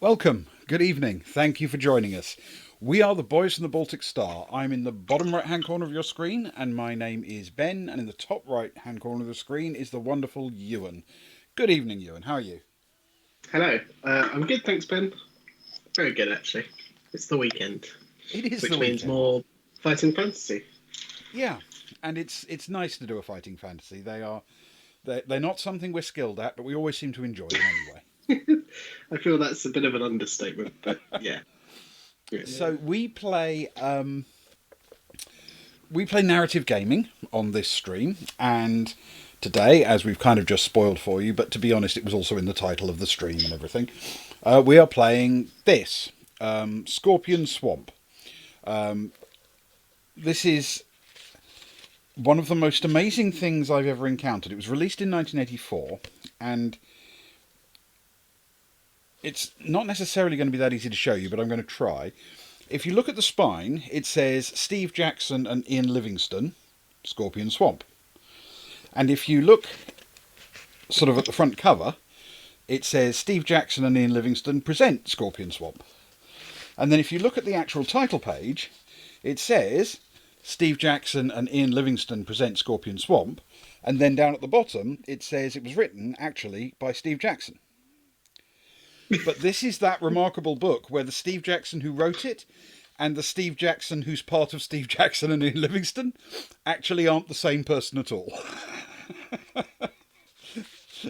Welcome. Good evening. Thank you for joining us. We are the Boys from the Baltic Star. I'm in the bottom right hand corner of your screen, and my name is Ben, and in the top right hand corner of the screen is the wonderful Ewan. Good evening, Ewan. How are you? Hello. I'm good, thanks, Ben. Very good, actually. It's the weekend, It is the which means weekend. more fighting fantasy. Yeah, and it's nice to do a fighting fantasy. They're not something we're skilled at, but we always seem to enjoy them anyway. I feel that's a bit of an understatement, but yeah. So we play narrative gaming on this stream, and today, as we've kind of just spoiled for you, but to be honest, it was also in the title of the stream and everything, we are playing this Scorpion Swamp. This is one of the most amazing things I've ever encountered. It was released in 1984, and it's not necessarily going to be that easy to show you, but I'm going to try. If you look at the spine, it says Steve Jackson and Ian Livingstone, Scorpion Swamp. And if you look sort of at the front cover, it says Steve Jackson and Ian Livingstone present Scorpion Swamp. And then if you look at the actual title page, it says Steve Jackson and Ian Livingstone present Scorpion Swamp. And then down at the bottom, it says it was written actually by Steve Jackson. But this is that remarkable book where the Steve Jackson who wrote it and the Steve Jackson who's part of Steve Jackson and Ian Livingstone actually aren't the same person at all.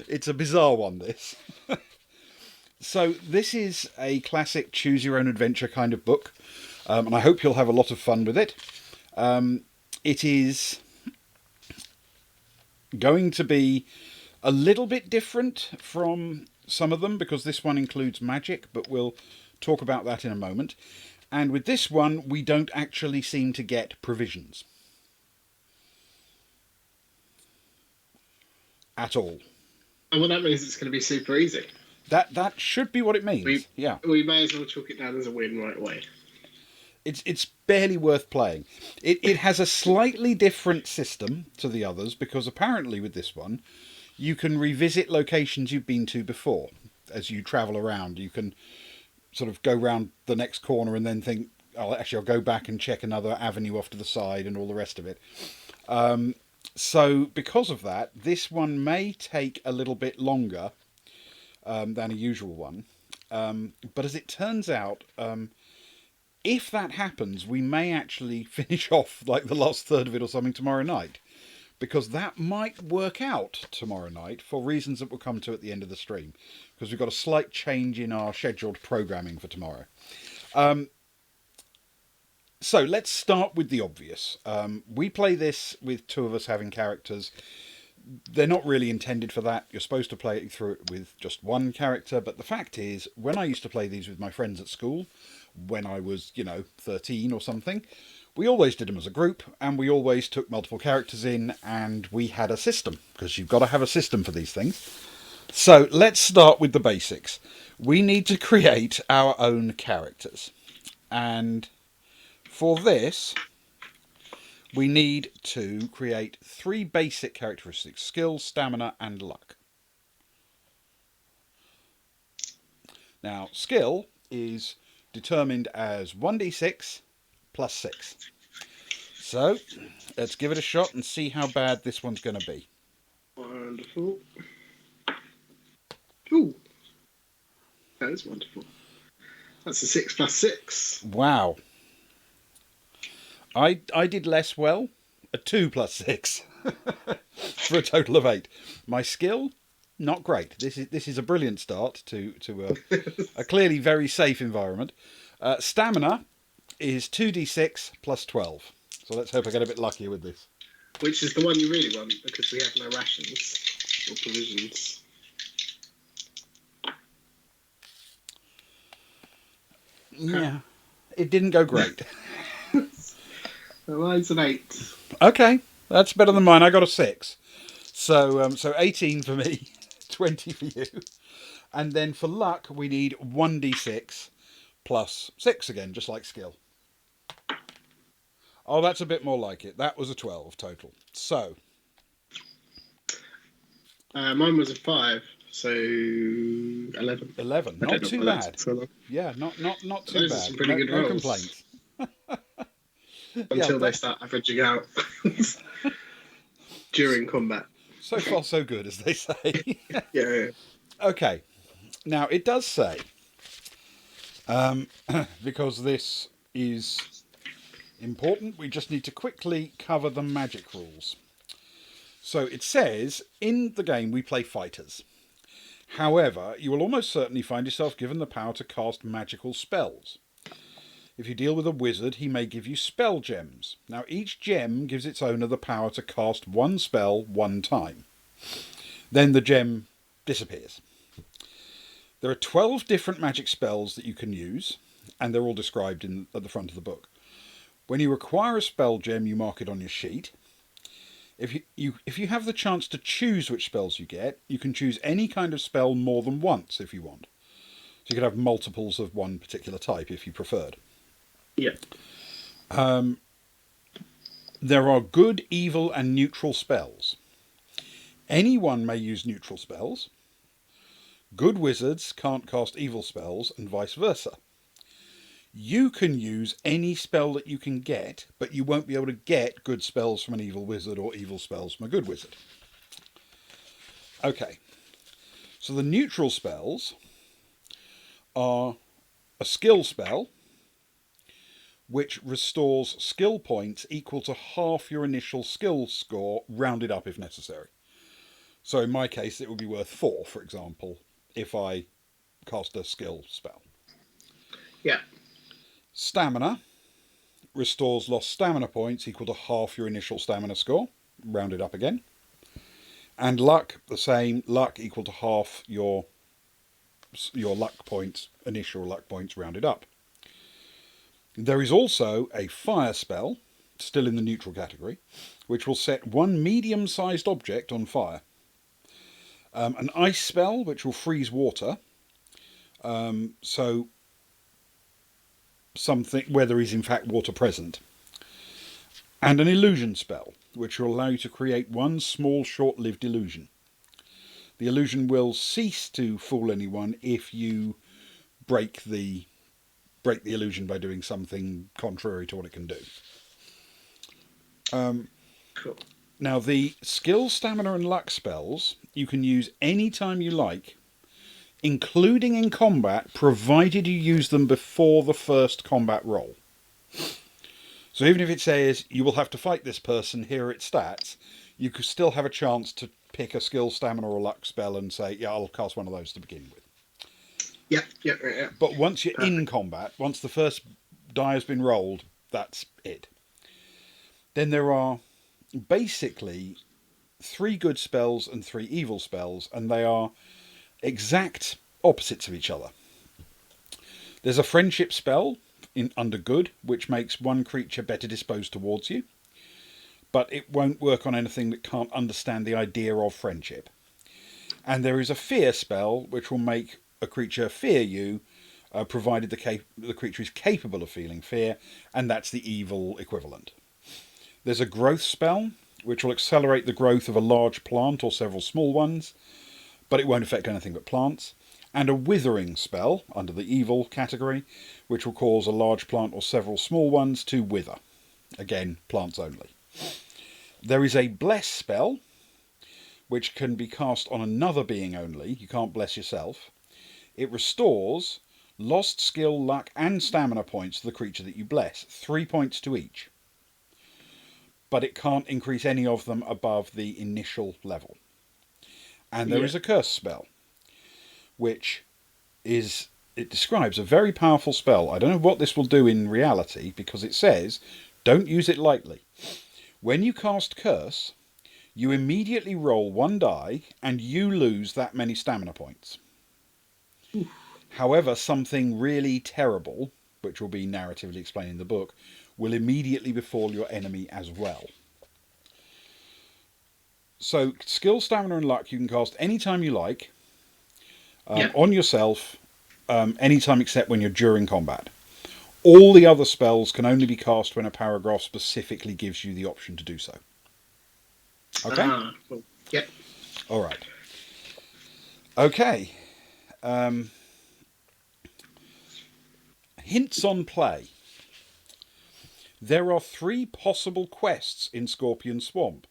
It's a bizarre one, this. So this is a classic choose your own adventure kind of book, and I hope you'll have a lot of fun with it. It is going to be a little bit different from some of them because this one includes magic, but we'll talk about that in a moment. And with this one, we don't actually seem to get provisions at all. And well, that means it's going to be super easy. That should be what it means. We, Yeah. we may as well chalk it down as a win right away. It's barely worth playing. It has a slightly different system to the others because apparently with this one, you can revisit locations you've been to before as you travel around. You can sort of go round the next corner and then think, oh, actually, I'll go back and check another avenue off to the side and all the rest of it. So because of that, this one may take a little bit longer than a usual one. But as it turns out, if that happens, we may actually finish off like the last third of it or something tomorrow night. Because that might work out tomorrow night for reasons that we'll come to at the end of the stream. Because we've got a slight change in our scheduled programming for tomorrow. So let's start with the obvious. We play this with two of us having characters. They're not really intended for that. You're supposed to play it through it with just one character. But the fact is, when I used to play these with my friends at school, when I was, 13 or something, we always did them as a group, and we always took multiple characters in, and we had a system, because you've got to have a system for these things. So let's start with the basics. We need to create our own characters. And for this, we need to create 3 basic characteristics: skill, stamina, and luck. Now, skill is determined as 1d6 plus 6. So, let's give it a shot and see how bad this one's going to be. Wonderful. Ooh. That is wonderful. That's a 6 plus 6. Wow. I did less well. A 2 plus 6. For a total of 8. My skill, not great. This is a brilliant start to a clearly very safe environment. Stamina is 2d6 plus 12. So let's hope I get a bit luckier with this. Which is the one you really want because we have no rations or provisions. Yeah, it didn't go great. Mine's an 8. Okay, that's better than mine. I got a 6. So 18 for me, 20 for you. And then for luck, we need 1d6 plus 6 again, just like skill. Oh, that's a bit more like it. That was a 12 total. So. Mine was a 5, So 11. 11. I Not don't know too why that's bad. so long. Yeah, not too Those are bad. some pretty good No rolls. complaints. Yeah, Until they start averaging out during combat. so far so good, as they say. Yeah. Okay, now it does say, because this is important, we just need to quickly cover the magic rules. So it says, in the game we play fighters. However, you will almost certainly find yourself given the power to cast magical spells. If you deal with a wizard, he may give you spell gems. Now, each gem gives its owner the power to cast one spell one time. Then the gem disappears. There are 12 different magic spells that you can use, and they're all described at the front of the book. When you acquire a spell gem, you mark it on your sheet. If you have the chance to choose which spells you get, you can choose any kind of spell more than once if you want. So you could have multiples of one particular type if you preferred. Yeah. There are good, evil, and neutral spells. Anyone may use neutral spells. Good wizards can't cast evil spells, and vice versa. You can use any spell that you can get, but you won't be able to get good spells from an evil wizard or evil spells from a good wizard. Okay, so the neutral spells are a skill spell, which restores skill points equal to half your initial skill score, rounded up if necessary. So in my case, it would be worth 4, for example, if I cast a skill spell. Yeah. Stamina restores lost stamina points equal to half your initial stamina score, rounded up again. And luck, the same, luck equal to half your luck points, initial luck points, rounded up. There is also a fire spell, still in the neutral category, which will set one medium-sized object on fire. An ice spell, which will freeze water, so something where there is in fact water present. And an illusion spell, which will allow you to create one small short-lived illusion. The illusion will cease to fool anyone if you break the illusion by doing something contrary to what it can do. Cool. Now, the skill, stamina, and luck spells you can use any time you like, including in combat, provided you use them before the first combat roll. So even if it says you will have to fight this person, here are its stats, you could still have a chance to pick a skill, stamina, or luck spell and say, yeah, I'll cast one of those to begin with. Yeah. But once you're in combat, once the first die has been rolled, that's it. Then there are basically 3 good spells and 3 evil spells, and they are exact opposites of each other. There's a friendship spell under good, which makes one creature better disposed towards you, but it won't work on anything that can't understand the idea of friendship. And there is a fear spell, which will make a creature fear you, provided the creature is capable of feeling fear, and that's the evil equivalent. There's a growth spell, which will accelerate the growth of a large plant or several small ones, but it won't affect anything but plants. And a withering spell, under the evil category, which will cause a large plant or several small ones to wither. Again, plants only. There is a bless spell, which can be cast on another being only. You can't bless yourself. It restores lost skill, luck, and stamina points to the creature that you bless, 3 points to each. But it can't increase any of them above the initial level. And there is a curse spell, which it describes a very powerful spell. I don't know what this will do in reality, because it says, don't use it lightly. When you cast curse, you immediately roll 1 die, and you lose that many stamina points. However, something really terrible, which will be narratively explained in the book, will immediately befall your enemy as well. So, skill, stamina, and luck you can cast anytime you like, on yourself, anytime except when you're during combat. All the other spells can only be cast when a paragraph specifically gives you the option to do so. Okay? Cool. Yep. All right. Okay. Hints on play. There are 3 possible quests in Scorpion Swamp.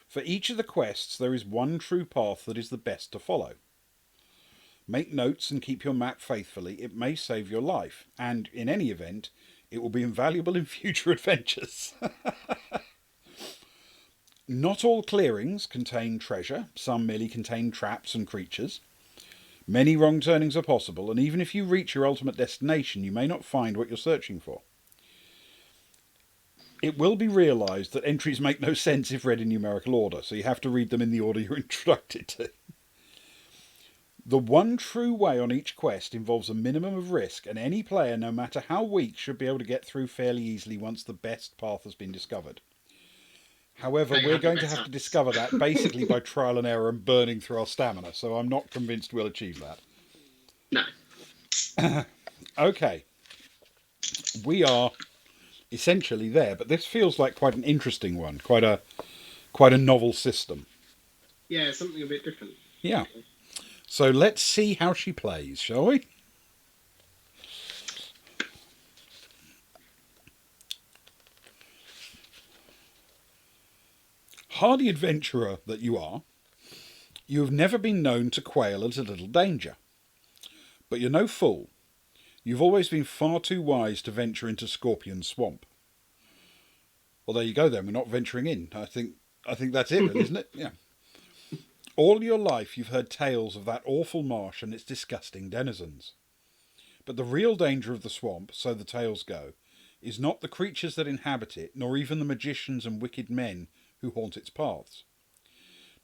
For each of the quests, there is one true path that is the best to follow. Make notes and keep your map faithfully. It may save your life, and in any event, it will be invaluable in future adventures. Not all clearings contain treasure. Some merely contain traps and creatures. Many wrong turnings are possible, and even if you reach your ultimate destination, you may not find what you're searching for. It will be realised that entries make no sense if read in numerical order, so you have to read them in the order you're instructed to. The one true way on each quest involves a minimum of risk, and any player, no matter how weak, should be able to get through fairly easily once the best path has been discovered. However, we're going to have to discover that basically by trial and error and burning through our stamina, so I'm not convinced we'll achieve that. No. Okay. We are essentially there, but this feels like quite an interesting one, quite a novel system. Yeah, something a bit different. Yeah. So let's see how she plays, shall we? Hardy adventurer that you are, you have never been known to quail at a little danger. But you're no fool. You've always been far too wise to venture into Scorpion Swamp. Well, there you go then. We're not venturing in. I think that's it, isn't it? Yeah. All your life you've heard tales of that awful marsh and its disgusting denizens. But the real danger of the swamp, so the tales go, is not the creatures that inhabit it, nor even the magicians and wicked men who haunt its paths.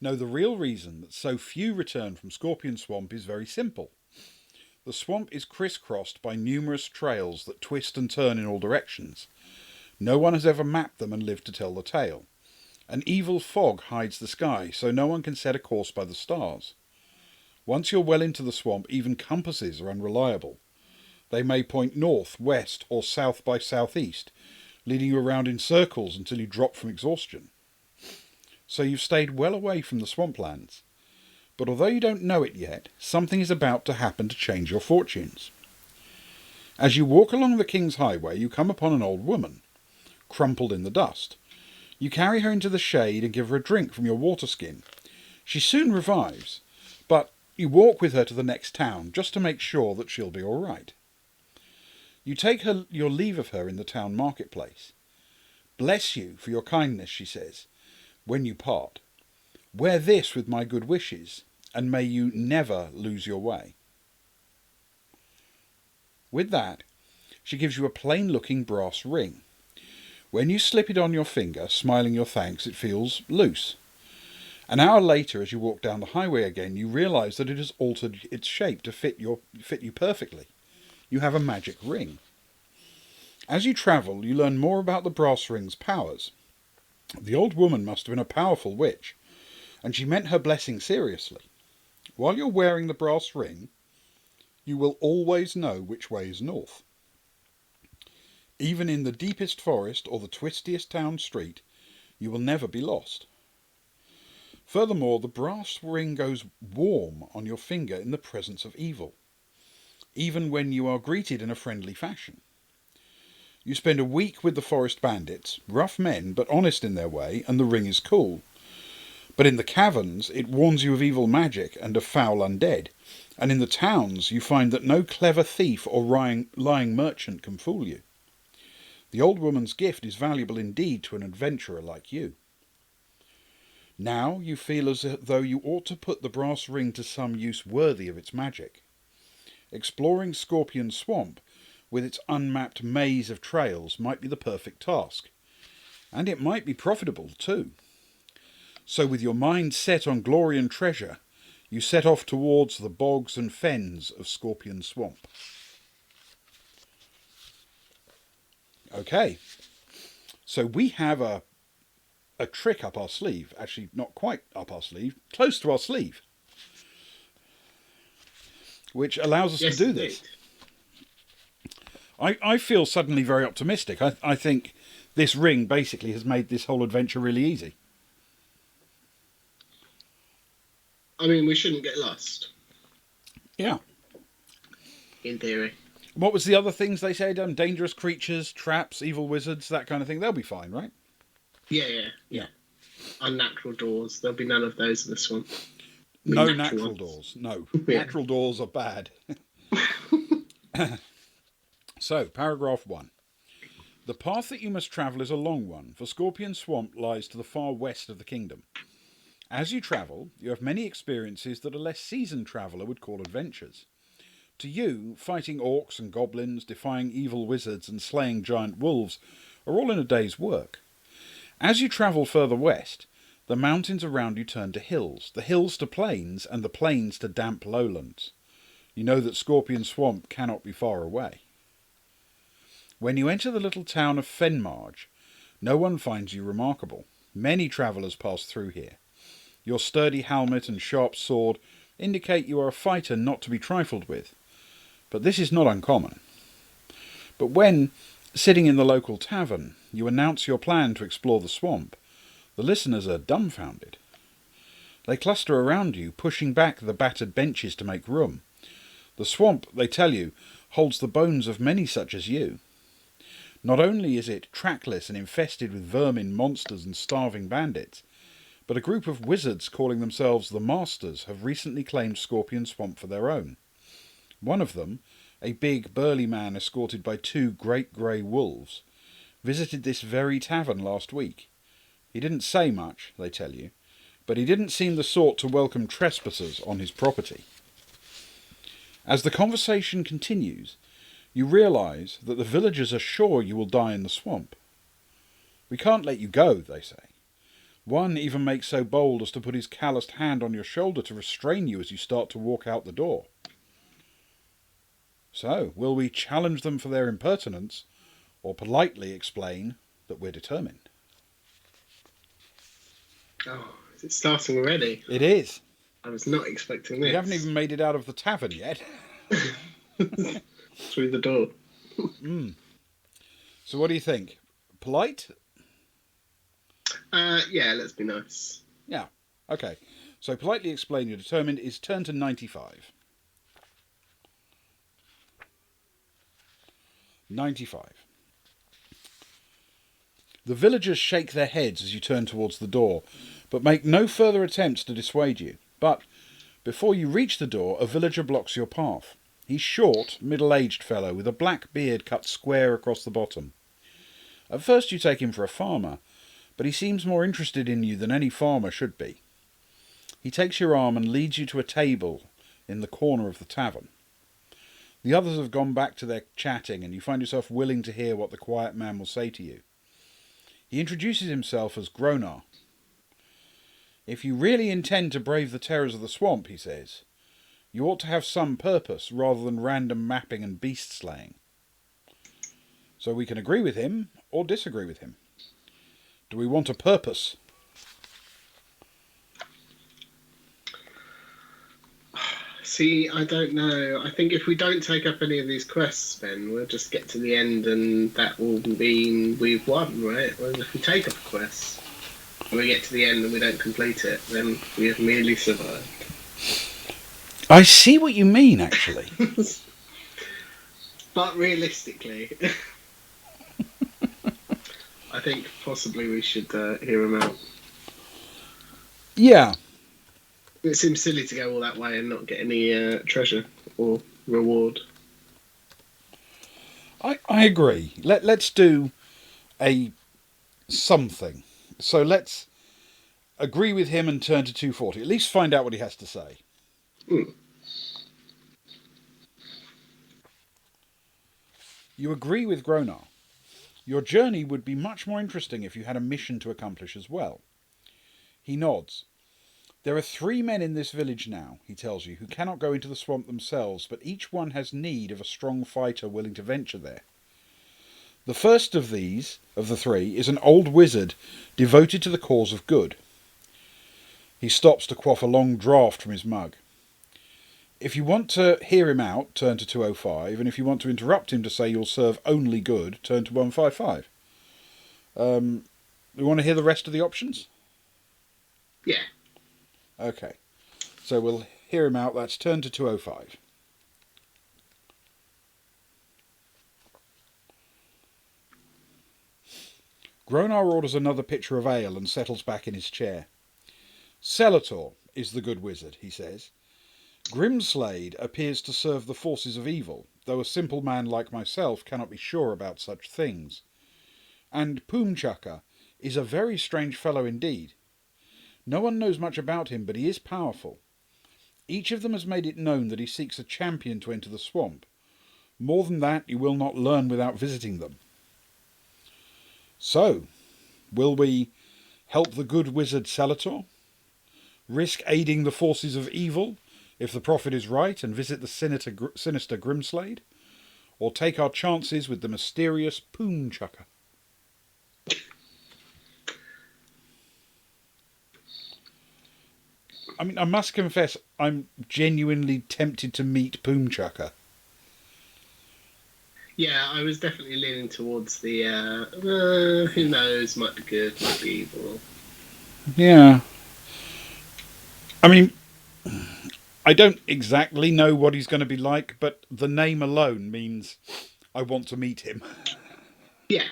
No, the real reason that so few return from Scorpion Swamp is very simple. The swamp is crisscrossed by numerous trails that twist and turn in all directions. No one has ever mapped them and lived to tell the tale. An evil fog hides the sky, so no one can set a course by the stars. Once you're well into the swamp, even compasses are unreliable. They may point north, west, or south by southeast, leading you around in circles until you drop from exhaustion. So you've stayed well away from the swamplands. But although you don't know it yet, something is about to happen to change your fortunes. As you walk along the King's Highway, you come upon an old woman, crumpled in the dust. You carry her into the shade and give her a drink from your water skin. She soon revives, but you walk with her to the next town just to make sure that she'll be all right. You take your leave of her in the town marketplace. "Bless you for your kindness," she says, "when you part. Wear this with my good wishes, and may you never lose your way." With that, she gives you a plain-looking brass ring. When you slip it on your finger, smiling your thanks, it feels loose. An hour later, as you walk down the highway again, you realise that it has altered its shape to fit you perfectly. You have a magic ring. As you travel, you learn more about the brass ring's powers. The old woman must have been a powerful witch, and she meant her blessing seriously. While you're wearing the brass ring, you will always know which way is north. Even in the deepest forest or the twistiest town street, you will never be lost. Furthermore, the brass ring goes warm on your finger in the presence of evil, even when you are greeted in a friendly fashion. You spend a week with the forest bandits, rough men but honest in their way, and the ring is cool. But in the caverns, it warns you of evil magic and of foul undead, and in the towns you find that no clever thief or lying merchant can fool you. The old woman's gift is valuable indeed to an adventurer like you. Now you feel as though you ought to put the brass ring to some use worthy of its magic. Exploring Scorpion Swamp, with its unmapped maze of trails, might be the perfect task. And it might be profitable too. So with your mind set on glory and treasure, you set off towards the bogs and fens of Scorpion Swamp. Okay, so we have a trick up our sleeve. Actually, not quite up our sleeve, close to our sleeve, which allows us to do this. I feel suddenly very optimistic. I think this ring basically has made this whole adventure really easy. I mean, we shouldn't get lost. Yeah. in theory. What was the other things they said? Dangerous creatures, traps, evil wizards, that kind of thing. They'll be fine, right? Yeah. Unnatural doors. There'll be none of those in this one. No natural doors. No. Yeah. Natural doors are bad. So, paragraph 1. The path that you must travel is a long one, for Scorpion Swamp lies to the far west of the kingdom. As you travel, you have many experiences that a less seasoned traveller would call adventures. To you, fighting orcs and goblins, defying evil wizards and slaying giant wolves are all in a day's work. As you travel further west, the mountains around you turn to hills, the hills to plains, and the plains to damp lowlands. You know that Scorpion Swamp cannot be far away. When you enter the little town of Fenmarge, no one finds you remarkable. Many travellers pass through here. Your sturdy helmet and sharp sword indicate you are a fighter not to be trifled with. But this is not uncommon. But when, sitting in the local tavern, you announce your plan to explore the swamp, the listeners are dumbfounded. They cluster around you, pushing back the battered benches to make room. The swamp, they tell you, holds the bones of many such as you. Not only is it trackless and infested with vermin, monsters and starving bandits, but a group of wizards calling themselves the Masters have recently claimed Scorpion Swamp for their own. One of them, a big burly man escorted by 2 great grey wolves, visited this very tavern last week. He didn't say much, they tell you, but he didn't seem the sort to welcome trespassers on his property. As the conversation continues, you realise that the villagers are sure you will die in the swamp. We can't let you go, they say. One even makes so bold as to put his calloused hand on your shoulder to restrain you as you start to walk out the door. So, will we challenge them for their impertinence, or politely explain that we're determined? Oh, is it starting already? It is. I was not expecting this. We haven't even made it out of the tavern yet. Through the door. So what do you think? Polite? Yeah, let's be nice. Yeah. Okay. So politely explain you're determined is turn to 95. 95. The villagers shake their heads as you turn towards the door, but make no further attempts to dissuade you. But before you reach the door, a villager blocks your path. He's short, middle-aged fellow with a black beard cut square across the bottom. At first you take him for a farmer, but he seems more interested in you than any farmer should be. He takes your arm and leads you to a table in the corner of the tavern. The others have gone back to their chatting, and you find yourself willing to hear what the quiet man will say to you. He introduces himself as Gronar. If you really intend to brave the terrors of the swamp, he says, you ought to have some purpose rather than random mapping and beast slaying. So we can agree with him or disagree with him. Do we want a purpose? See, I don't know. I think if we don't take up any of these quests, then we'll just get to the end and that will mean we've won, right? Well, if we take up a quest and we get to the end and we don't complete it, then we have merely survived. I see what you mean, actually. But realistically, I think possibly we should hear him out. Yeah. It seems silly to go all that way and not get any treasure or reward. I agree. Let's do a something. So let's agree with him and turn to 240. At least find out what he has to say. You agree with Gronar. Your journey would be much more interesting if you had a mission to accomplish as well. He nods. There are 3 men in this village now, he tells you, who cannot go into the swamp themselves, but each one has need of a strong fighter willing to venture there. The first of the 3, is an old wizard devoted to the cause of good. He stops to quaff a long draught from his mug. If you want to hear him out, turn to 205, and if you want to interrupt him to say you'll serve only good, turn to 155. We want to hear the rest of the options? Yeah. Okay. So we'll hear him out. That's turn to 205. Gronar orders another pitcher of ale and settles back in his chair. Celator is the good wizard, he says. Grimslade appears to serve the forces of evil, though a simple man like myself cannot be sure about such things. And Poomchaka is a very strange fellow indeed. No one knows much about him, but he is powerful. Each of them has made it known that he seeks a champion to enter the swamp. More than that you will not learn without visiting them. So, will we help the good wizard Celator? Risk aiding the forces of evil, if the prophet is right, and visit the sinister Grimslade? Or take our chances with the mysterious Poomchaka? I mean, I must confess, I'm genuinely tempted to meet Poomchaka. Yeah, I was definitely leaning towards the, who knows, might be good, might be evil. Yeah. I mean, I don't exactly know what he's going to be like, but the name alone means I want to meet him. Yeah.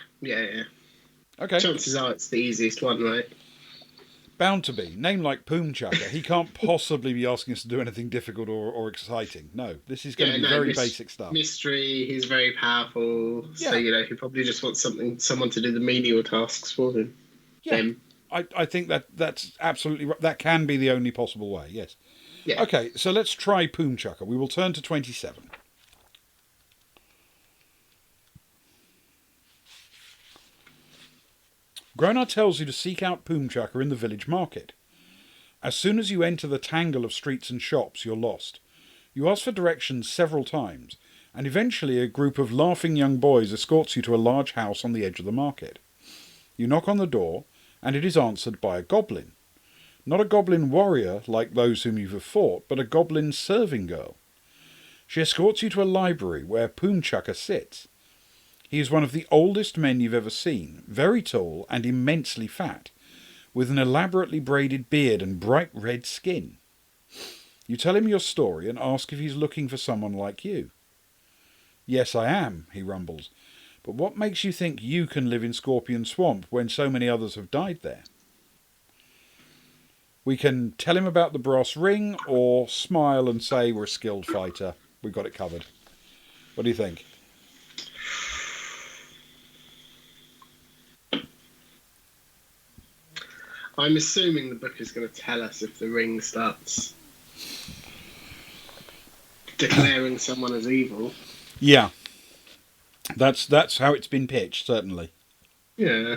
Okay. Chances are it's the easiest one, right? Bound to be. Name like Poomchaka, he can't possibly be asking us to do anything difficult or exciting. No, this is going to be very basic stuff. Mystery, he's very powerful, so, he probably just wants someone to do the menial tasks for him. Yeah, I think that's absolutely right. That can be the only possible way, yes. Yeah. Okay, so let's try Poomchaka. We will turn to 27. Gronar tells you to seek out Poomchaka in the village market. As soon as you enter the tangle of streets and shops, you're lost. You ask for directions several times, and eventually a group of laughing young boys escorts you to a large house on the edge of the market. You knock on the door, and it is answered by a goblin. Not a goblin warrior like those whom you have fought, but a goblin serving girl. She escorts you to a library where Poomchaka sits. He is one of the oldest men you've ever seen, very tall and immensely fat, with an elaborately braided beard and bright red skin. You tell him your story and ask if he's looking for someone like you. Yes, I am, he rumbles, but what makes you think you can live in Scorpion Swamp when so many others have died there? We can tell him about the brass ring, or smile and say we're a skilled fighter. We've got it covered. What do you think? I'm assuming the book is going to tell us if the ring starts declaring someone as evil. Yeah. That's how it's been pitched, certainly. Yeah.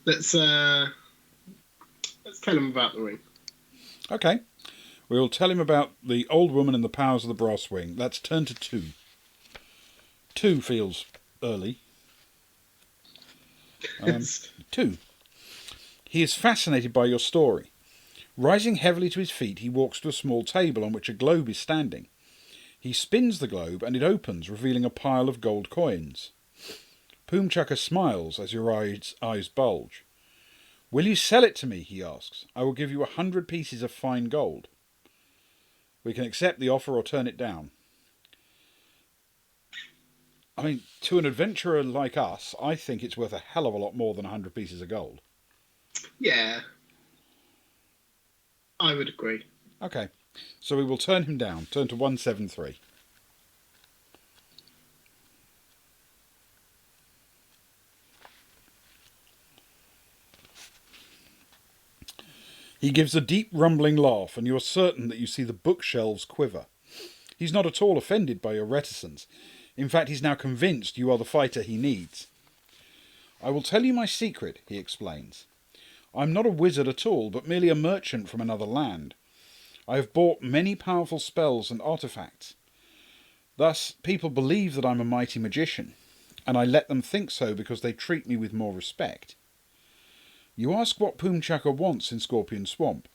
Let's tell him about the ring. Okay. We will tell him about the old woman and the powers of the brass ring. That's turn to 2. 2 feels early. 2. He is fascinated by your story. Rising heavily to his feet, he walks to a small table on which a globe is standing. He spins the globe and it opens, revealing a pile of gold coins. Poomchaka smiles as your eyes bulge. Will you sell it to me, he asks. I will give you 100 pieces of fine gold. We can accept the offer or turn it down. I mean, to an adventurer like us, I think it's worth a hell of a lot more than 100 pieces of gold. Yeah. I would agree. Okay, so we will turn him down. Turn to 173. He gives a deep rumbling laugh, and you are certain that you see the bookshelves quiver. He's not at all offended by your reticence. In fact, he's now convinced you are the fighter he needs. I will tell you my secret, he explains. I'm not a wizard at all, but merely a merchant from another land. I have bought many powerful spells and artifacts. Thus, people believe that I'm a mighty magician, and I let them think so because they treat me with more respect. You ask what Poomchaka wants in Scorpion Swamp.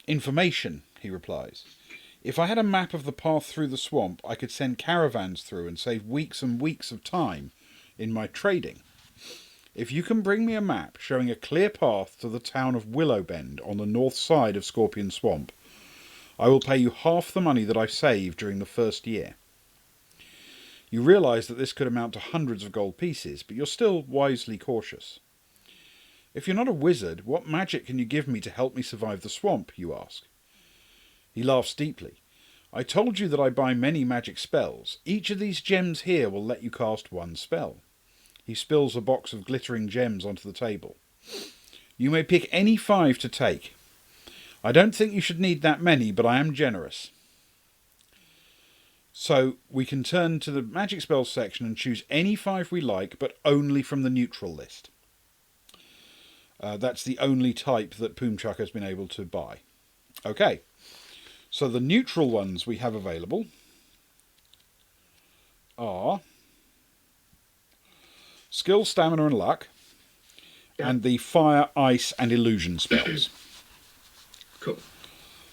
Information, he replies. If I had a map of the path through the swamp, I could send caravans through and save weeks and weeks of time in my trading. If you can bring me a map showing a clear path to the town of Willowbend on the north side of Scorpion Swamp, I will pay you half the money that I saved during the first year. You realise that this could amount to hundreds of gold pieces, but you're still wisely cautious. If you're not a wizard, what magic can you give me to help me survive the swamp, you ask. He laughs deeply. I told you that I buy many magic spells. Each of these gems here will let you cast one spell. He spills a box of glittering gems onto the table. You may pick any 5 to take. I don't think you should need that many, but I am generous. So we can turn to the magic spells section and choose any 5 we like, but only from the neutral list. That's the only type that Poomchuck has been able to buy. Okay, so the neutral ones we have available are skill, stamina and luck, and the fire, ice and illusion spells. Cool.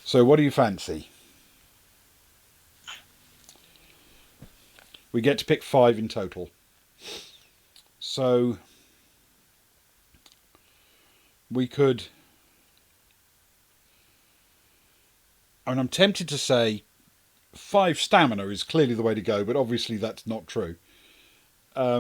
So what do you fancy? We get to pick 5 in total. So we could... I mean, I'm tempted to say 5 stamina is clearly the way to go, but obviously that's not true. I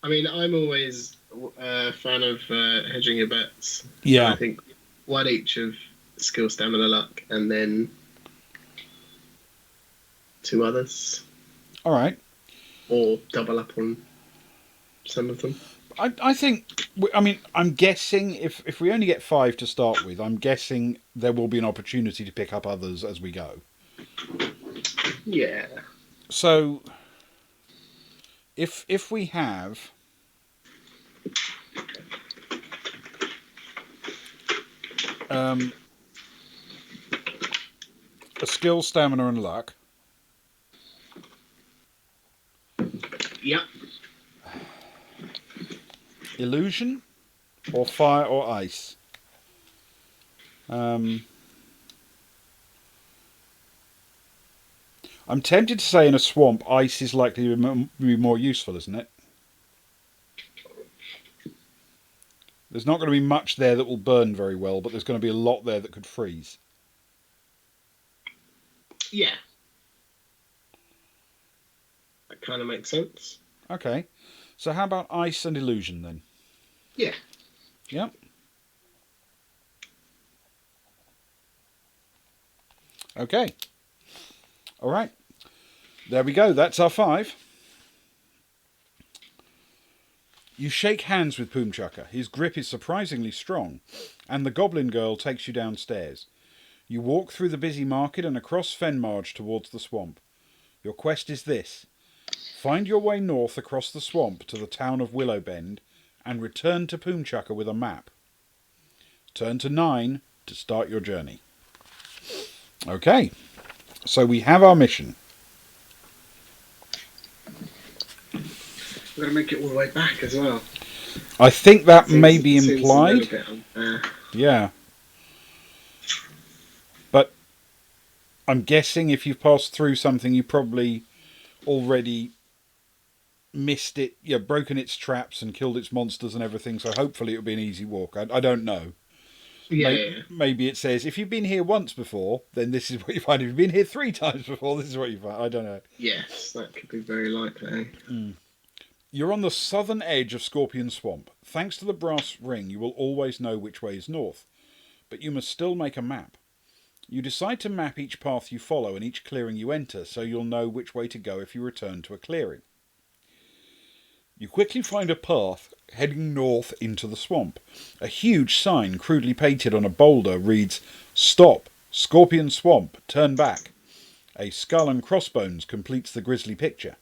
mean, I'm always a fan of hedging your bets. Yeah. So I think 1 each of skill, stamina, luck, and then 2 others. All right. Or double up on some of them. I think, I mean, I'm guessing if we only get 5 to start with, I'm guessing there will be an opportunity to pick up others as we go. Yeah. So, if we have a skill, stamina and luck. Yep. Illusion or fire or ice. I'm tempted to say in a swamp, ice is likely to be more useful, isn't it? There's not going to be much there that will burn very well, but there's going to be a lot there that could freeze. Yeah. That kind of makes sense. Okay. So how about ice and illusion then? Yeah. Yep. Okay. All right. There we go. That's our 5. You shake hands with Poomchucker. His grip is surprisingly strong, and the Goblin Girl takes you downstairs. You walk through the busy market and across Fenmarge towards the swamp. Your quest is this. Find your way north across the swamp to the town of Willowbend and return to Poomchucker with a map. Turn to 9 to start your journey. Okay, so we have our mission. We're going to make it all the way back as well. I think that may be implied. Yeah. But I'm guessing if you've passed through something, you probably already missed it, broken its traps and killed its monsters and everything, so hopefully it'll be an easy walk. I don't know. Yeah. Maybe it says, if you've been here once before, then this is what you find. If you've been here 3 times before, this is what you find. I don't know. Yes, that could be very likely. You're on the southern edge of Scorpion Swamp. Thanks to the brass ring, you will always know which way is north. But you must still make a map. You decide to map each path you follow and each clearing you enter, so you'll know which way to go if you return to a clearing. You quickly find a path heading north into the swamp. A huge sign crudely painted on a boulder reads, "Stop! Scorpion Swamp! Turn back!" A skull and crossbones completes the grisly picture.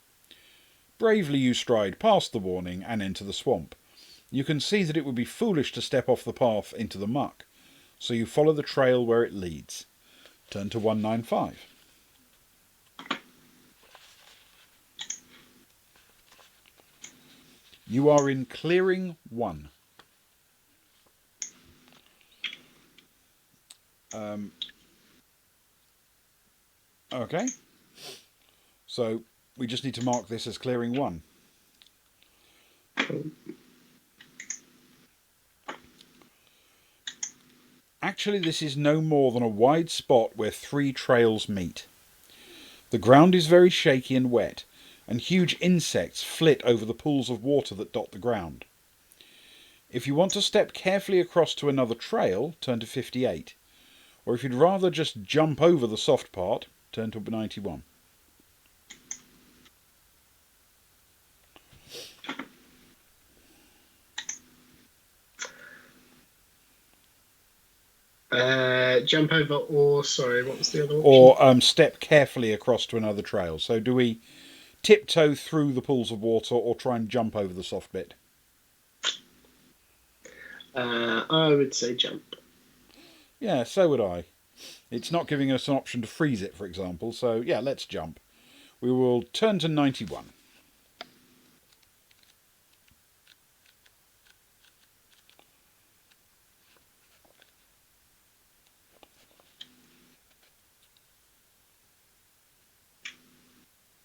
Bravely you stride past the warning and enter the swamp. You can see that it would be foolish to step off the path into the muck, so you follow the trail where it leads. Turn to 195. You are in Clearing 1. Okay. So we just need to mark this as Clearing 1. Actually, this is no more than a wide spot where 3 trails meet. The ground is very shaky and wet, and huge insects flit over the pools of water that dot the ground. If you want to step carefully across to another trail, turn to 58. Or if you'd rather just jump over the soft part, turn to 91. Jump over or, sorry, what was the other option? Or step carefully across to another trail. So do we tiptoe through the pools of water or try and jump over the soft bit? I would say jump. Yeah, so would I. It's not giving us an option to freeze it, for example, so yeah, let's jump. We will turn to 91.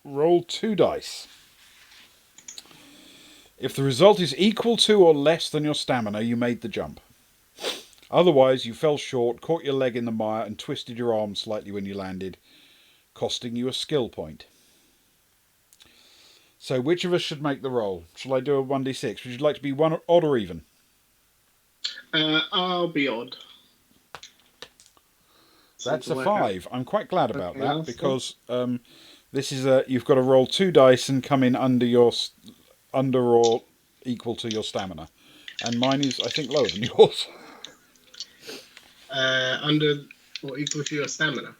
Roll 2 dice. If the result is equal to or less than your stamina, you made the jump. Otherwise, you fell short, caught your leg in the mire, and twisted your arm slightly when you landed, costing you a skill point. So which of us should make the roll? Shall I do a 1d6? Would you like to be one odd or even? I'll be odd. That's a 5. I'm quite glad about that that's because this is you've got to roll 2 dice and come in under or equal to your stamina, and mine is I think lower than yours. Under or equal to your stamina.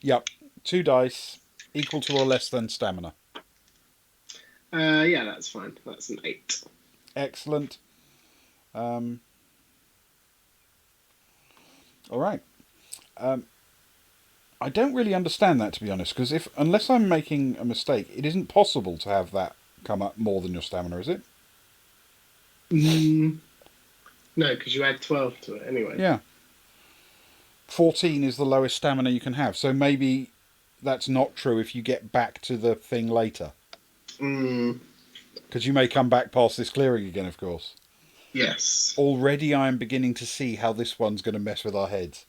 Yep, 2 dice equal to or less than stamina. Yeah, that's fine. That's an 8. Excellent. All right. I don't really understand that, to be honest, because unless I'm making a mistake, it isn't possible to have that come up more than your stamina, is it? No, because you add 12 to it anyway. Yeah. 14 is the lowest stamina you can have, so maybe that's not true if you get back to the thing later. Because you may come back past this clearing again, of course. Yes. Already I am beginning to see how this one's going to mess with our heads.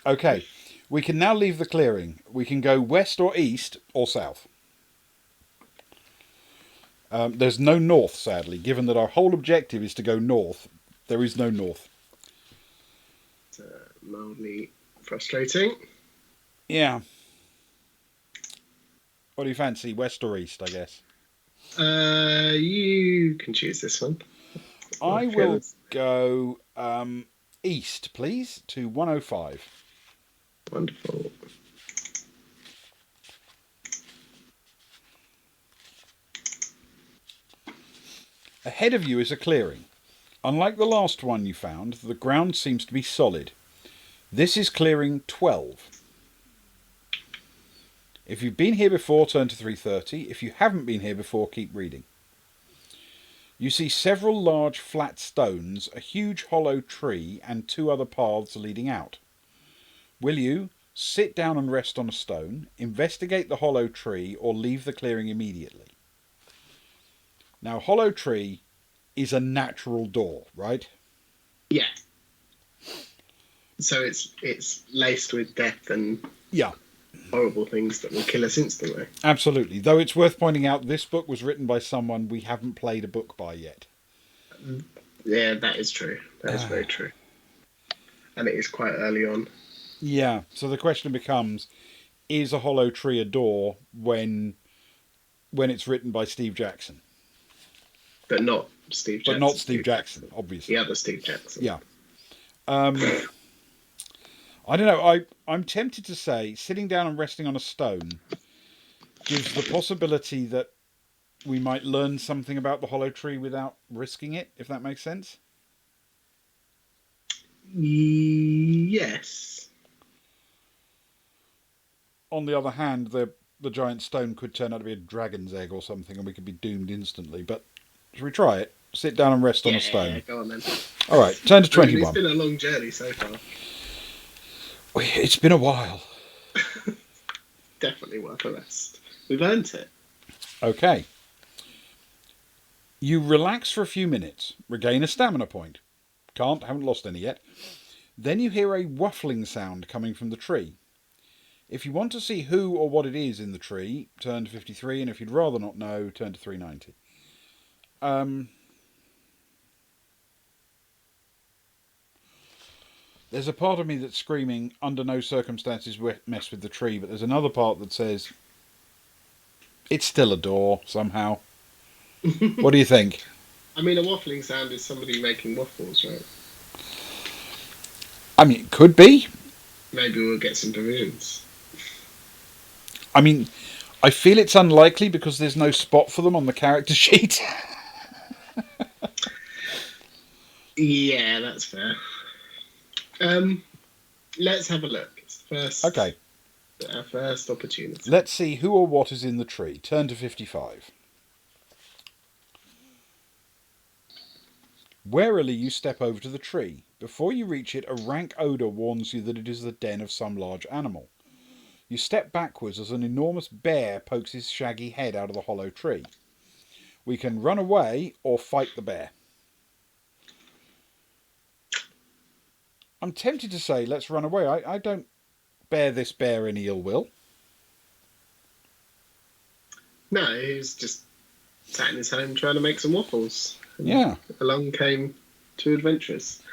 Okay, we can now leave the clearing. We can go west or east or south. There's no north, sadly. Given that our whole objective is to go north, there is no north. It's mildly frustrating. Yeah. What do you fancy, west or east, I guess? You can choose this one. I will go east, please, to 105. Wonderful. Ahead of you is a clearing. Unlike the last one you found, the ground seems to be solid. This is clearing 12. If you've been here before, turn to 330. If you haven't been here before, keep reading. You see several large flat stones, a huge hollow tree, and 2 other paths leading out. Will you sit down and rest on a stone, investigate the hollow tree, or leave the clearing immediately? Now, hollow tree is a natural door, right? Yeah. So it's laced with death and horrible things that will kill us instantly. Absolutely. Though it's worth pointing out, this book was written by someone we haven't played a book by yet. Yeah, that is true. That is very true. And it is quite early on. Yeah. So the question becomes, is a hollow tree a door when it's written by Steve Jackson? But not Steve Jackson. But not Steve Jackson, obviously. The other Steve Jackson. Yeah. I don't know. I'm tempted to say sitting down and resting on a stone gives the possibility that we might learn something about the hollow tree without risking it, if that makes sense. Yes. On the other hand, the giant stone could turn out to be a dragon's egg or something, and we could be doomed instantly. But should we try it? Sit down and rest on a stone. Yeah, go on then. All right, turn to 21. It's been a long journey so far. It's been a while. Definitely worth a rest. We've earned it. Okay. You relax for a few minutes, regain a stamina point. Haven't lost any yet. Then you hear a waffling sound coming from the tree. If you want to see who or what it is in the tree, turn to 53, and if you'd rather not know, turn to 390. There's a part of me that's screaming, under no circumstances mess with the tree, but there's another part that says, it's still a door, somehow. What do you think? I mean, a waffling sound is somebody making waffles, right? I mean, it could be. Maybe we'll get some provisions. I mean, I feel it's unlikely because there's no spot for them on the character sheet. Yeah, that's fair. Let's have a look. It's the first. Okay. Our first opportunity. Let's see who or what is in the tree. Turn to 55. Warily you step over to the tree. Before you reach it, a rank odour warns you that it is the den of some large animal. You step backwards as an enormous bear pokes his shaggy head out of the hollow tree. We can run away or fight the bear. I'm tempted to say let's run away. I don't bear this bear any ill will. No, he's just sat in his home trying to make some waffles. Yeah. Along came two adventurers.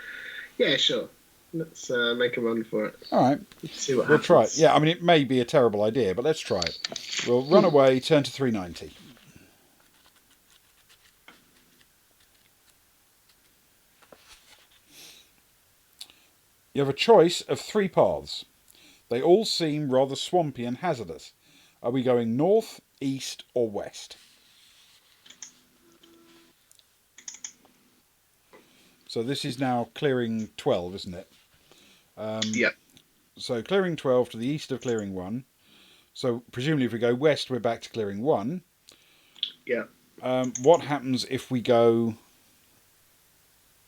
Yeah, sure. Let's make a run for it. All right. Let's see what We'll happens. try it. Yeah, I mean, it may be a terrible idea, but let's try it. We'll run away, turn to 390. You have a choice of 3 paths. They all seem rather swampy and hazardous. Are we going north, east, or west? So this is now clearing 12, isn't it? Yep. So clearing 12 to the east of clearing 1. So presumably if we go west, we're back to clearing 1. Yeah. What happens if we go...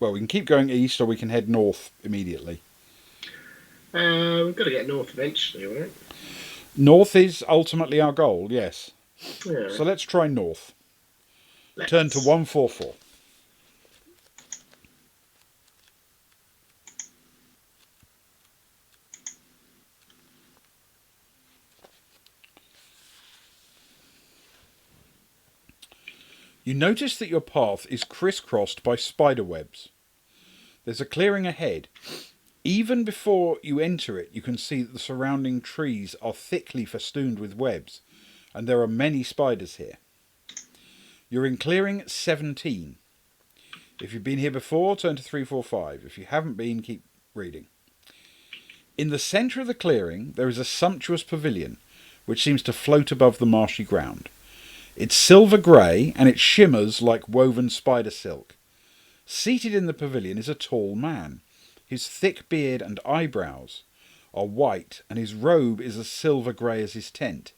Well, we can keep going east or we can head north immediately. We've got to get north eventually, right? North is ultimately our goal, yes. Yeah. So let's try north. Turn to 144. You notice that your path is crisscrossed by spider webs. There's a clearing ahead. Even before you enter it, you can see that the surrounding trees are thickly festooned with webs, and there are many spiders here. You're in clearing 17. If you've been here before, turn to 345. If you haven't been, keep reading. In the centre of the clearing, there is a sumptuous pavilion, which seems to float above the marshy ground. It's silver grey, and it shimmers like woven spider silk. Seated in the pavilion is a tall man. His thick beard and eyebrows are white, and his robe is as silver grey as his tent.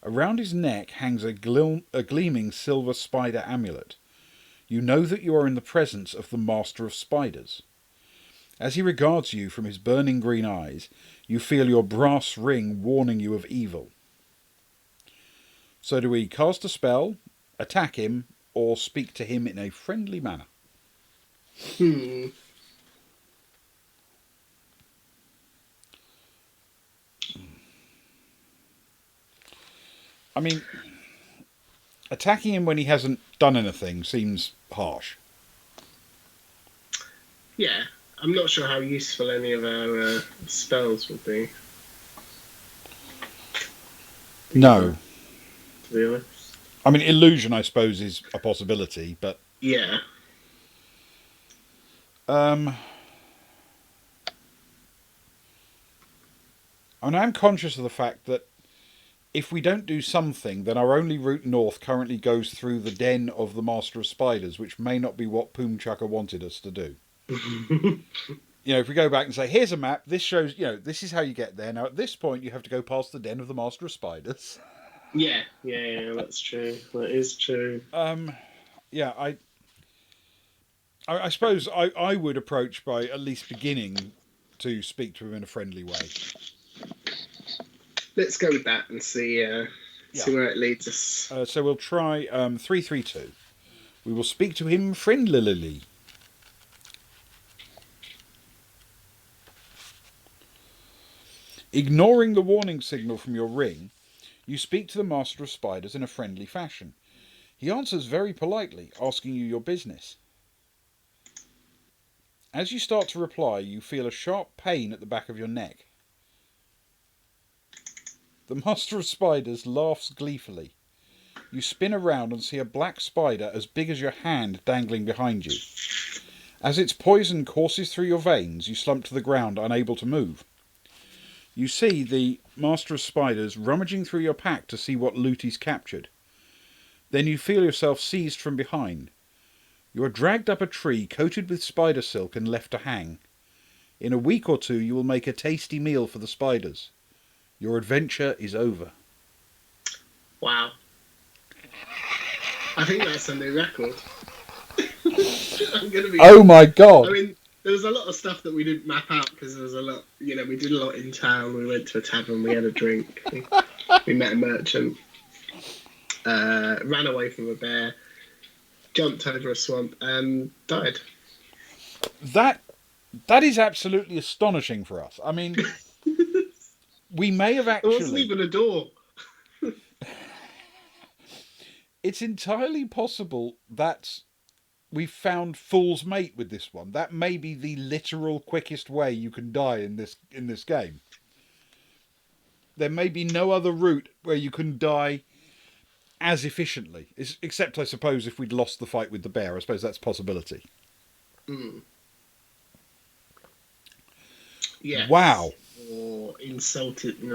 Around his neck hangs a gleaming silver spider amulet. You know that you are in the presence of the Master of Spiders. As he regards you from his burning green eyes, you feel your brass ring warning you of evil. So do we cast a spell, attack him, or speak to him in a friendly manner? I mean, attacking him when he hasn't done anything seems harsh. Yeah. I'm not sure how useful any of our spells would be. No. To be honest. I mean, illusion, I suppose, is a possibility, but... Yeah. I mean, I'm conscious of the fact that if we don't do something, then our only route north currently goes through the den of the Master of Spiders, which may not be what Poomchaka wanted us to do. If we go back and say, here's a map, this shows, this is how you get there. Now, at this point, you have to go past the den of the Master of Spiders. Yeah, that's true. That is true. I suppose I would approach by at least beginning to speak to him in a friendly way. Let's go with that and see where it leads us. So we'll try 332. We will speak to him friendlily. Ignoring the warning signal from your ring, you speak to the Master of Spiders in a friendly fashion. He answers very politely, asking you your business. As you start to reply, you feel a sharp pain at the back of your neck. The Master of Spiders laughs gleefully. You spin around and see a black spider as big as your hand dangling behind you. As its poison courses through your veins, you slump to the ground, unable to move. You see the Master of Spiders rummaging through your pack to see what loot he's captured. Then you feel yourself seized from behind. You are dragged up a tree coated with spider silk and left to hang. In a week or two you will make a tasty meal for the spiders. Your adventure is over. Wow. I think that's a new record. I'm gonna be. Oh my god! I mean, there was a lot of stuff that we didn't map out because there was a lot. You know, we did a lot in town. We went to a tavern. We had a drink. We met a merchant. Ran away from a bear. Jumped over a swamp and died. That is absolutely astonishing for us. I mean, we may have actually. There wasn't even a door. It's entirely possible that we found Fool's Mate with this one. That may be the literal quickest way you can die in this game. There may be no other route where you can die as efficiently, except I suppose if we'd lost the fight with the bear. I suppose that's a possibility. Mm. Yeah. Wow. Or insulted the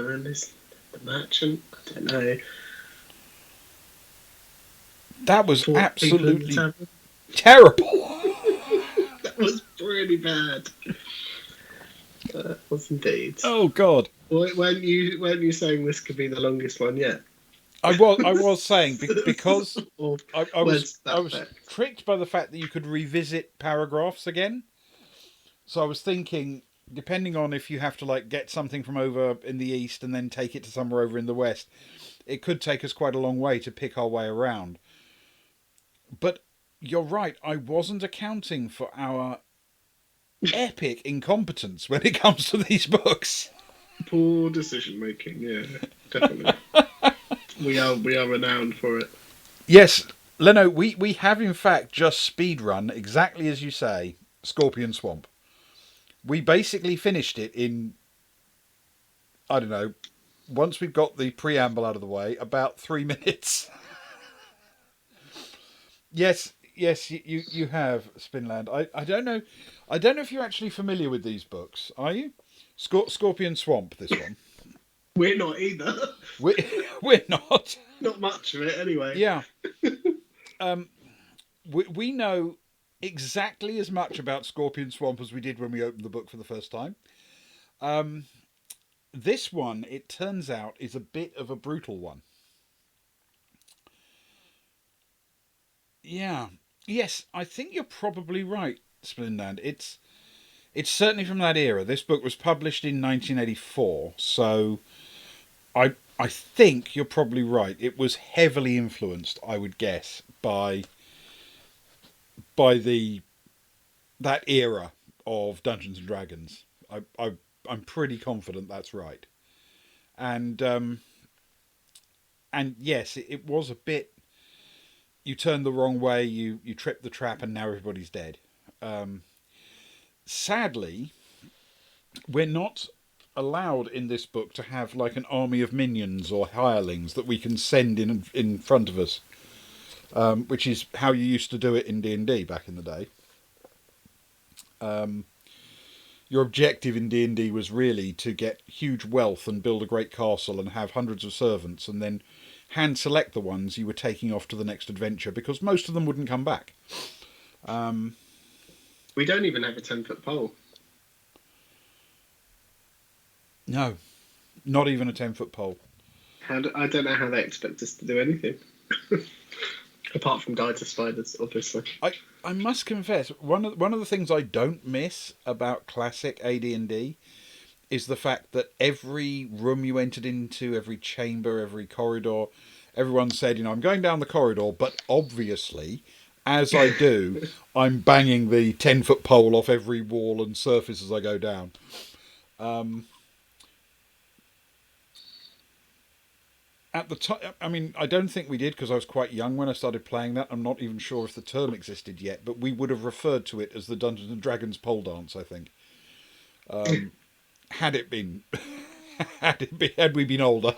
merchant. I don't know. That was Fought absolutely terrible. That was really bad. That was indeed. Oh God. Weren't you saying this could be the longest one yet? I was saying because I was fact? tricked by the fact that you could revisit paragraphs again. So I was thinking, depending on if you have to like get something from over in the east and then take it to somewhere over in the west, it could take us quite a long way to pick our way around. But you're right, I wasn't accounting for our epic incompetence when it comes to these books. Poor decision making, yeah, definitely. We are renowned for it. Yes, Leno, we have in fact just speedrun, exactly as you say, Scorpion Swamp. We basically finished it in, I don't know, once we've got the preamble out of the way, about 3 minutes. Yes, you have, Spinland. I don't know if you're actually familiar with these books, are you? Scorpion Swamp, this one. We're not either. We're not. Not much of it, anyway. Yeah. We know exactly as much about Scorpion Swamp as we did when we opened the book for the first time. This one, it turns out, is a bit of a brutal one. Yeah. Yes, I think you're probably right, Splinland. It's certainly from that era. This book was published in 1984, so I think you're probably right. It was heavily influenced, I would guess, by that era of Dungeons and Dragons. I'm pretty confident that's right. And yes, it was a bit. You turned the wrong way, you tripped the trap, and now everybody's dead. Sadly, we're not allowed in this book to have like an army of minions or hirelings that we can send in front of us, which is how you used to do it in D&D back in the day. Your objective in D&D was really to get huge wealth and build a great castle and have hundreds of servants, and then hand select the ones you were taking off to the next adventure, because most of them wouldn't come back. We don't even have a 10-foot pole. No, not even a 10-foot pole. I don't know how they expect us to do anything. Apart from guide to spiders, obviously. I must confess, one of the things I don't miss about classic AD&D is the fact that every room you entered into, every chamber, every corridor, everyone said, I'm going down the corridor, but obviously, as I do, I'm banging the 10-foot pole off every wall and surface as I go down. at the time, I mean, I don't think we did because I was quite young when I started playing that. I'm not even sure if the term existed yet, but we would have referred to it as the Dungeons and Dragons pole dance. I think had it been, had we been older.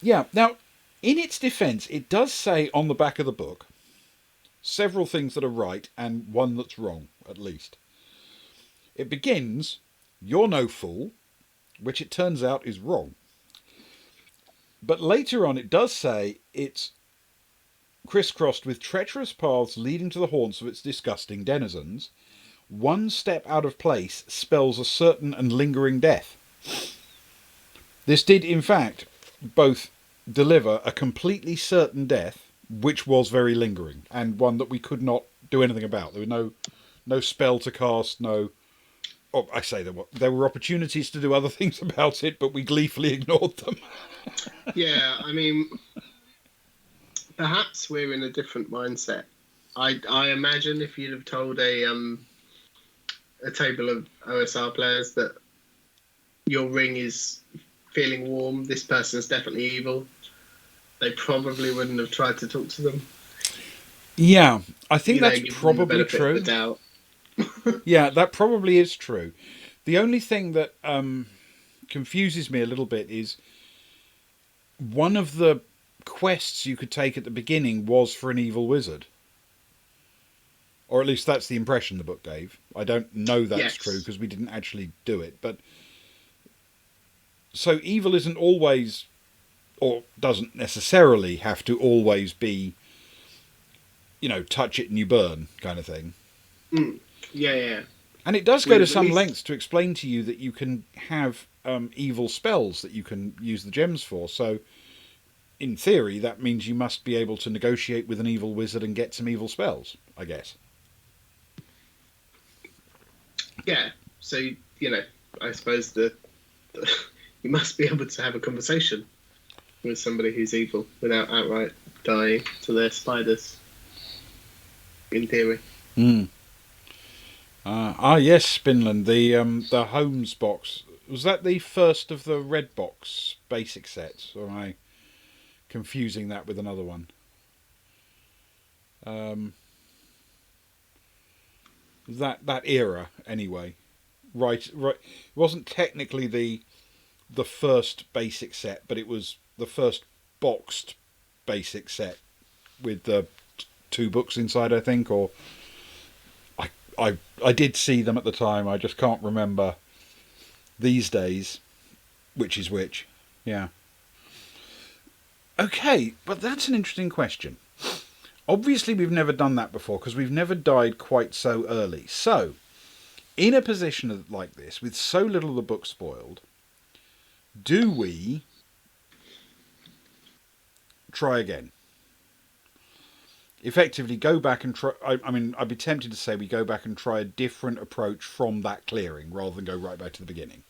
Yeah. Now, in its defence, it does say on the back of the book several things that are right and one that's wrong, at least. It begins, "You're no fool," which it turns out is wrong. But later on, it does say it's crisscrossed with treacherous paths leading to the haunts of its disgusting denizens. One step out of place spells a certain and lingering death. This did, in fact, both deliver a completely certain death, which was very lingering, and one that we could not do anything about. There was no spell to cast, no... Oh, I say there were opportunities to do other things about it, but we gleefully ignored them. Yeah, I mean, perhaps we're in a different mindset. I imagine if you'd have told a table of OSR players that your ring is feeling warm, this person is definitely evil, they probably wouldn't have tried to talk to them. Yeah, I think that's give them the probably benefit of true. the doubt. Yeah, that probably is true. The only thing that confuses me a little bit is one of the quests you could take at the beginning was for an evil wizard. Or at least that's the impression the book gave. I don't know that's true because we didn't actually do it. But so evil isn't always, or doesn't necessarily have to always be, touch it and you burn kind of thing. Yeah. And it does go to some lengths to explain to you that you can have evil spells that you can use the gems for. So, in theory, that means you must be able to negotiate with an evil wizard and get some evil spells, I guess. Yeah, so, I suppose you must be able to have a conversation with somebody who's evil without outright dying to their spiders, in theory. Yes, Spinland, the Holmes box. Was that the first of the red box basic sets, or am I confusing that with another one? That era, anyway. Right. It wasn't technically the first basic set, but it was the first boxed basic set with the 2 books inside, I think, or I did see them at the time. I just can't remember these days which is which. Yeah. Okay, but that's an interesting question. Obviously, we've never done that before because we've never died quite so early. So, in a position like this, with so little of the book spoiled, do we try again? Effectively go back and try... I mean, I'd be tempted to say we go back and try a different approach from that clearing rather than go right back to the beginning.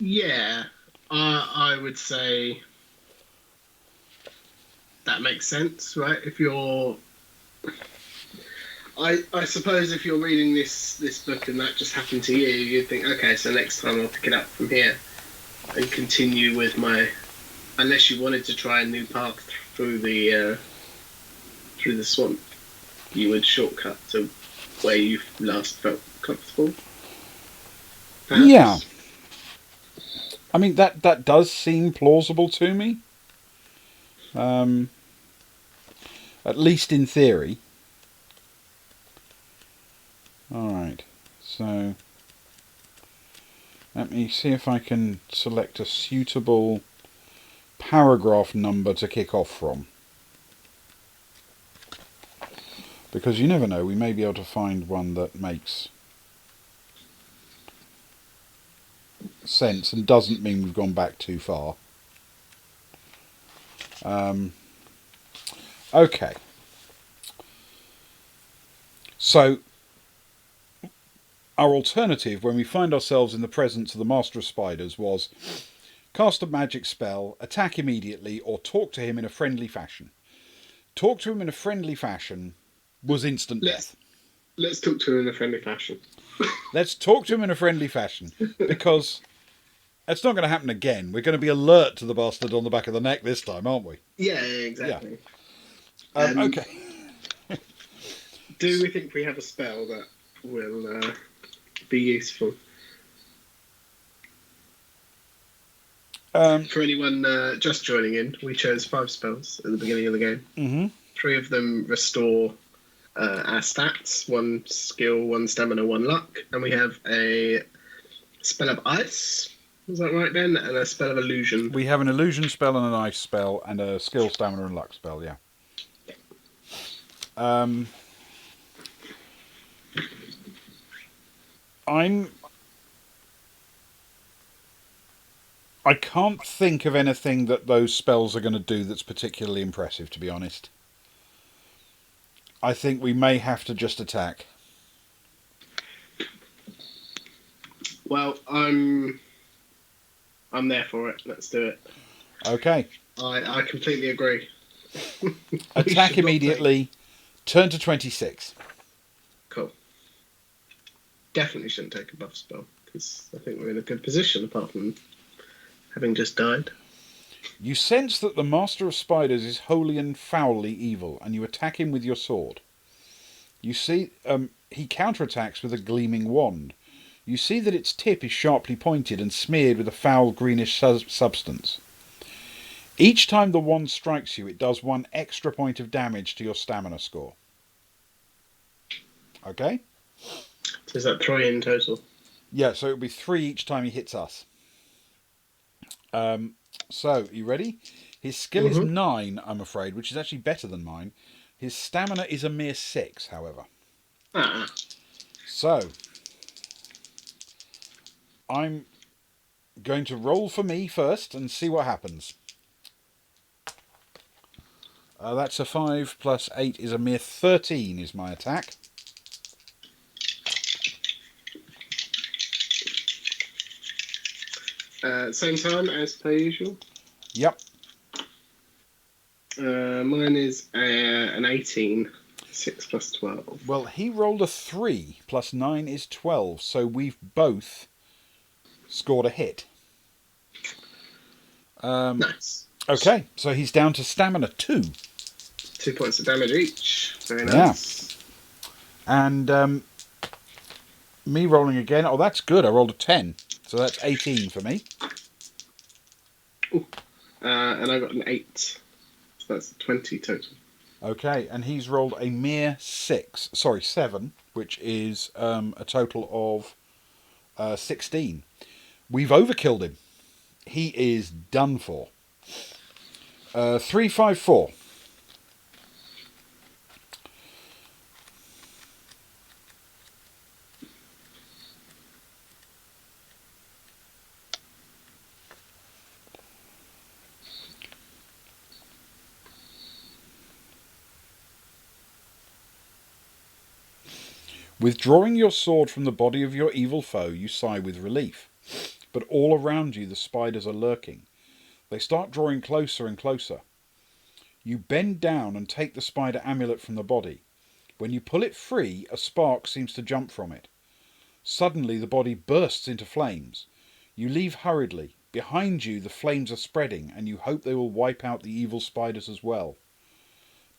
Yeah, I would say that makes sense, right? If you're... I suppose if you're reading this book and that just happened to you, you'd think, okay, so next time I'll pick it up from here and continue with my... Unless you wanted to try a new path through the swamp, you would shortcut to where you last felt comfortable. Perhaps. Yeah. I mean, that does seem plausible to me. At least in theory. Alright, so let me see if I can select a suitable paragraph number to kick off from. Because you never know, we may be able to find one that makes sense and doesn't mean we've gone back too far. Okay. So, our alternative when we find ourselves in the presence of the Master of Spiders was cast a magic spell, attack immediately, or talk to him in a friendly fashion. Talk to him in a friendly fashion was instant death. Let's talk to him in a friendly fashion. Let's talk to him in a friendly fashion, because it's not going to happen again. We're going to be alert to the bastard on the back of the neck this time, aren't we? Yeah, Yeah. exactly. Um, Okay. Do we think we have a spell that will be useful? For anyone just joining in, we chose 5 spells at the beginning of the game. Mm-hmm. 3 of them restore our stats: 1 skill, 1 stamina, 1 luck, and we have a spell of ice. Is that right, Ben? And a spell of illusion. We have an illusion spell and an ice spell and a skill, stamina, and luck spell. Yeah. I can't think of anything that those spells are going to do that's particularly impressive, to be honest. I think we may have to just attack. Well, I'm there for it. Let's do it. Okay. I completely agree. Attack immediately. Turn to 26. Cool. Definitely shouldn't take a buff spell, because I think we're in a good position, apart from having just died. You sense that the Master of Spiders is wholly and foully evil, and you attack him with your sword. You see, he counterattacks with a gleaming wand. You see that its tip is sharply pointed and smeared with a foul greenish substance. Each time the wand strikes you, it does 1 extra point of damage to your stamina score. Okay? So is that 3 in total? Yeah, so it'll be 3 each time he hits us. So, you ready? His skill is 9, I'm afraid, which is actually better than mine. His stamina is a mere 6, however. So, I'm going to roll for me first and see what happens. That's a 5 plus 8 is a mere 13 is my attack. Same time as per usual? Yep. Mine is an 18. 6 plus 12. Well, he rolled a 3 plus 9 is 12, so we've both scored a hit. Nice. Okay, so he's down to stamina 2. 2 points of damage each. Very nice. Yeah. And me rolling again. Oh, that's good. I rolled a 10. So that's 18 for me. Ooh. And I got an 8. So that's 20 total. Okay, and he's rolled a mere 7, which is a total of 16. We've overkilled him. He is done for. 3, 5, 4. Withdrawing your sword from the body of your evil foe, you sigh with relief. But all around you the spiders are lurking. They start drawing closer and closer. You bend down and take the spider amulet from the body. When you pull it free, a spark seems to jump from it. Suddenly the body bursts into flames. You leave hurriedly. Behind you the flames are spreading, and you hope they will wipe out the evil spiders as well.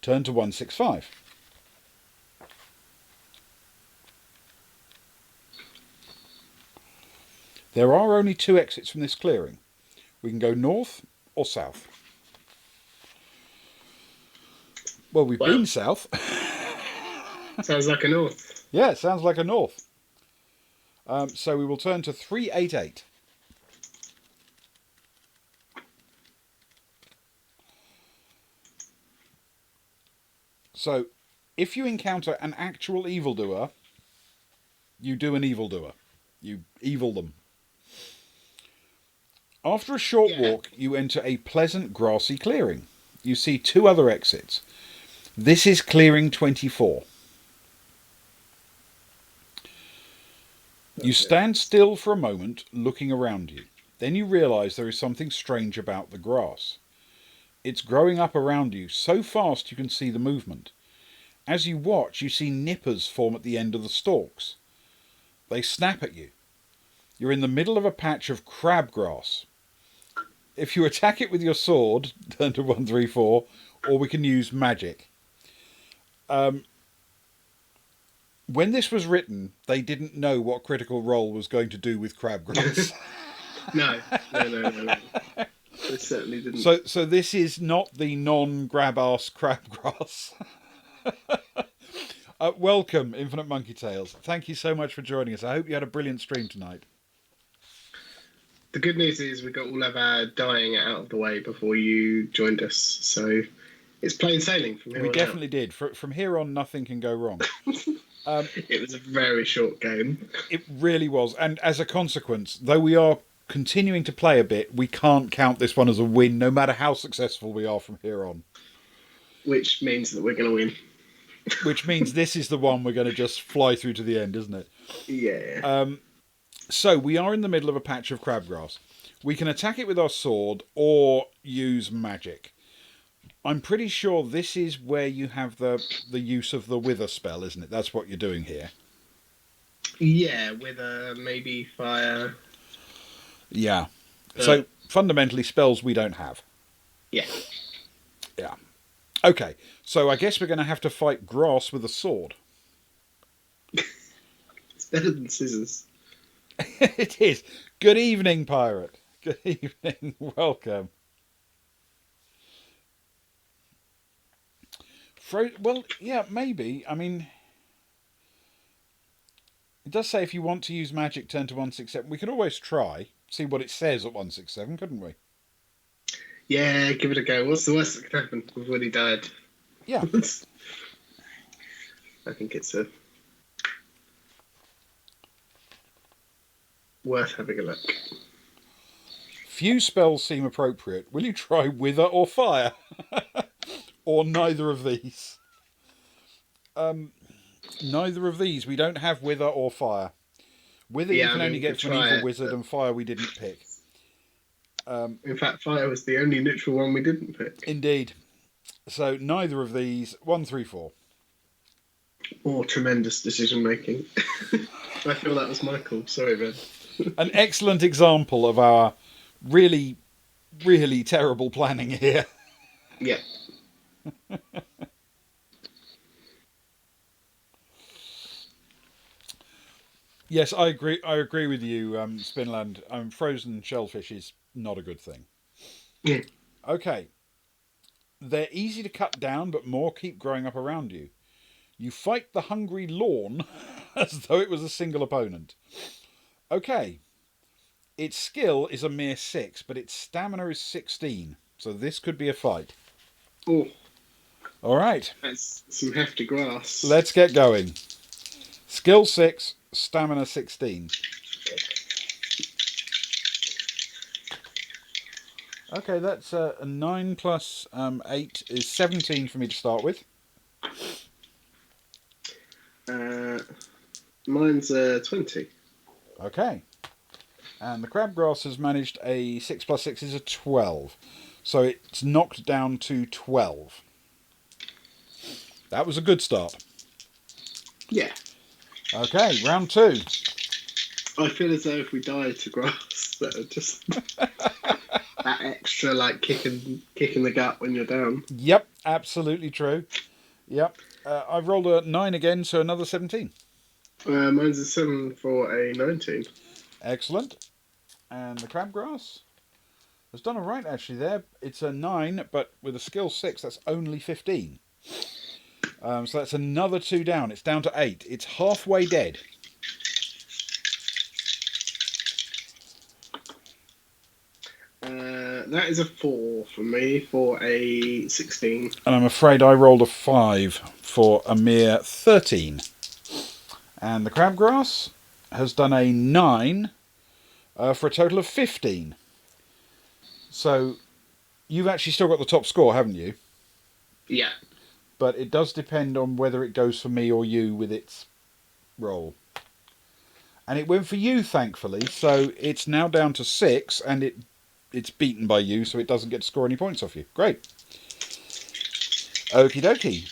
Turn to 165. There are only 2 exits from this clearing. We can go north or south. Well, we've been south. Sounds like a north. Yeah, it sounds like a north. So we will turn to 388. So, if you encounter an actual evildoer, you do an evildoer. You evil them. After a short walk, you enter a pleasant grassy clearing. You see 2 other exits. This is clearing 24. You stand still for a moment, looking around you. Then you realise there is something strange about the grass. It's growing up around you so fast you can see the movement. As you watch, you see nippers form at the end of the stalks. They snap at you. You're in the middle of a patch of crabgrass. If you attack it with your sword, turn to 134, or we can use magic. When this was written, they didn't know what Critical Role was going to do with crabgrass. No. They certainly didn't. So this is not the non-grab-ass crabgrass. Welcome, Infinite Monkey Tales. Thank you so much for joining us. I hope you had a brilliant stream tonight. The good news is we got all of our dying out of the way before you joined us, so it's plain sailing from here on We out. definitely did. From here on, nothing can go wrong. It was a very short game. It really was. And as a consequence, though we are continuing to play a bit, we can't count this one as a win, no matter how successful we are from here on. Which means that we're going to win. Which means this is the one we're going to just fly through to the end, isn't it? Yeah. So we are in the middle of a patch of crabgrass. We can attack it with our sword or use magic. I'm pretty sure this is where you have the use of the wither spell, isn't it? That's what you're doing here. Yeah, with maybe fire. Yeah. So fundamentally, spells we don't have. Yeah. Yeah. Okay, so I guess we're going to have to fight grass with a sword. It's better than scissors. It is. Good evening, pirate. Good evening. Welcome. Well, yeah, maybe. I mean, it does say if you want to use magic, turn to 167. We could always try, see what it says at 167, couldn't we? Yeah, give it a go. What's the worst that could happen? We've already died. Yeah. I think it's worth having a look. Few spells seem appropriate. Will you try wither or fire? Or neither of these? Neither of these. We don't have wither or fire. Wither you can only get from an evil wizard, and fire we didn't pick. In fact, fire was the only neutral one we didn't pick. Indeed. So neither of these. 134. Or tremendous decision making. I feel that was my call. Sorry, Ben. An excellent example of our really, really terrible planning here. Yeah. Yes, I agree. I agree with you, Spinland. Frozen shellfish is not a good thing. Yeah. Okay. They're easy to cut down, but more keep growing up around you. You fight the hungry lawn as though it was a single opponent. Okay. Its skill is a mere 6, but its stamina is 16. So this could be a fight. Oh. All right. That's some hefty grass. Let's get going. Skill 6, stamina 16. Okay, that's a 9 plus 8 is 17 for me to start with. Mine's 20. Okay. And the crabgrass has managed a 6 plus 6 is a 12. So it's knocked down to 12. That was a good start. Yeah. Okay, round 2. I feel as though if we died to grass, that would just that extra like kick in the gut when you're down. Yep, absolutely true. Yep. I've rolled a 9 again, so another 17. Mine's a 7 for a 19. Excellent. And the crabgrass has done all right, actually, there. It's a 9, but with a skill 6, that's only 15. So that's another 2 down. It's down to 8. It's halfway dead. That is a 4 for me for a 16. And I'm afraid I rolled a 5 for a mere 13. And the crabgrass has done a 9 for a total of 15. So you've actually still got the top score, haven't you? Yeah. But it does depend on whether it goes for me or you with its roll. And it went for you, thankfully. So it's now down to 6, and it's beaten by you, so it doesn't get to score any points off you. Great. Okie dokie.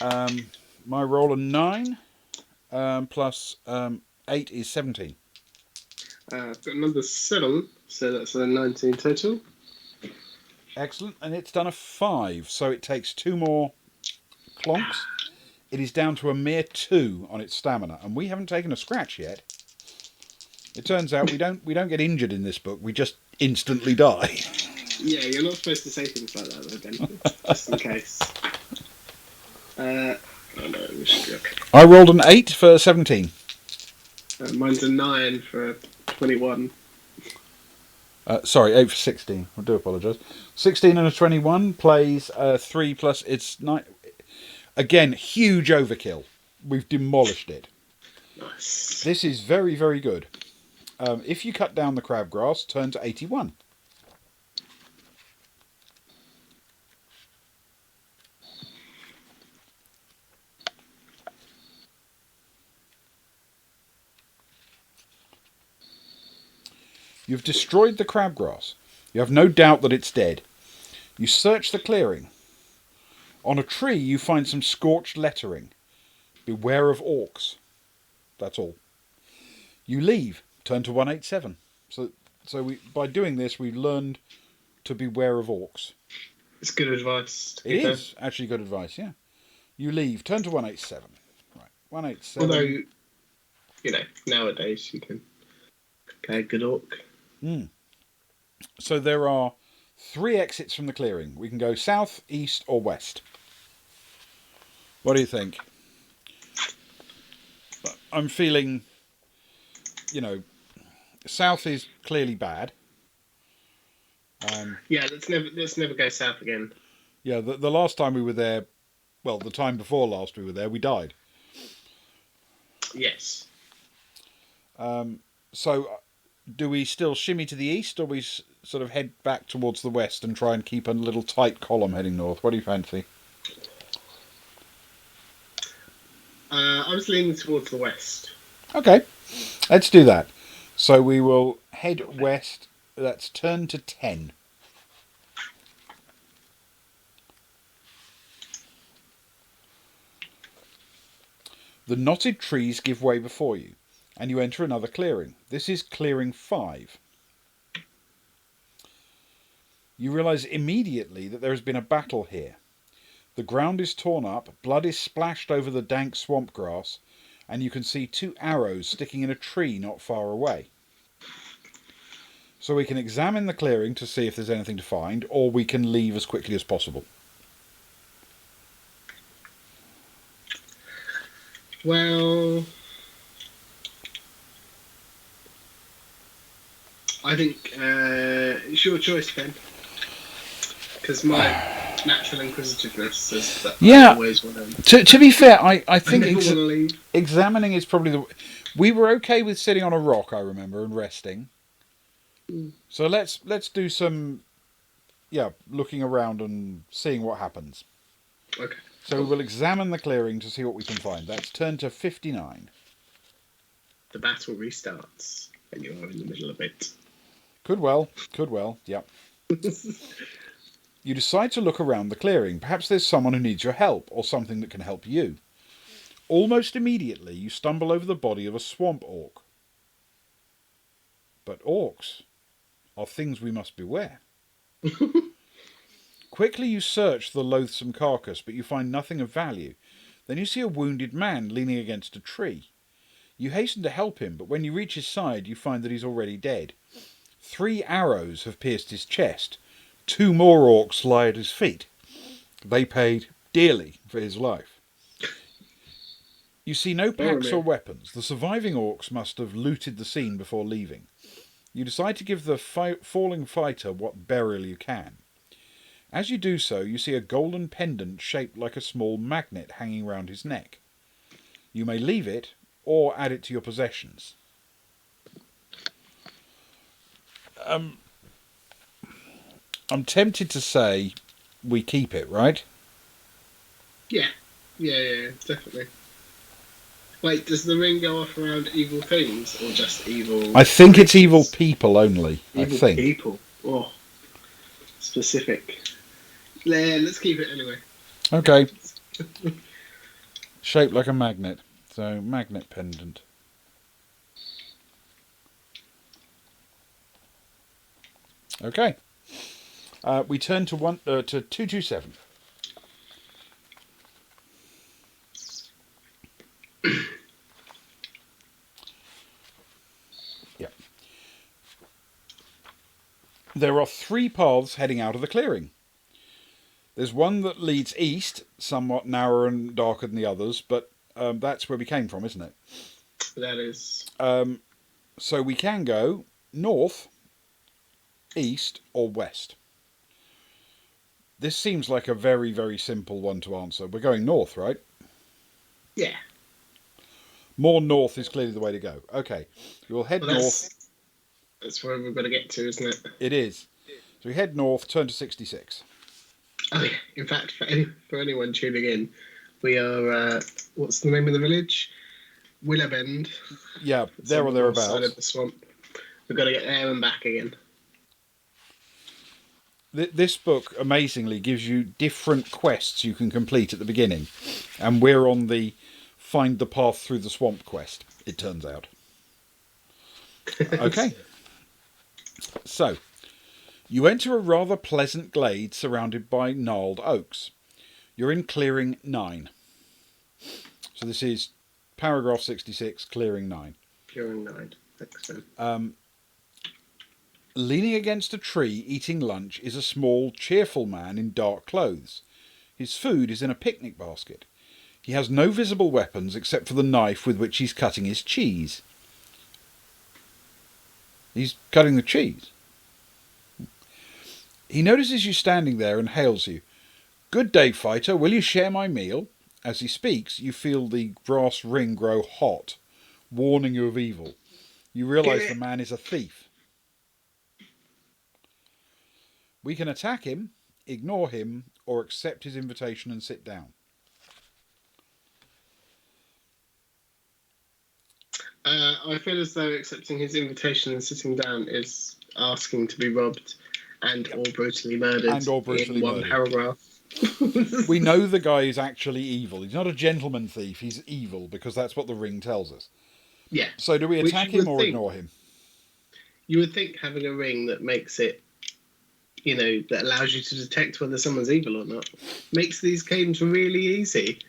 My roll of 9 plus 8 is 17. I've got another 7, so that's a 19 total. Excellent. And it's done a 5, so it takes 2 more clonks. It is down to a mere 2 on its stamina, and we haven't taken a scratch yet. It turns out we don't get injured in this book. We just instantly die. Yeah, you're not supposed to say things like that, though, Ben. Just in case. Oh no, we should be okay. I rolled an 8 for 17. Mine's a 9 for 21. Sorry, 8 for 16. I do apologise. 16 and a 21 plays 3 plus its 9. Again, huge overkill. We've demolished it. Nice. This is very, very good. If you cut down the crabgrass, turn to 81. You've destroyed the crabgrass. You have no doubt that it's dead. You search the clearing. On a tree you find some scorched lettering. Beware of orcs. That's all. You leave. Turn to 187. So by doing this, we've learned to beware of orcs. It's good advice. It is actually good advice, yeah. You leave. Turn to 187. Right, 187. Although, nowadays you can play a good orc. So there are 3 exits from the clearing. We can go south, east, or west. What do you think? I'm feeling, south is clearly bad. Yeah, let's never go south again. Yeah, the last time we were there, well, the time before last we were there, we died. Yes. So, do we still shimmy to the east, or we sort of head back towards the west and try and keep a little tight column heading north? What do you fancy? I was leaning towards the west. Okay, let's do that. So we will head west. That's turn to 10. The knotted trees give way before you, and you enter another clearing. This is clearing 5. You realise immediately that there has been a battle here. The ground is torn up, blood is splashed over the dank swamp grass, and you can see 2 arrows sticking in a tree not far away. So we can examine the clearing to see if there's anything to find, or we can leave as quickly as possible. Well, I think it's your choice, Ben. Because my natural inquisitiveness says that I always want to be fair, I think leave. Examining is probably the... We were okay with sitting on a rock, I remember, and resting. So let's do some, looking around and seeing what happens. Okay. So we will examine the clearing to see what we can find. That's turn to 59. The battle restarts when you are in the middle of it. Could well, yep. You decide to look around the clearing. Perhaps there's someone who needs your help, or something that can help you. Almost immediately, you stumble over the body of a swamp orc. But orcs are things we must beware. Quickly you search the loathsome carcass, but you find nothing of value. Then you see a wounded man leaning against a tree. You hasten to help him, but when you reach his side, you find that he's already dead. 3 arrows have pierced his chest. 2 more orcs lie at his feet. They paid dearly for his life. You see no packs or weapons. The surviving orcs must have looted the scene before leaving. You decide to give the falling fighter what burial you can. As you do so, you see a golden pendant shaped like a small magnet hanging round his neck. You may leave it, or add it to your possessions. I'm tempted to say we keep it, right? Yeah, definitely. Wait, does the ring go off around evil things, or just evil... I think it's evil people only, Evil people. Oh, specific. Yeah, let's keep it anyway. Okay. Shaped like a magnet. So, magnet pendant. Okay. We turn to 227. Yeah. There are 3 paths heading out of the clearing. There's one that leads east, somewhat narrower and darker than the others, but that's where we came from, isn't it? That is. So we can go north, east, or west. This seems like a very, very simple one to answer. We're going north, right? Yeah. More north is clearly the way to go. Okay, we'll head north. That's where we've got to get to, isn't it? It is. So we head north, turn to 66. Oh, yeah. In fact, for anyone tuning in, we are, what's the name of the village? Willowbend. Yeah, there or thereabouts. Side of the swamp. We've got to get there and back again. This book, amazingly, gives you different quests you can complete at the beginning. And we're on the find the path through the swamp quest, it turns out. Okay. So, you enter a rather pleasant glade surrounded by gnarled oaks. You're in clearing 9. So this is paragraph 66, clearing 9. Clearing 9. Excellent. Leaning against a tree, eating lunch, is a small, cheerful man in dark clothes. His food is in a picnic basket. He has no visible weapons except for the knife with which he's cutting his cheese. He's cutting the cheese. He notices you standing there and hails you. "Good day, fighter. Will you share my meal?" As he speaks, you feel the brass ring grow hot, warning you of evil. You realise the man is a thief. We can attack him, ignore him, or accept his invitation and sit down. I feel as though accepting his invitation and sitting down is asking to be robbed or brutally murdered in one paragraph. We know the guy is actually evil. He's not a gentleman thief, he's evil, because that's what the ring tells us. Yeah. So do we attack him or ignore him? You would think having a ring that makes it, that allows you to detect whether someone's evil or not, makes these games really easy.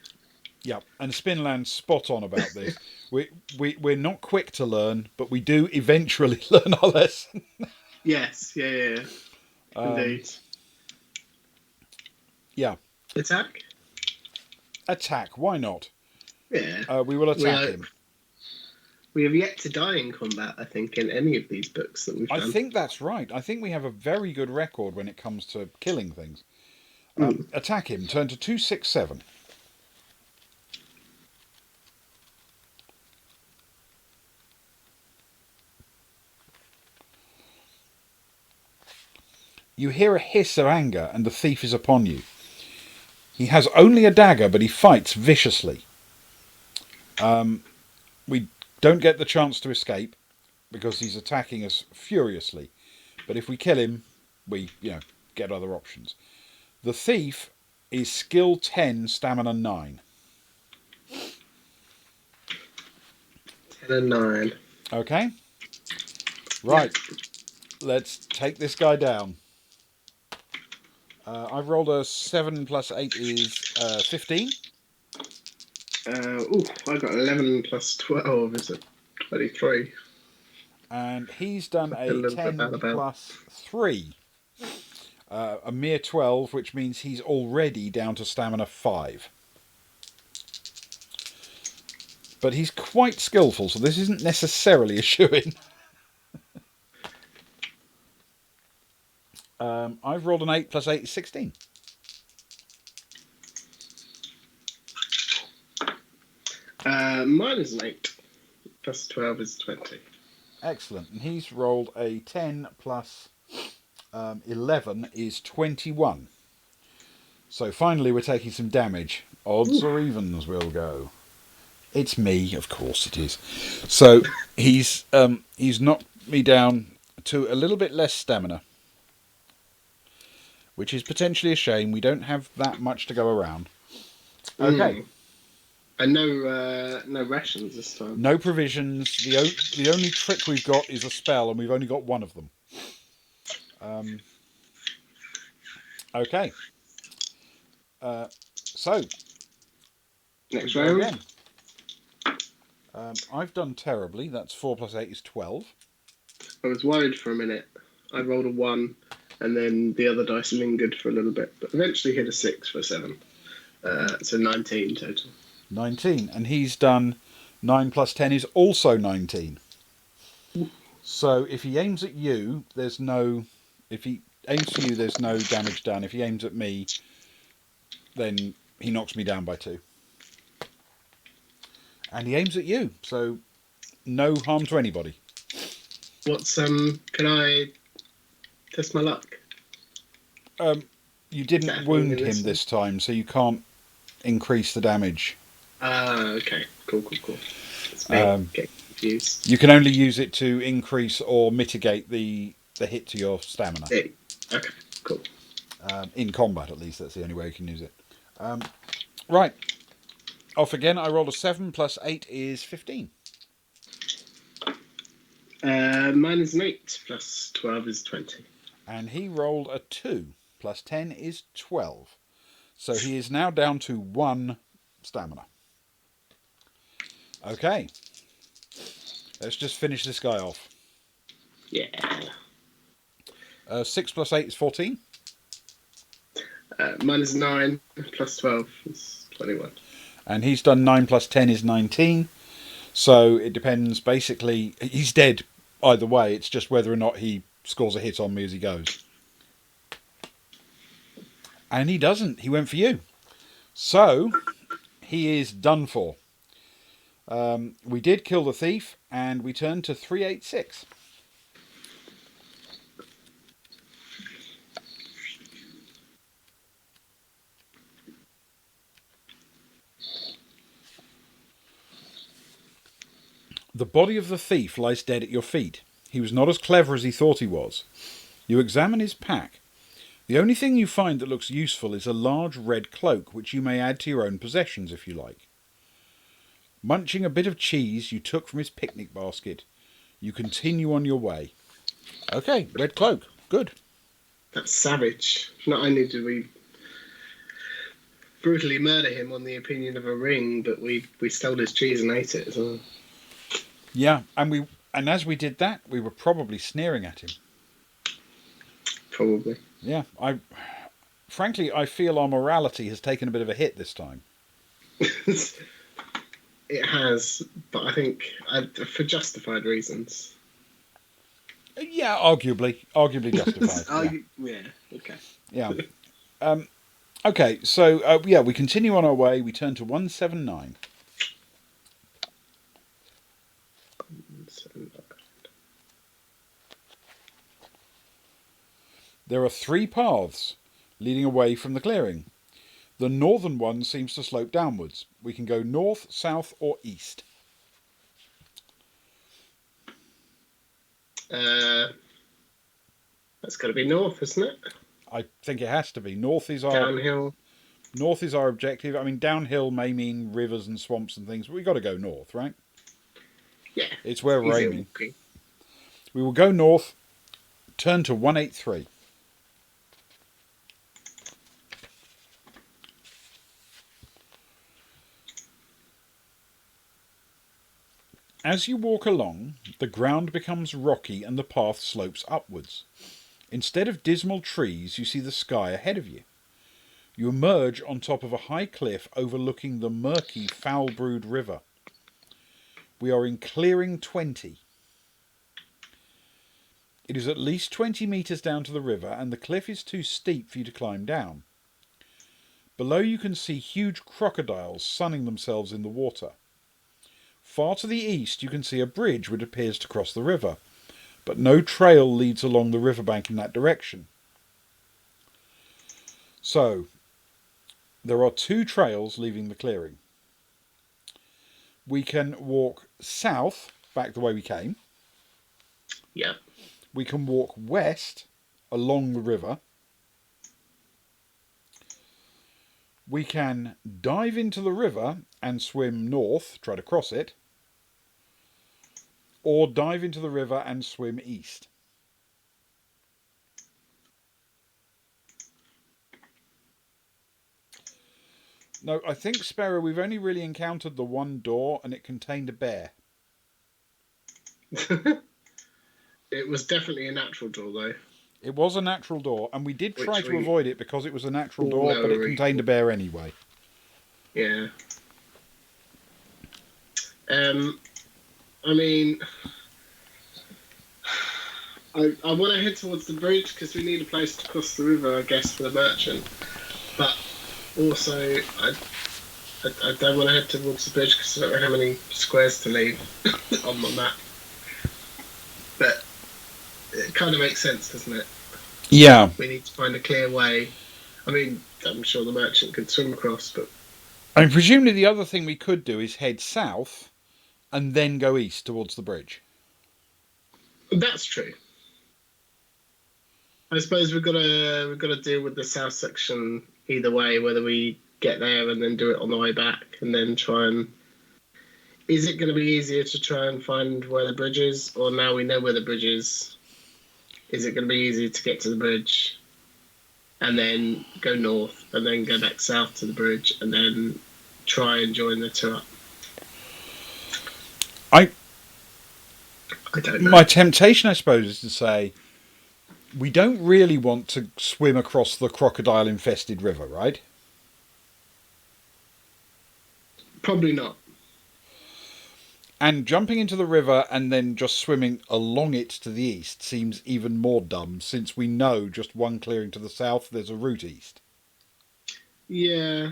Yeah, and Spinland's spot on about this. We're not quick to learn, but we do eventually learn our lesson. Yes, yeah. Indeed. Yeah. Attack, why not? Yeah. We will attack him. We have yet to die in combat, I think, in any of these books that we've done. I think that's right. I think we have a very good record when it comes to killing things. Attack him. Turn to 267. You hear a hiss of anger and the thief is upon you. He has only a dagger, but he fights viciously. We don't get the chance to escape because he's attacking us furiously. But if we kill him, we, get other options. The thief is skill 10, stamina 9. 10 and 9. Okay. Right. Let's take this guy down. I've rolled a 7 plus 8 is 15. I got 11 plus 12 is a 23. And he's done a 10 plus 3. A mere 12, which means he's already down to stamina 5. But he's quite skillful, so this isn't necessarily a shoo-in. I've rolled an 8 plus 8 is 16. Mine is an 8. Plus 12 is 20. Excellent. And he's rolled a 10 plus 11 is 21. So finally we're taking some damage. Odds or evens we'll go. It's me, of course it is. So he's knocked me down to a little bit less stamina, which is potentially a shame. We don't have that much to go around. Okay. And no rations this time. No provisions. The only trick we've got is a spell, and we've only got one of them. Okay. So Next we go round. again. I've done terribly. That's 4 plus 8 is 12. I was worried for a minute. I rolled a 1, and then the other dice lingered for a little bit, but eventually hit a 6 for 7. So 19 total. 19. And he's done 9 plus 10 is also 19. So if he aims at you, there's no... If he aims for you, there's no damage done. If he aims at me, then he knocks me down by 2. And he aims at you, so no harm to anybody. What's can I test my luck? You didn't wound him this time, so you can't increase the damage. Okay. Cool. It's me getting confused. You can only use it to increase or mitigate the hit to your stamina. Okay, cool. In combat, at least, that's the only way you can use it. Right. Off again. I rolled a 7 plus 8 is 15. Mine is an 8 plus 12 is 20. And he rolled a 2 plus 10 is 12. So he is now down to 1 stamina. Okay. Let's just finish this guy off. Yeah. 6 plus 8 is 14. Mine is 9 plus 12 is 21. And he's done 9 plus 10 is 19. So it depends. Basically, he's dead either way. It's just whether or not he scores a hit on me as he goes. And he doesn't. He went for you. So he is done for. We did kill the thief, and we turned to 386. The body of the thief lies dead at your feet. He was not as clever as he thought he was. You examine his pack. The only thing you find that looks useful is a large red cloak, which you may add to your own possessions if you like. Munching a bit of cheese you took from his picnic basket, you continue on your way. Okay, red cloak. Good. That's savage. Not only did we brutally murder him on the opinion of a ring, but we stole his cheese and ate it as well. Yeah, and as we did that, we were probably sneering at him. Probably. Yeah, frankly, I feel our morality has taken a bit of a hit this time. It has, but I think for justified reasons. Yeah, arguably justified. Yeah. Okay. Yeah. Okay, so we continue on our way. We turn to 179. There are 3 paths leading away from the clearing. The northern one seems to slope downwards. We can go north, south, or east. That's got to be north, isn't it? I think it has to be. North is our downhill. North is our objective. I mean, downhill may mean rivers and swamps and things, but we've got to go north, right? Yeah. It's where we're aiming. Walking. We will go north, turn to 183. As you walk along, the ground becomes rocky and the path slopes upwards. Instead of dismal trees, you see the sky ahead of you. You emerge on top of a high cliff overlooking the murky, foul-brewed river. We are in clearing 20. It is at least 20 metres down to the river, and the cliff is too steep for you to climb down. Below you can see huge crocodiles sunning themselves in the water. Far to the east you can see a bridge which appears to cross the river, but no trail leads along the riverbank in that direction. So, there are 2 trails leaving the clearing. We can walk south, back the way we came. Yeah. We can walk west, along the river. We can dive into the river and swim north, try to cross it, or dive into the river and swim east. No, I think, Sparrow, we've only really encountered the one door, and it contained a bear. It was definitely a natural door, though. It was a natural door, and we did try to we avoid it because it was a natural all door, know but it are contained a equal. bear anyway. Yeah. I mean, I want to head towards the bridge because we need a place to cross the river, I guess, for the merchant. But also, I don't want to head towards the bridge because I don't know how many squares to leave on my map. But it kind of makes sense, doesn't it? Yeah. We need to find a clear way. I mean, I'm sure the merchant could swim across, but... I mean, presumably the other thing we could do is head south and then go east towards the bridge. That's true. I suppose we've got to deal with the south section either way, whether we get there and then do it on the way back and then try and... Is it going to be easier to try and find where the bridge is, or now we know where the bridge is it going to be easier to get to the bridge and then go north and then go back south to the bridge and then try and join the two up? I don't know. My temptation, I suppose, is to say we don't really want to swim across the crocodile-infested river, right? Probably not. And jumping into the river and then just swimming along it to the east seems even more dumb, since we know just one clearing to the south there's a route east. Yeah.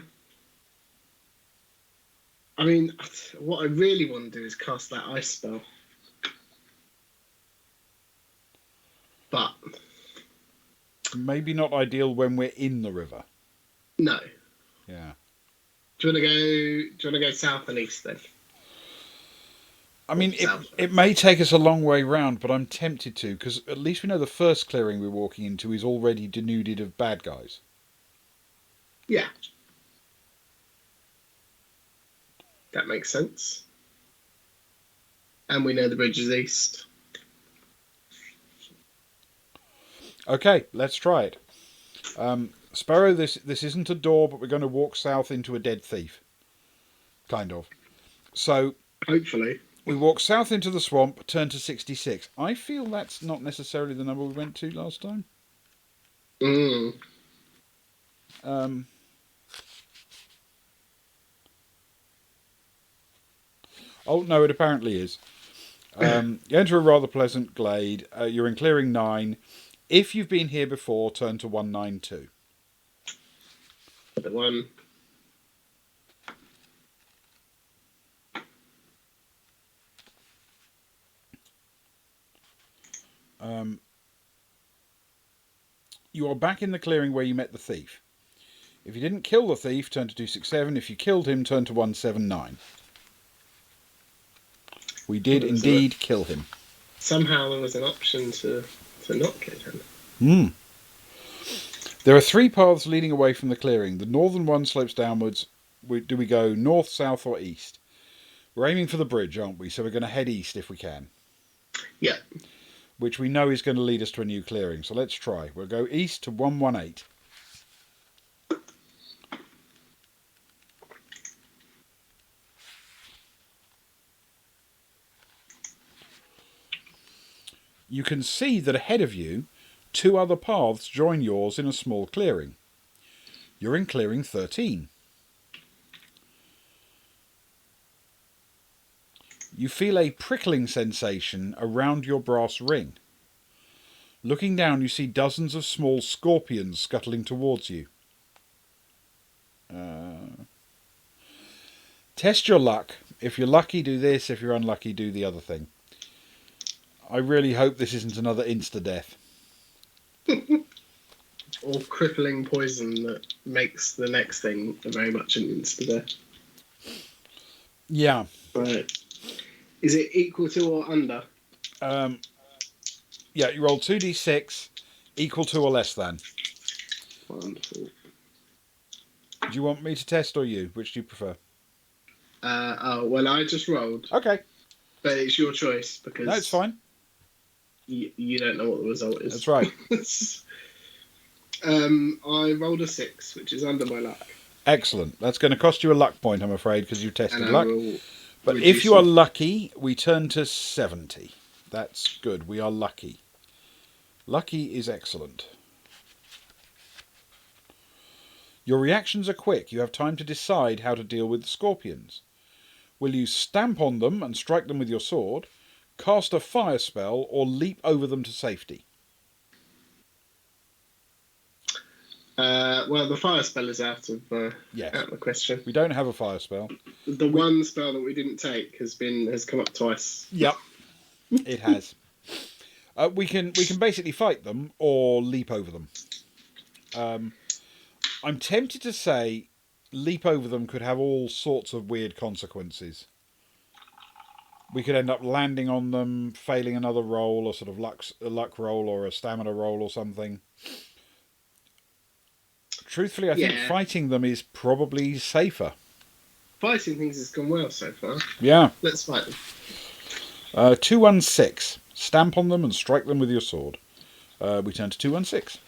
I mean, what I really want to do is cast that ice spell. But... Maybe not ideal when we're in the river. No. Yeah. Do you want to go south and east then? I mean, it may take us a long way round, but I'm tempted to, because at least we know the first clearing we're walking into is already denuded of bad guys. Yeah. That makes sense. And we know the bridge is east. Okay, let's try it. Sparrow, this isn't a door, but we're going to walk south into a dead thief. Kind of. So... Hopefully. We walk south into the swamp, turn to 66. I feel that's not necessarily the number we went to last time. Oh, no, it apparently is. You enter a rather pleasant glade. You're in clearing 9. If you've been here before, turn to 192. The one... You are back in the clearing where you met the thief. If you didn't kill the thief, turn to 267. If you killed him, turn to 179. We did indeed kill him. Somehow there was an option to not kill him. There are 3 paths leading away from the clearing. The northern one slopes downwards. Do we go north, south, or east? We're aiming for the bridge, aren't we? So we're going to head east if we can. Yeah. Which we know is going to lead us to a new clearing. So let's try. We'll go east to 118. You can see that ahead of you, 2 other paths join yours in a small clearing. You're in clearing 13. You feel a prickling sensation around your brass ring. Looking down, you see dozens of small scorpions scuttling towards you. Test your luck. If you're lucky, do this. If you're unlucky, do the other thing. I really hope this isn't another insta-death. Or crippling poison that makes the next thing very much an insta-death. Yeah. Right. Is it equal to or under? Yeah, you roll 2d6, equal to or less than. Wonderful. Do you want me to test or you? Which do you prefer? Well, I just rolled, Okay. but it's your choice No, it's because fine. you don't know what the result is. That's right. I rolled a 6, which is under my luck. Excellent. That's going to cost you a luck point, I'm afraid, because you tested And I luck. will But if reduce you are it. lucky, we turn to 70. That's good. We are lucky. Lucky is excellent. Your reactions are quick. You have time to decide how to deal with the scorpions. Will you stamp on them and strike them with your sword, cast a fire spell, or leap over them to safety? Well, the fire spell is out of Yes. the question. We don't have a fire spell. One spell that we didn't take has come up twice. Yep. It has. We can basically fight them or leap over them. I'm tempted to say leap over them could have all sorts of weird consequences. We could end up landing on them, failing another roll, or sort of a luck roll or a stamina roll or something. Truthfully, I think fighting them is probably safer. Fighting things has gone well so far. Yeah. Let's fight them. 216. Stamp on them and strike them with your sword. We turn to 216.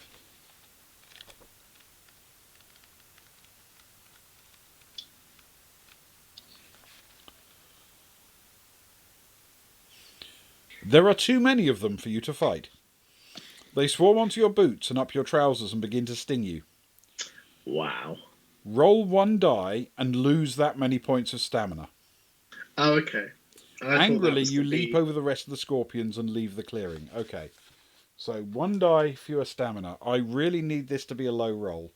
There are too many of them for you to fight. They swarm onto your boots and up your trousers and begin to sting you. Wow. Roll 1 die and lose that many points of stamina. Oh, okay. Angrily, you leap over the rest of the scorpions and leave the clearing. Okay. So 1 die, fewer stamina. I really need this to be a low roll.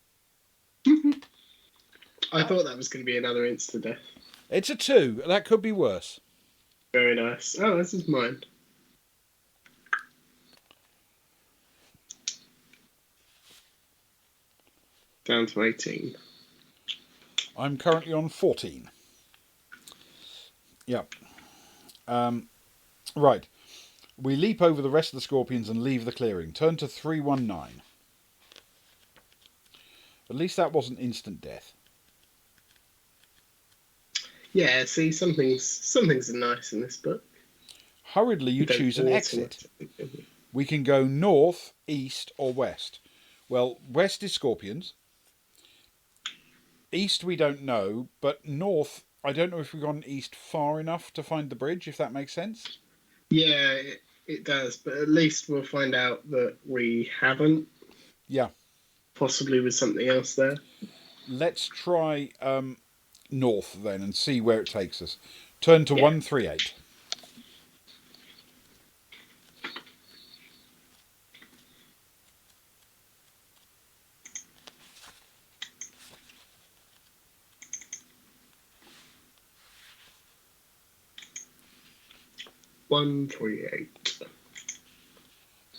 I thought that was going to be another insta-death. It's a 2. That could be worse. Very nice. Oh, this is mine. Down to 18. I'm currently on 14. Yep. Right. We leap over the rest of the scorpions and leave the clearing. Turn to 319. At least that wasn't instant death. Yeah, see, some things are nice in this book. Hurriedly, you choose an exit. We can go north, east, or west. Well, west is scorpions. East we don't know, but north, I don't know if we've gone east far enough to find the bridge, if that makes sense. Yeah, it does, but at least we'll find out that we haven't. Yeah. Possibly with something else there. Let's try north then and see where it takes us. Turn to 138.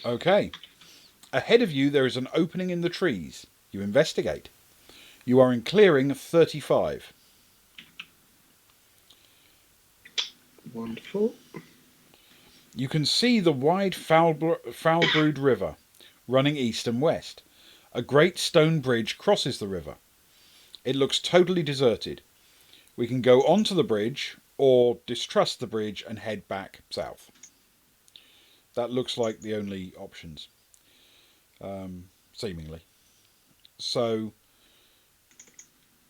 Okay. Ahead of you there is an opening in the trees. You investigate. You are in clearing 35. Wonderful. You can see the wide Foulbrood River running east and west. A great stone bridge crosses the river. It looks totally deserted. We can go onto the bridge or distrust the bridge and head back south. That looks like the only options, seemingly. So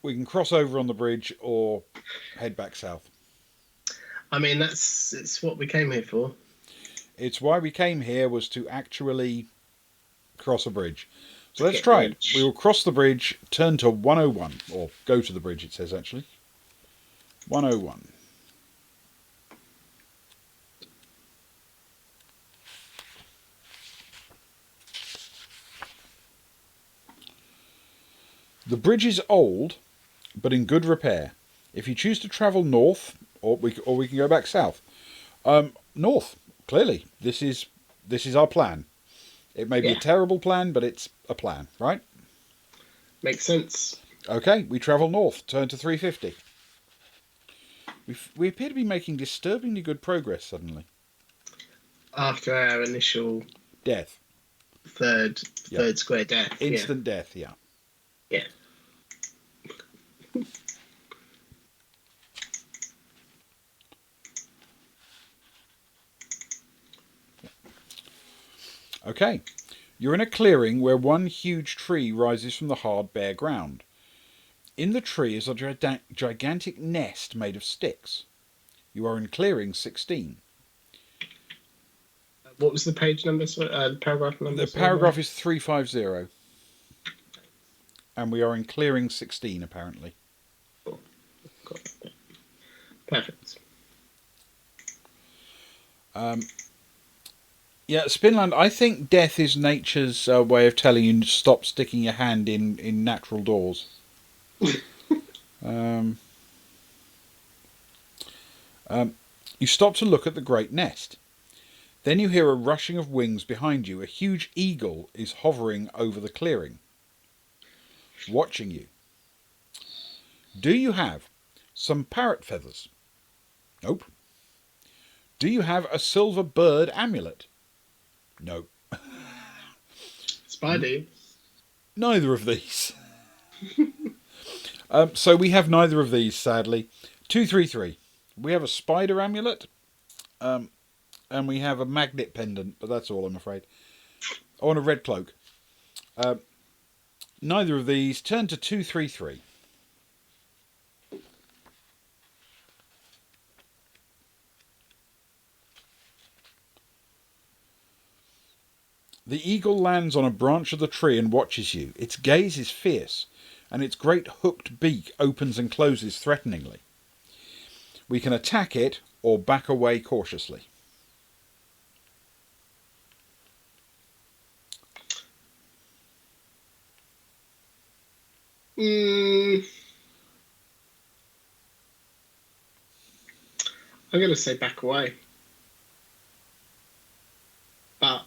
we can cross over on the bridge or head back south. I mean, it's what we came here for. It's why we came here, was to actually cross a bridge. So let's try it. We will cross the bridge, turn to 101, or go to the bridge, it says actually. 101. The bridge is old, but in good repair. If you choose to travel north, or we can go back south. North, clearly. This is our plan. It may be a terrible plan, but it's a plan, right? Makes sense. Okay, we travel north. Turn to 350. We appear to be making disturbingly good progress suddenly. After our initial death. Third square death. Instant death, yeah. Yeah. Okay. You're in a clearing where one huge tree rises from the hard, bare ground. In the tree is a gigantic nest made of sticks. You are in clearing 16. What was the page number? The paragraph number? The paragraph is 350. And we are in clearing 16, apparently. Cool. Perfect. Yeah, Spinland, I think death is nature's way of telling you to stop sticking your hand in natural doors. You stop to look at the great nest. Then you hear a rushing of wings behind you. A huge eagle is hovering over the clearing, watching you. Do you have some parrot feathers? Nope. Do you have a silver bird amulet? No. Spidey? Neither of these. So we have neither of these, sadly. 233. We have a spider amulet, and we have a magnet pendant, but that's all, I'm afraid. Oh, and a red cloak. Neither of these. Turn to 233. The eagle lands on a branch of the tree and watches you. Its gaze is fierce, and its great hooked beak opens and closes threateningly. We can attack it or back away cautiously. I'm going to say back away. But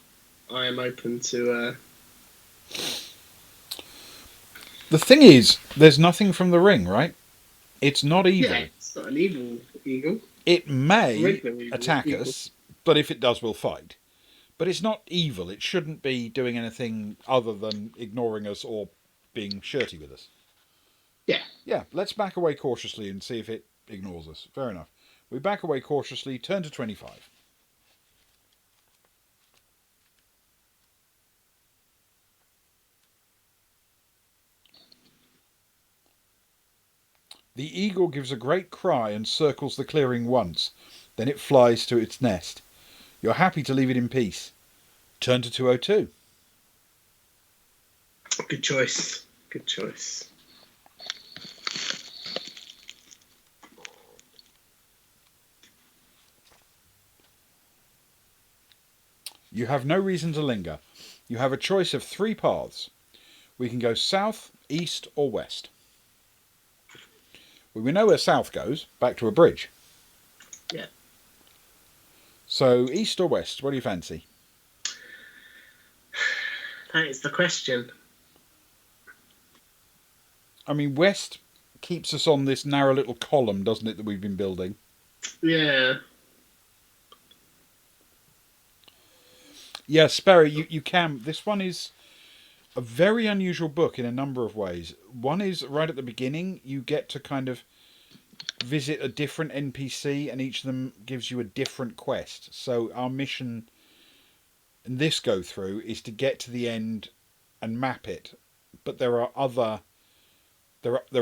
I am open to... The thing is, there's nothing from the ring, right? It's not evil. Yeah, it's not an evil eagle. It may Regular evil attack eagle. us, but if it does, we'll fight. But it's not evil. It shouldn't be doing anything other than ignoring us or being shirty with us. Yeah. Yeah, let's back away cautiously and see if it ignores us. Fair enough. We back away cautiously, turn to 25. The eagle gives a great cry and circles the clearing once. Then it flies to its nest. You're happy to leave it in peace. Turn to 202. Good choice. Good choice. You have no reason to linger. You have a choice of 3 paths. We can go south, east, or west. Well, we know where south goes, back to a bridge. Yeah. So, east or west, what do you fancy? That is the question. I mean, west keeps us on this narrow little column, doesn't it, that we've been building? Yeah. Yeah, Sperry, you can. This one is a very unusual book in a number of ways. One is right at the beginning, you get to kind of visit a different NPC, and each of them gives you a different quest. So our mission in this go through is to get to the end and map it. But there are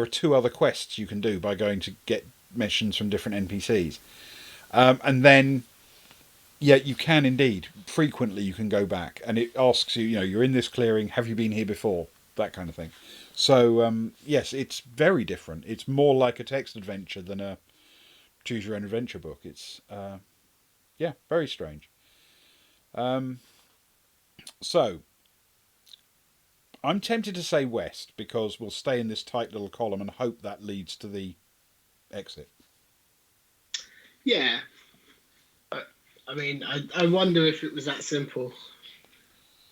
2 other quests you can do by going to get missions from different NPCs, and then. Yeah, you can indeed. Frequently you can go back and it asks you, you're in this clearing, have you been here before? That kind of thing. So, yes, it's very different. It's more like a text adventure than a choose your own adventure book. It's, yeah, very strange. So, I'm tempted to say west because we'll stay in this tight little column and hope that leads to the exit. Yeah. I mean, I wonder if it was that simple.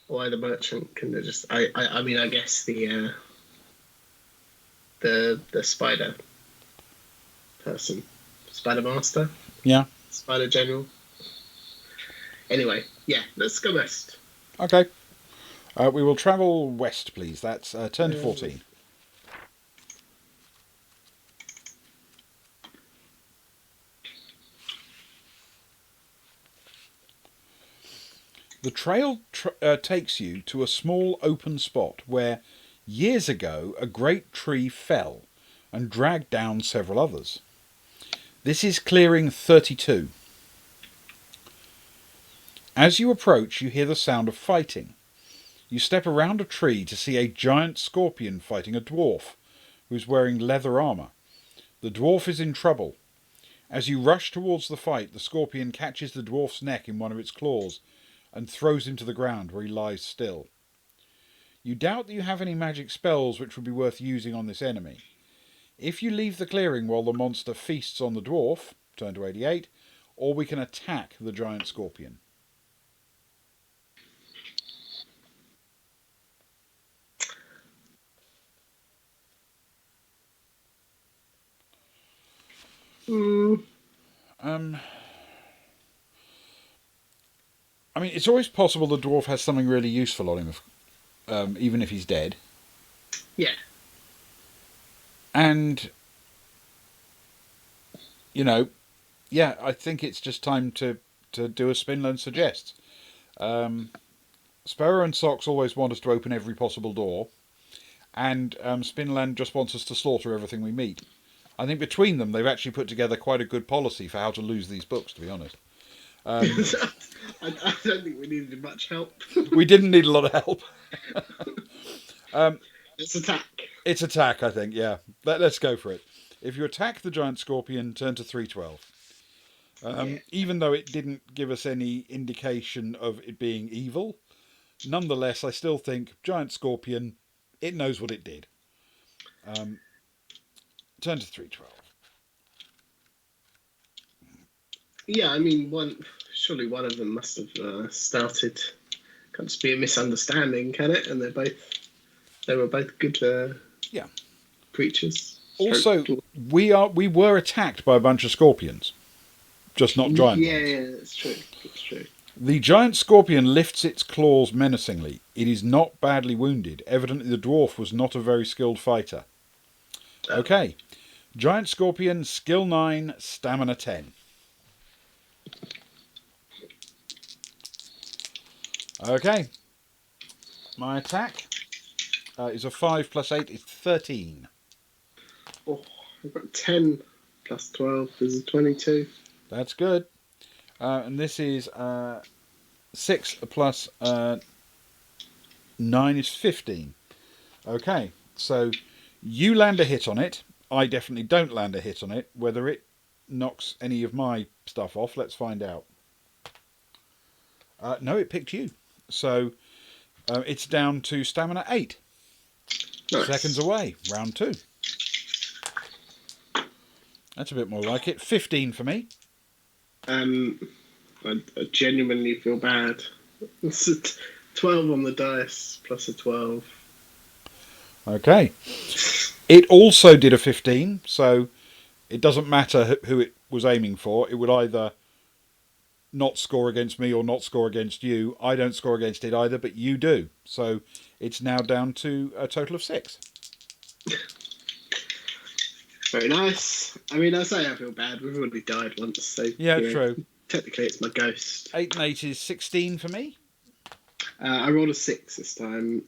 Why the merchant can just... I mean, I guess the spider person. Spider master? Yeah. Spider general? Anyway, yeah, let's go west. Okay. We will travel west, please. That's turn to 14. The trail takes you to a small open spot where, years ago, a great tree fell and dragged down several others. This is clearing 32. As you approach, you hear the sound of fighting. You step around a tree to see a giant scorpion fighting a dwarf, who's wearing leather armour. The dwarf is in trouble. As you rush towards the fight, the scorpion catches the dwarf's neck in one of its claws and throws him to the ground, where he lies still. You doubt that you have any magic spells which would be worth using on this enemy. If you leave the clearing while the monster feasts on the dwarf, turn to 88, or we can attack the giant scorpion. I mean, it's always possible the dwarf has something really useful on him, even if he's dead. Yeah. And, I think it's just time to do as Spinland suggests. Sparrow and Socks always want us to open every possible door, and Spinland just wants us to slaughter everything we meet. I think between them, they've actually put together quite a good policy for how to lose these books, to be honest. I don't think we needed much help. We didn't need a lot of help. It's attack. It's attack, I think, yeah. Let's go for it. If you attack the giant scorpion, turn to 312. Even though it didn't give us any indication of it being evil, nonetheless, I still think giant scorpion, it knows what it did. Turn to 312. Yeah, I mean, surely one of them must have started. Can't just be a misunderstanding, can it? And they were both good creatures. Also, we were attacked by a bunch of scorpions, just not giant ones. Yeah, that's true. That's true. The giant scorpion lifts its claws menacingly. It is not badly wounded. Evidently, the dwarf was not a very skilled fighter. Okay, giant scorpion, skill 9, stamina 10. Okay, my attack is a 5 plus 8 is 13. Oh, I've got 10 plus 12 is a 22. That's good. And this is 6 plus 9 is 15. Okay, so you land a hit on it. I definitely don't land a hit on it. Whether it knocks any of my stuff off, let's find out. No, it picked you. So it's down to stamina 8. Nice. Seconds away. Round 2. That's a bit more like it. 15 for me. I genuinely feel bad. It's a 12 on the dice plus a 12. Okay. It also did a 15, so it doesn't matter who it was aiming for. It would either not score against me or not score against you. I don't score against it either, but you do. So it's now down to a total of 6. Very nice. I mean, I say I feel bad. We've already died once, so yeah, true. Technically, it's my ghost. 8 and 8 is 16 for me. I rolled a 6 this time.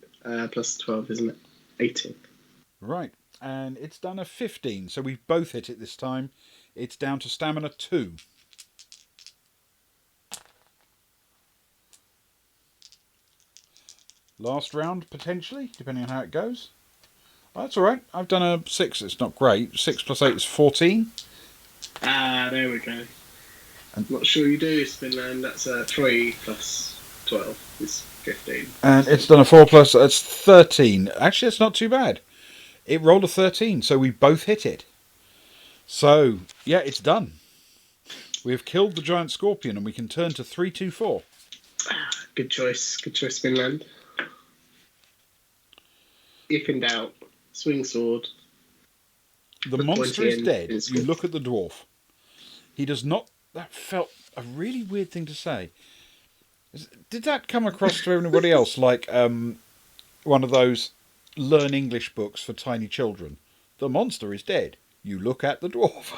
Plus 12, isn't it? 18. Right, and it's done a 15, so we've both hit it this time. It's down to stamina 2. Last round, potentially, depending on how it goes. Oh, that's all right. I've done a 6. It's not great. 6 plus 8 is 14. There we go. I'm not sure you do, Spinland. That's 3 plus 12 is 15. And it's done a 4 plus, that's 13. Actually, it's not too bad. It rolled a 13, so we both hit it. So, yeah, it's done. We have killed the giant scorpion, and we can turn to 324. Good choice. Good choice, Spinland. If in doubt, swing sword. The monster is dead. You look at the dwarf. He does not... That felt a really weird thing to say. Did that come across to everybody else like one of those learn English books for tiny children? The monster is dead. You look at the dwarf.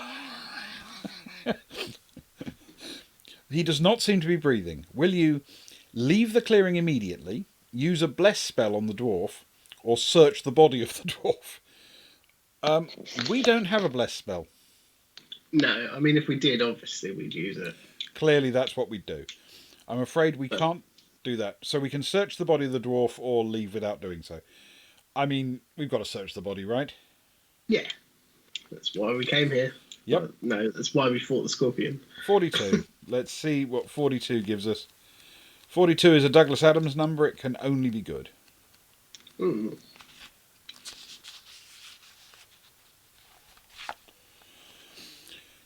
He does not seem to be breathing. Will you Leave the clearing immediately, use a bless spell on the dwarf, or search the body of the dwarf. We don't have a bless spell. No, I mean, if we did, obviously we'd use it. Clearly, that's what we'd do. I'm afraid we can't do that. So we can search the body of the dwarf or leave without doing so. I mean, we've got to search the body, right? Yeah, that's why we came here. Yep. Well, no, that's why we fought the scorpion. 42. Let's see what 42 gives us. 42 is a Douglas Adams number. It can only be good. Mm.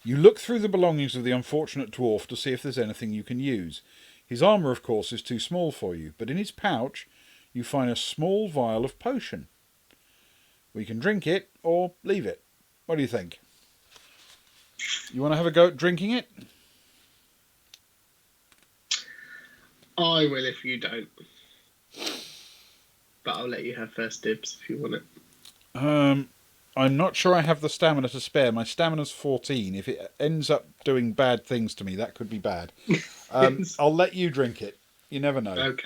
You look through the belongings of the unfortunate dwarf to see if there's anything you can use. His armour, of course, is too small for you, but in his pouch you find a small vial of potion. We can drink it or leave it. What do you think? You want to have a go at drinking it? I will if you don't. But I'll let you have first dibs if you want it. I'm not sure I have the stamina to spare. My stamina's 14. If it ends up doing bad things to me, that could be bad. I'll let you drink it. You never know.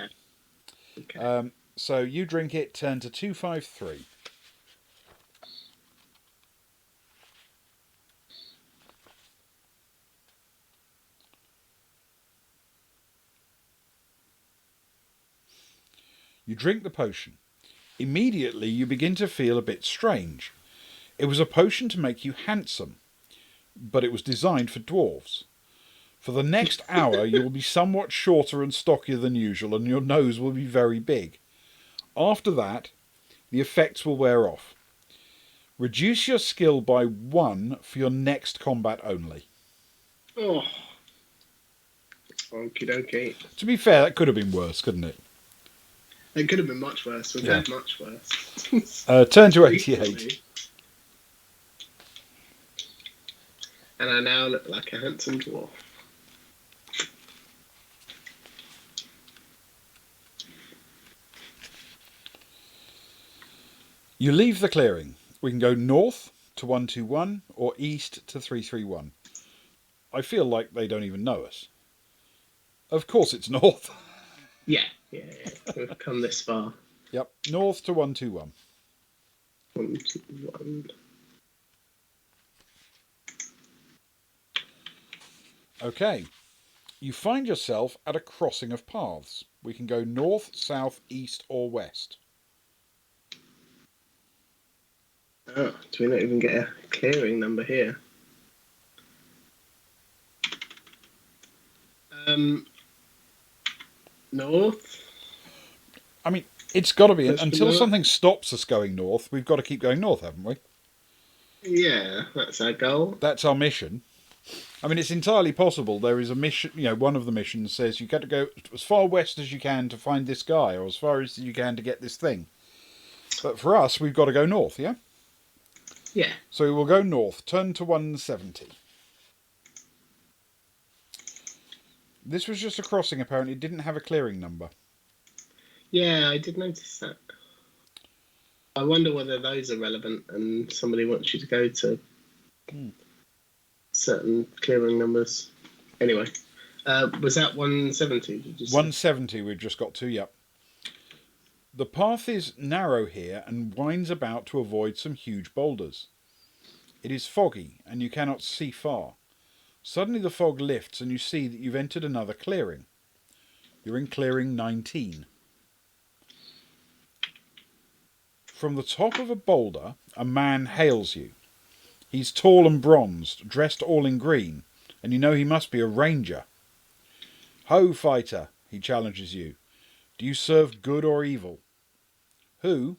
Okay. So you drink it, turn to 253. You drink the potion. Immediately you begin to feel a bit strange. It was a potion to make you handsome, but it was designed for dwarves. For the next hour you will be somewhat shorter and stockier than usual, and your nose will be very big. After that, the effects will wear off. Reduce your skill by 1 for your next combat only. Oh. Okie dokie. To be fair, that could have been worse, couldn't it? It could have been much worse. We've had much worse. Turn to 88. And I now look like a handsome dwarf. You leave the clearing. We can go north to 121 or east to 331. I feel like they don't even know us. Of course it's north. Yeah. We've come this far. Yep, north to 121. 121. Okay. You find yourself at a crossing of paths. We can go north, south, east or west. Oh, do we not even get a clearing number here? North? I mean, it's got to be. Let's Until go. something stops us going north, we've got to keep going north, haven't we? Yeah, that's our goal. That's our mission. I mean, it's entirely possible there is a mission, one of the missions says you've got to go as far west as you can to find this guy, or as far as you can to get this thing. But for us, we've got to go north, yeah? Yeah. So we'll go north, turn to 170. This was just a crossing, apparently. It didn't have a clearing number. Yeah, I did notice that. I wonder whether those are relevant and somebody wants you to go to certain clearing numbers. Anyway, was that 170? Did you say? 170 we've just got to, yep. The path is narrow here and winds about to avoid some huge boulders. It is foggy and you cannot see far. Suddenly the fog lifts and you see that you've entered another clearing. You're in clearing 19. From the top of a boulder, a man hails you. He's tall and bronzed, dressed all in green, and you know he must be a ranger. Ho, fighter, he challenges you. Do you serve good or evil? Who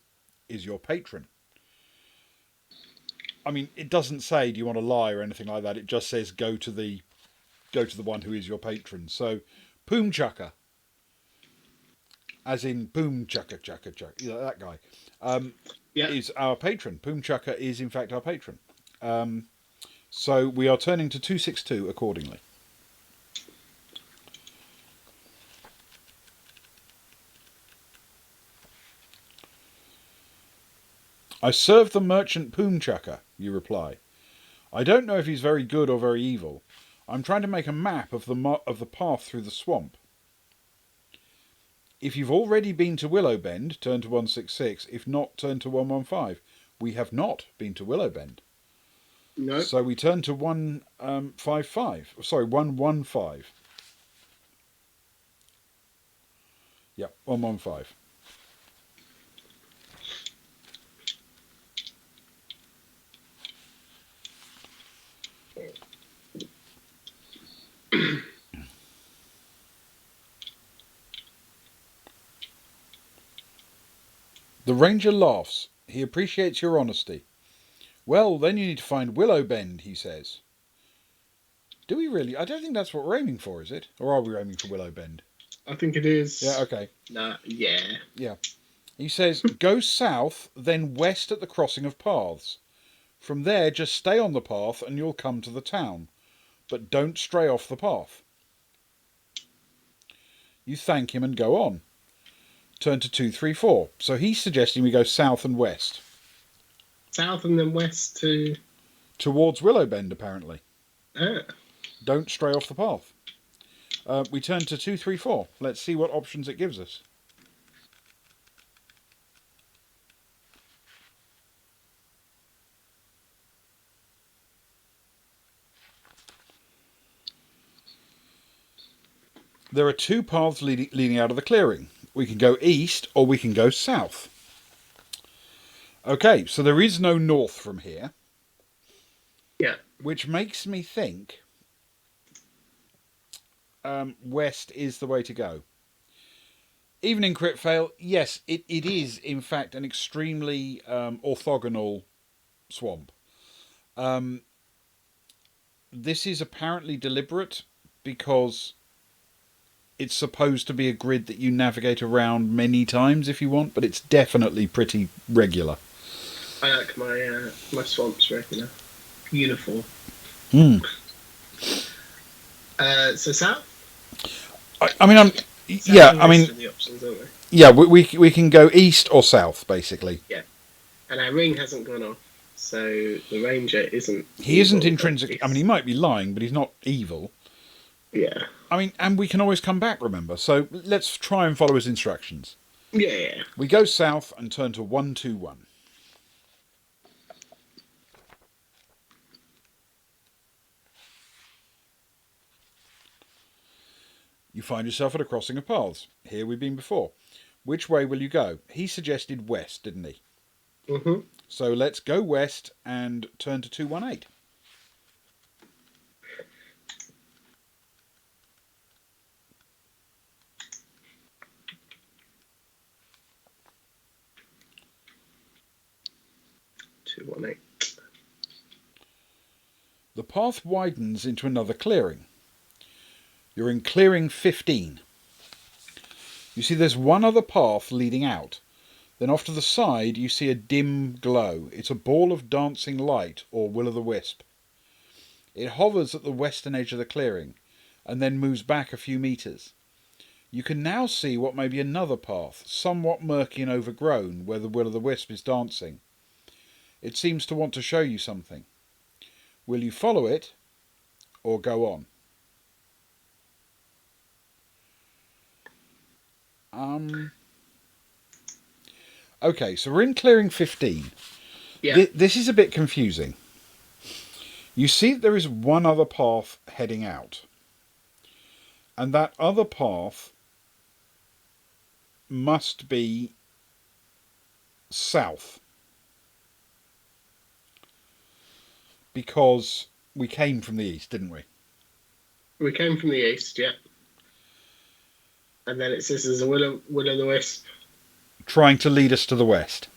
is your patron? I mean, it doesn't say, do you want to lie or anything like that. It just says, go to the one who is your patron. So, Poom Chucker. As in, Poom Chucker, Chucker, Chucker. That guy. Is our patron. Poom Chucker is, in fact, our patron. So, we are turning to 262 accordingly. I serve the merchant Poom Chucker, you reply. I don't know if he's very good or very evil. I'm trying to make a map of the path through the swamp. If you've already been to Willowbend, turn to 166. If not, turn to 115. We have not been to Willowbend. No. So we turn to 155. Sorry, 115. Yep, 115. The ranger laughs. He appreciates your honesty. Well, then you need to find Willowbend, he says. Do we really? I don't think that's what we're aiming for, is it? Or are we aiming for Willowbend? I think it is. Yeah, okay. Nah, yeah. Yeah. He says, go south, then west at the crossing of paths. From there, just stay on the path and you'll come to the town. But don't stray off the path. You thank him and go on. Turn to 234. So he's suggesting we go south and west. South and then west to... Towards Willowbend, apparently. Ah. Don't stray off the path. We turn to 234. Let's see what options it gives us. There are two paths leading out of the clearing. We can go east or we can go south. Okay, so there is no north from here. Yeah. Which makes me think west is the way to go. Even in crit fail, yes, it is in fact an extremely orthogonal swamp. This is apparently deliberate because it's supposed to be a grid that you navigate around many times if you want, but it's definitely pretty regular. I like my swamps regular. Uniform. So south? I mean, The options, aren't we? yeah, we can go east or south, basically. Yeah. And our ring hasn't gone off, so the ranger isn't... He isn't intrinsic... I mean, he might be lying, but he's not evil. Yeah. I mean, and we can always come back, remember? So let's try and follow his instructions. Yeah. We go south and turn to 121. You find yourself at a crossing of paths. Here we've been before. Which way will you go? He suggested west, didn't he? Mm-hmm. So let's go west and turn to 218. The path widens into another clearing. You're in clearing 15. You see there's one other path leading out. Then off to the side you see a dim glow. It's a ball of dancing light, or will-o'-the-wisp. It hovers at the western edge of the clearing, and then moves back a few metres. You can now see what may be another path, somewhat murky and overgrown, where the will-o'-the-wisp is dancing. It seems to want to show you something. Will you follow it, or go on? Okay, so we're in clearing 15. Yeah. This is a bit confusing. You see that there is one other path heading out. And that other path must be south. Because we came from the east, didn't we? We came from the east, yeah. And then it says there's a will-o'-the-wisp. Trying to lead us to the west.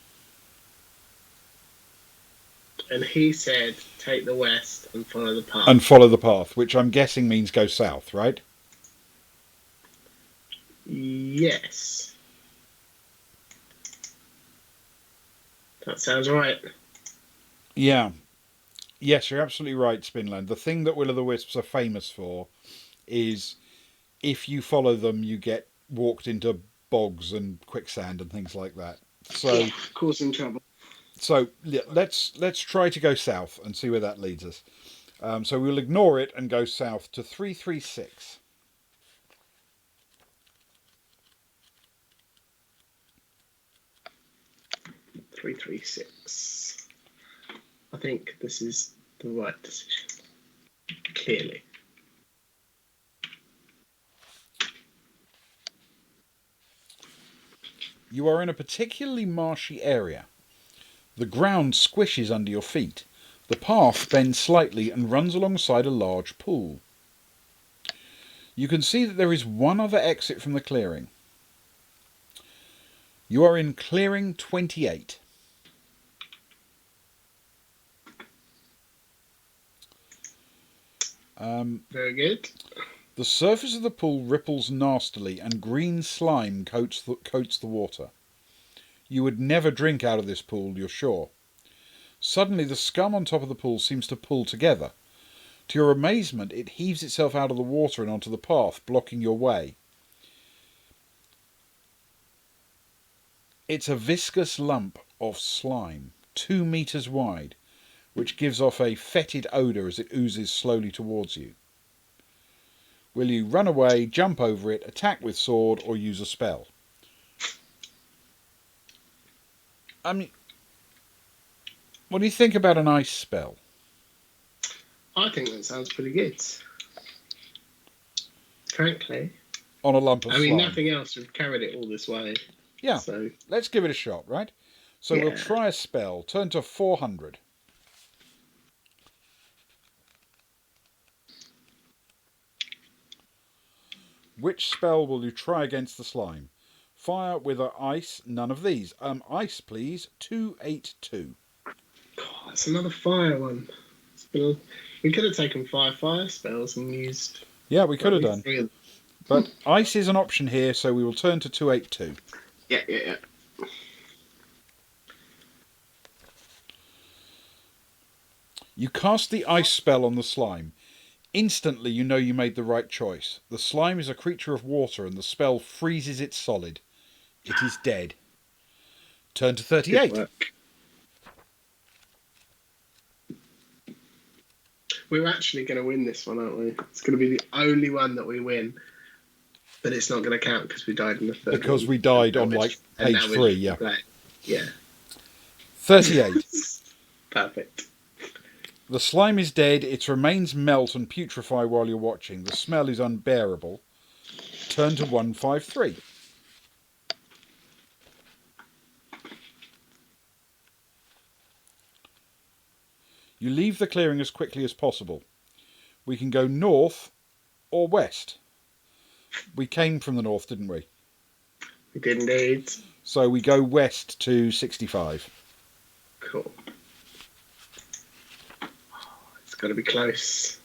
And he said, take the west and follow the path. And follow the path, which I'm guessing means go south, right? Yes. That sounds right. Yeah. Yes, you're absolutely right, Spinland. The thing that will-o'-the-wisps are famous for is if you follow them, you get walked into bogs and quicksand and things like that. So, yeah, causing trouble. So yeah, let's try to go south and see where that leads us. So we'll ignore it and go south to 336. 336. I think this is the right decision. Clearly. You are in a particularly marshy area. The ground squishes under your feet. The path bends slightly and runs alongside a large pool. You can see that there is one other exit from the clearing. You are in clearing 28. Very good. The surface of the pool ripples nastily and green slime coats the water. You would never drink out of this pool, you're sure. Suddenly the scum on top of the pool seems to pull together. To your amazement, it heaves itself out of the water and onto the path, blocking your way. It's a viscous lump of slime, 2 meters wide, which gives off a fetid odour as it oozes slowly towards you. Will you run away, jump over it, attack with sword, or use a spell? I mean, what do you think about an ice spell? I think that sounds pretty good. Frankly. On a lump of slime. nothing else would have carried it all this way. Yeah, so let's give it a shot, right? So we'll try a spell. Turn to 400. Which spell will you try against the slime? Fire, wither, ice, none of these. Ice, please. 282. God, that's another fire one. We could have taken 5 fire spells and used... Yeah, we could have done. But ice is an option here, so we will turn to 282. Yeah. You cast the ice spell on the slime. Instantly you know you made the right choice. The slime is a creature of water and the spell freezes it solid. It is dead. Turn to 38. We're actually going to win this one, aren't we? It's going to be the only one that we win. But it's not going to count because we died in the third Because one. we died on like page 3, yeah. Yeah. 38. Perfect. The slime is dead, its remains melt and putrefy while you're watching. The smell is unbearable. Turn to 153. You leave the clearing as quickly as possible. We can go north or west. We came from the north, didn't we? We did indeed. So we go west to 65. Cool. It's got to be close.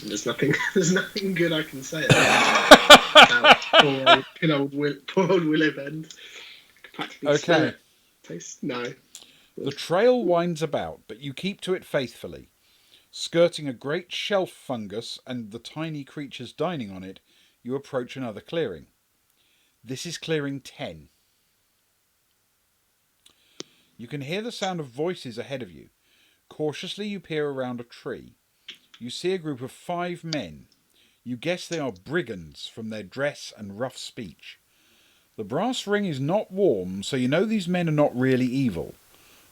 There's nothing good I can say about poor old Willowbend. Okay. No. The trail winds about, but you keep to it faithfully. Skirting a great shelf fungus and the tiny creatures dining on it, you approach another clearing. This is clearing 10. You can hear the sound of voices ahead of you. Cautiously you peer around a tree. You see a group of 5 men. You guess they are brigands from their dress and rough speech. The brass ring is not warm, so you know these men are not really evil.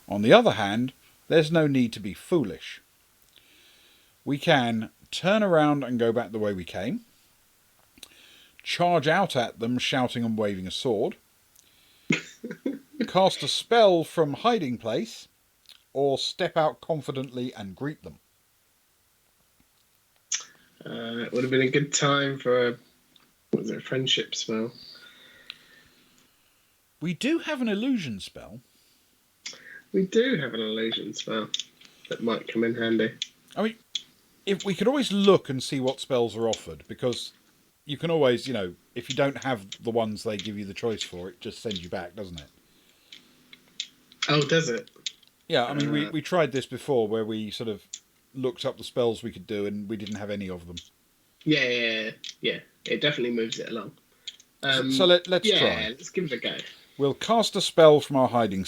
On the other hand, there's no need to be foolish. We can turn around and go back the way we came, charge out at them shouting and waving a sword, cast a spell from hiding place, or step out confidently and greet them. It would have been a good time for a friendship spell. We do have an illusion spell. We do have an illusion spell that might come in handy. I mean, if we could always look and see what spells are offered, because you can always, if you don't have the ones they give you the choice for, it just sends you back, doesn't it? Oh, does it? Yeah, I mean, we tried this before where we sort of looked up the spells we could do and we didn't have any of them. Yeah. It definitely moves it along. So let's try. Yeah, let's give it a go. We'll cast a spell from our hiding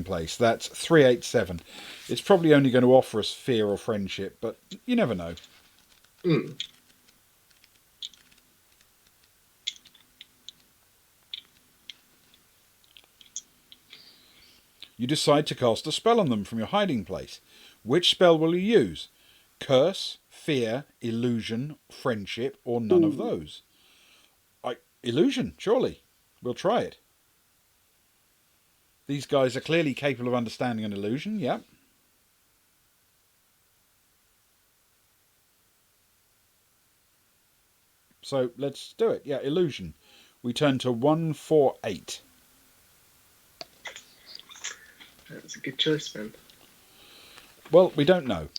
place. That's 387. It's probably only going to offer us fear or friendship, but you never know. You decide to cast a spell on them from your hiding place. Which spell will you use? Curse, fear, illusion, friendship, or none of those? Illusion, surely. We'll try it. These guys are clearly capable of understanding an illusion, yep. So let's do it. Yeah, illusion. We turn to 148. That's a good choice, man. Well, we don't know.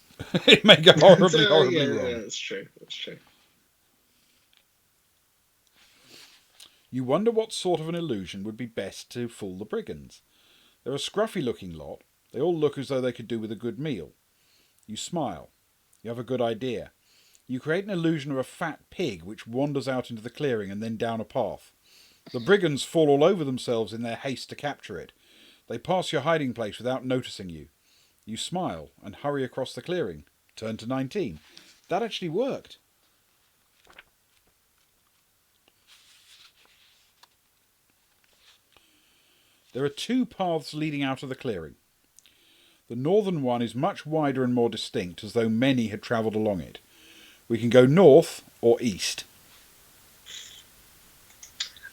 It may go horribly wrong. Yeah, that's true. That's true. You wonder what sort of an illusion would be best to fool the brigands. They're a scruffy looking lot. They all look as though they could do with a good meal. You smile. You have a good idea. You create an illusion of a fat pig which wanders out into the clearing and then down a path. The brigands fall all over themselves in their haste to capture it. They pass your hiding place without noticing you. You smile and hurry across the clearing. Turn to 19. That actually worked. There are two paths leading out of the clearing. The northern one is much wider and more distinct, as though many had travelled along it. We can go north or east.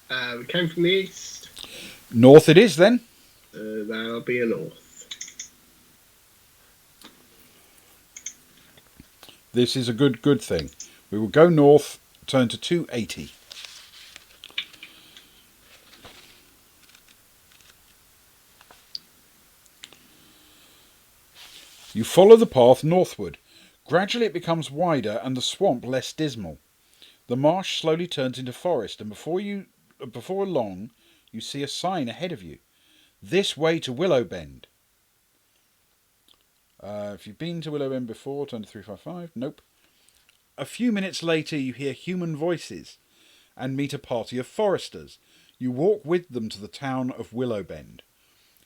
We came from the east. North it is, then. That'll be a north. This is a good thing. We will go north, turn to 280. You follow the path northward. Gradually it becomes wider and the swamp less dismal. The marsh slowly turns into forest, and before long you see a sign ahead of you. This way to Willowbend. If you've been to Willowbend before, turn to 355. Nope. A few minutes later you hear human voices and meet a party of foresters. You walk with them to the town of Willowbend.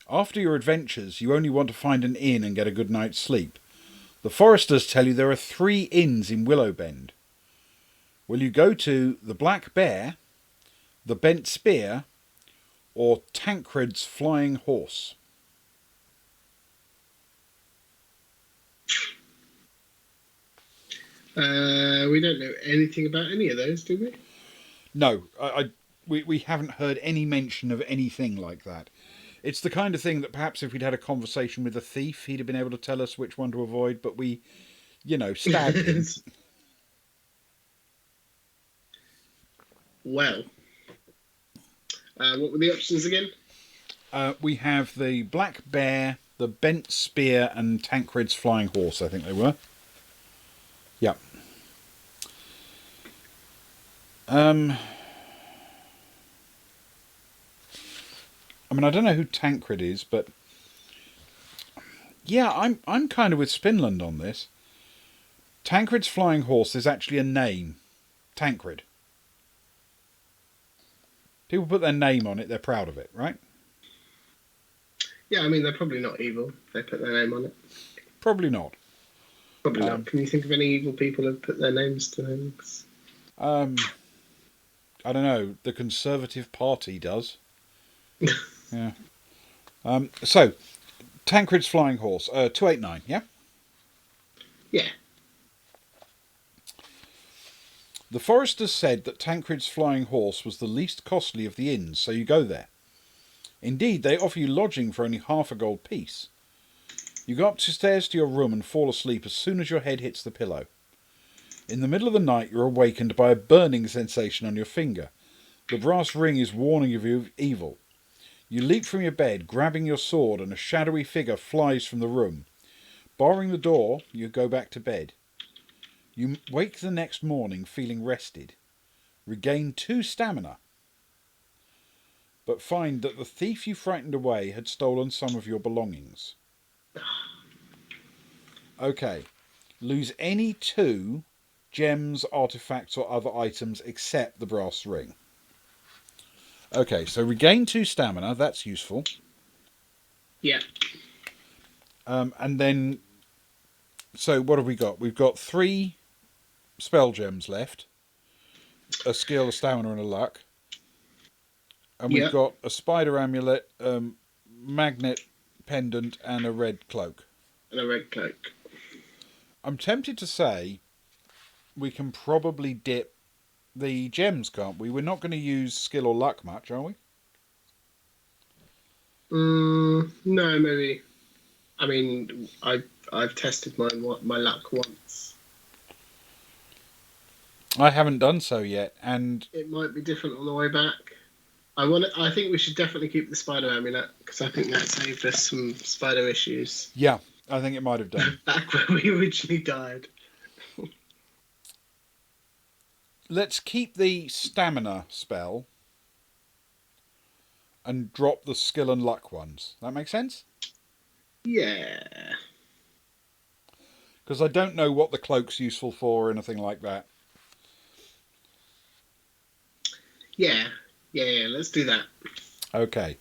After your adventures, you only want to find an inn and get a good night's sleep. The foresters tell you there are 3 inns in Willowbend. Will you go to the Black Bear, the Bent Spear, or Tancred's Flying Horse? We don't know anything about any of those, do we? No, we haven't heard any mention of anything like that. It's the kind of thing that perhaps if we'd had a conversation with a thief, he'd have been able to tell us which one to avoid, but we, stabbed him. Well, what were the options again? We have the Black Bear, the Bent Spear, and Tancred's Flying Horse, I think they were. Yeah. I don't know who Tancred is, but yeah, I'm kind of with Spinland on this. Tancred's Flying Horse is actually a name. Tancred. People put their name on it, they're proud of it, right? Yeah, they're probably not evil. They put their name on it. Probably not. Probably not. Can you think of any evil people who've put their names to things? I don't know. The Conservative Party does. Yeah. So, Tancred's Flying Horse, 289, yeah? Yeah. The foresters said that Tancred's Flying Horse was the least costly of the inns, so you go there. Indeed, they offer you lodging for only half a gold piece. You go upstairs to your room and fall asleep as soon as your head hits the pillow. In the middle of the night, you're awakened by a burning sensation on your finger. The brass ring is warning you of evil. You leap from your bed, grabbing your sword, and a shadowy figure flies from the room. Barring the door, you go back to bed. You wake the next morning feeling rested. Regain 2 stamina. But find that the thief you frightened away had stolen some of your belongings. Okay. Lose any 2 gems, artifacts, or other items except the brass ring. Okay, so regain 2 stamina, that's useful. Yeah. And then, so what have we got? We've got 3 spell gems left. A skill, a stamina, and a luck. And we've got a spider amulet, magnet pendant and a red cloak. And a red cloak. I'm tempted to say we can probably dip the gems, can't we? We're not going to use skill or luck much, are we? No, maybe. I mean, I've tested my luck once. I haven't done so yet, and It might be different on the way back. I think we should definitely keep the spider amulet because I think that saved us some spider issues yeah, I think it might have done. back when we originally died. Let's keep the stamina spell and drop the skill and luck ones. That make sense? Yeah. Because I don't know what the cloak's useful for or anything like that. Yeah. Let's do that. Okay.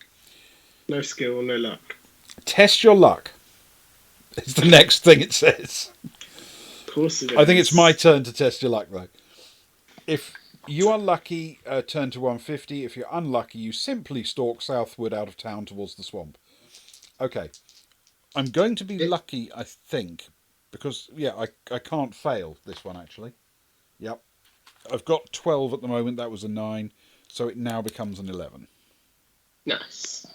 No skill, no luck. Test your luck. It's the next thing it says. Of course it is. I think it's my turn to test your luck, though. If you are lucky, turn to 150. If you're unlucky, you simply stalk southward out of town towards the swamp. Okay. I'm going to be lucky, I think, because, yeah, I can't fail this one, actually. Yep. I've got 12 at the moment. That was a 9. So it now becomes an 11. Nice.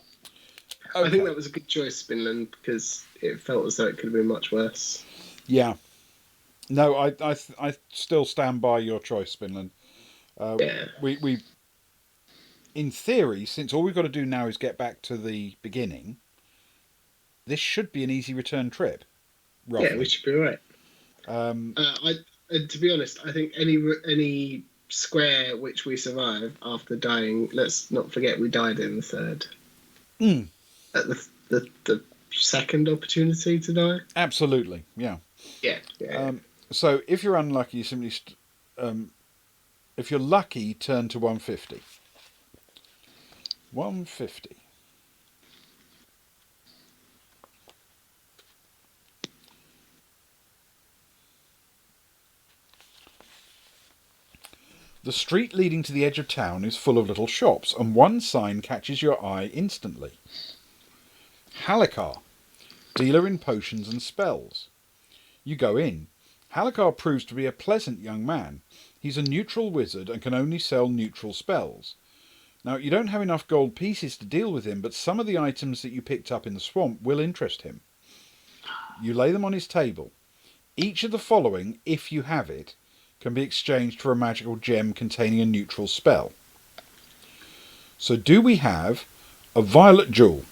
Okay. I think that was a good choice, Spinland, because it felt as though it could have been much worse. Yeah. No, I still stand by your choice, Spinland. Yeah. We in theory, since all we've got to do now is get back to the beginning, this should be an easy return trip. Roughly. Yeah, we should be right. To be honest, I think any square which we survive after dying, let's not forget we died in the third. At the second opportunity to die. Absolutely, yeah. Yeah. So if you're unlucky, you simply if you're lucky, turn to 150. 150. The street leading to the edge of town is full of little shops, and one sign catches your eye instantly. Halakar, dealer in potions and spells. You go in. Halakar proves to be a pleasant young man. He's a neutral wizard and can only sell neutral spells. Now, you don't have enough gold pieces to deal with him, but some of the items that you picked up in the swamp will interest him. You lay them on his table. Each of the following, if you have it, can be exchanged for a magical gem containing a neutral spell. So do we have a violet jewel?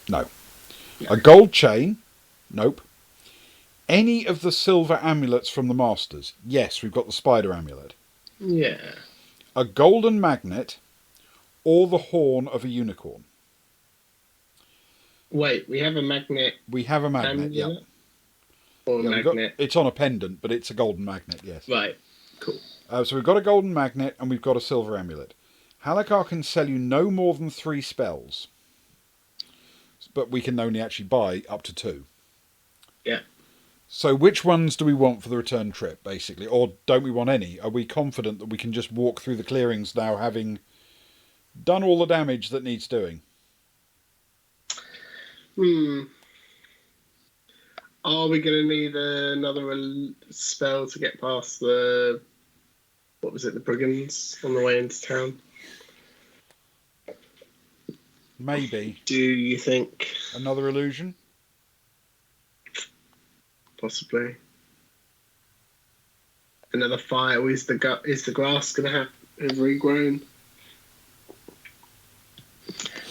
No. A gold chain? Nope. Any of the silver amulets from the masters? Yes, we've got the spider amulet. Yeah. A golden magnet or the horn of a unicorn? Wait, we have a magnet. We have a magnet, yeah. Or a magnet. It's on a pendant, but it's a golden magnet, yes. Right, cool. So we've got a golden magnet and we've got a silver amulet. Halakar can sell you no more than 3 spells. But we can only actually buy up to 2. Yeah. So which ones do we want for the return trip, basically? Or don't we want any? Are we confident that we can just walk through the clearings now, having done all the damage that needs doing? Are we going to need another spell to get past the... What was it, the brigands on the way into town? Maybe. Do you think? Another illusion? Possibly. Another fire. Is the grass going to have regrown?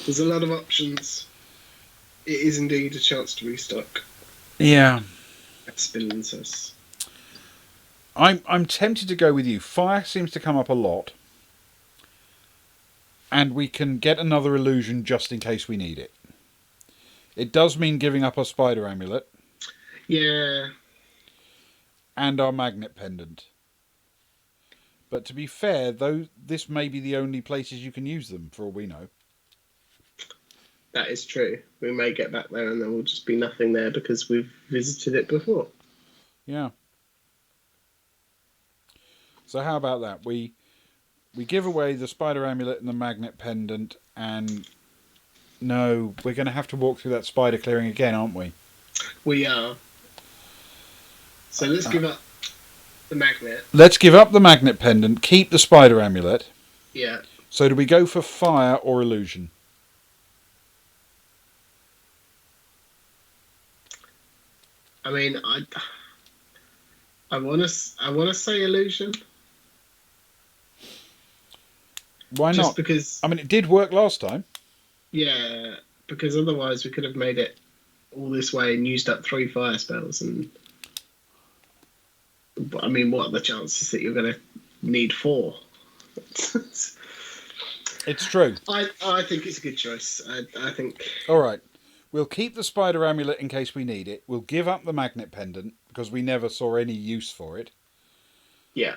There's a lot of options. It is indeed a chance to restock. Yeah. Spinland says. I'm tempted to go with you. Fire seems to come up a lot. And we can get another illusion just in case we need it. It does mean giving up our spider amulet. Yeah. And our magnet pendant. But to be fair, though, this may be the only places you can use them, for all we know. That is true. We may get back there and there will just be nothing there because we've visited it before. Yeah. So how about that? We give away the spider amulet and the magnet pendant, and No, we're going to have to walk through that spider clearing again, aren't we? We are. So let's give up the magnet. Let's give up the magnet pendant, keep the spider amulet. Yeah. So do we go for fire or illusion? I mean, I want to say illusion. Why Just not? because, I mean, it did work last time. yeah, because otherwise we could have made it all this way and used up 3 fire spells. And I mean, what are the chances that you're going to need 4? It's true. I think it's a good choice. I think. All right. We'll keep the spider amulet in case we need it. We'll give up the magnet pendant because we never saw any use for it. Yeah.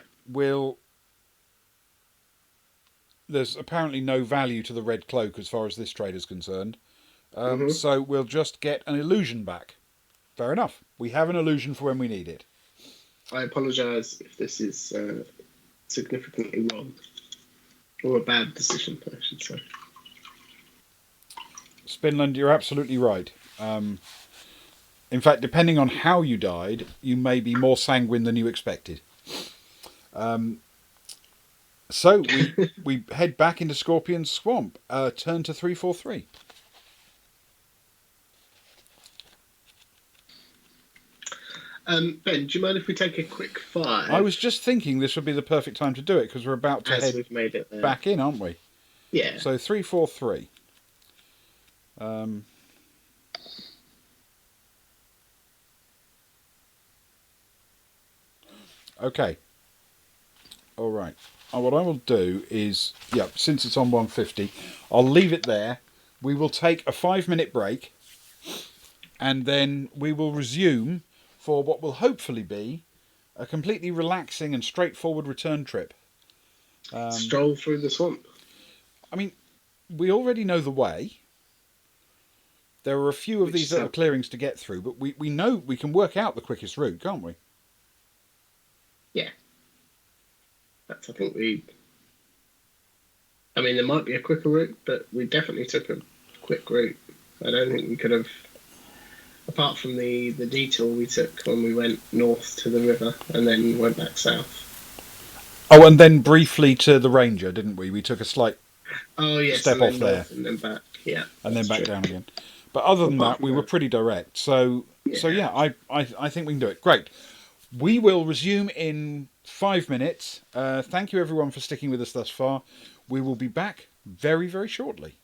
There's apparently no value to the red cloak as far as this trade is concerned. Mm-hmm. So we'll just get an illusion back. Fair enough. We have an illusion for when we need it. I apologise if this is significantly wrong. Or a bad decision, I should say. Spinland, you're absolutely right. In fact, depending on how you died, you may be more sanguine than you expected. So we head back into Scorpion Swamp. Turn to 343. Ben, do you mind if we take a quick 5? I was just thinking this would be the perfect time to do it because we're about to as head we've made it there. back in, aren't we? Yeah. So 343. Okay. All right. What I will do is, since it's on 150, I'll leave it there. We will take a 5-minute break, and then we will resume for what will hopefully be a completely relaxing and straightforward return trip. Stroll through the swamp. I mean, we already know the way. There are a few of these little clearings to get through, but we know we can work out the quickest route, can't we? Yeah. I think I mean, there might be a quicker route, but we definitely took a quick route. I don't think we could have, apart from the detour we took when we went north to the river and then went back south. Oh, and then briefly to the Ranger, didn't we? We took a slight step off there. And then back, yeah. And then back down again. But other than that, we were pretty direct. So I think we can do it. Great. We will resume in 5 minutes. Thank you everyone for sticking with us thus far. We will be back very, very shortly.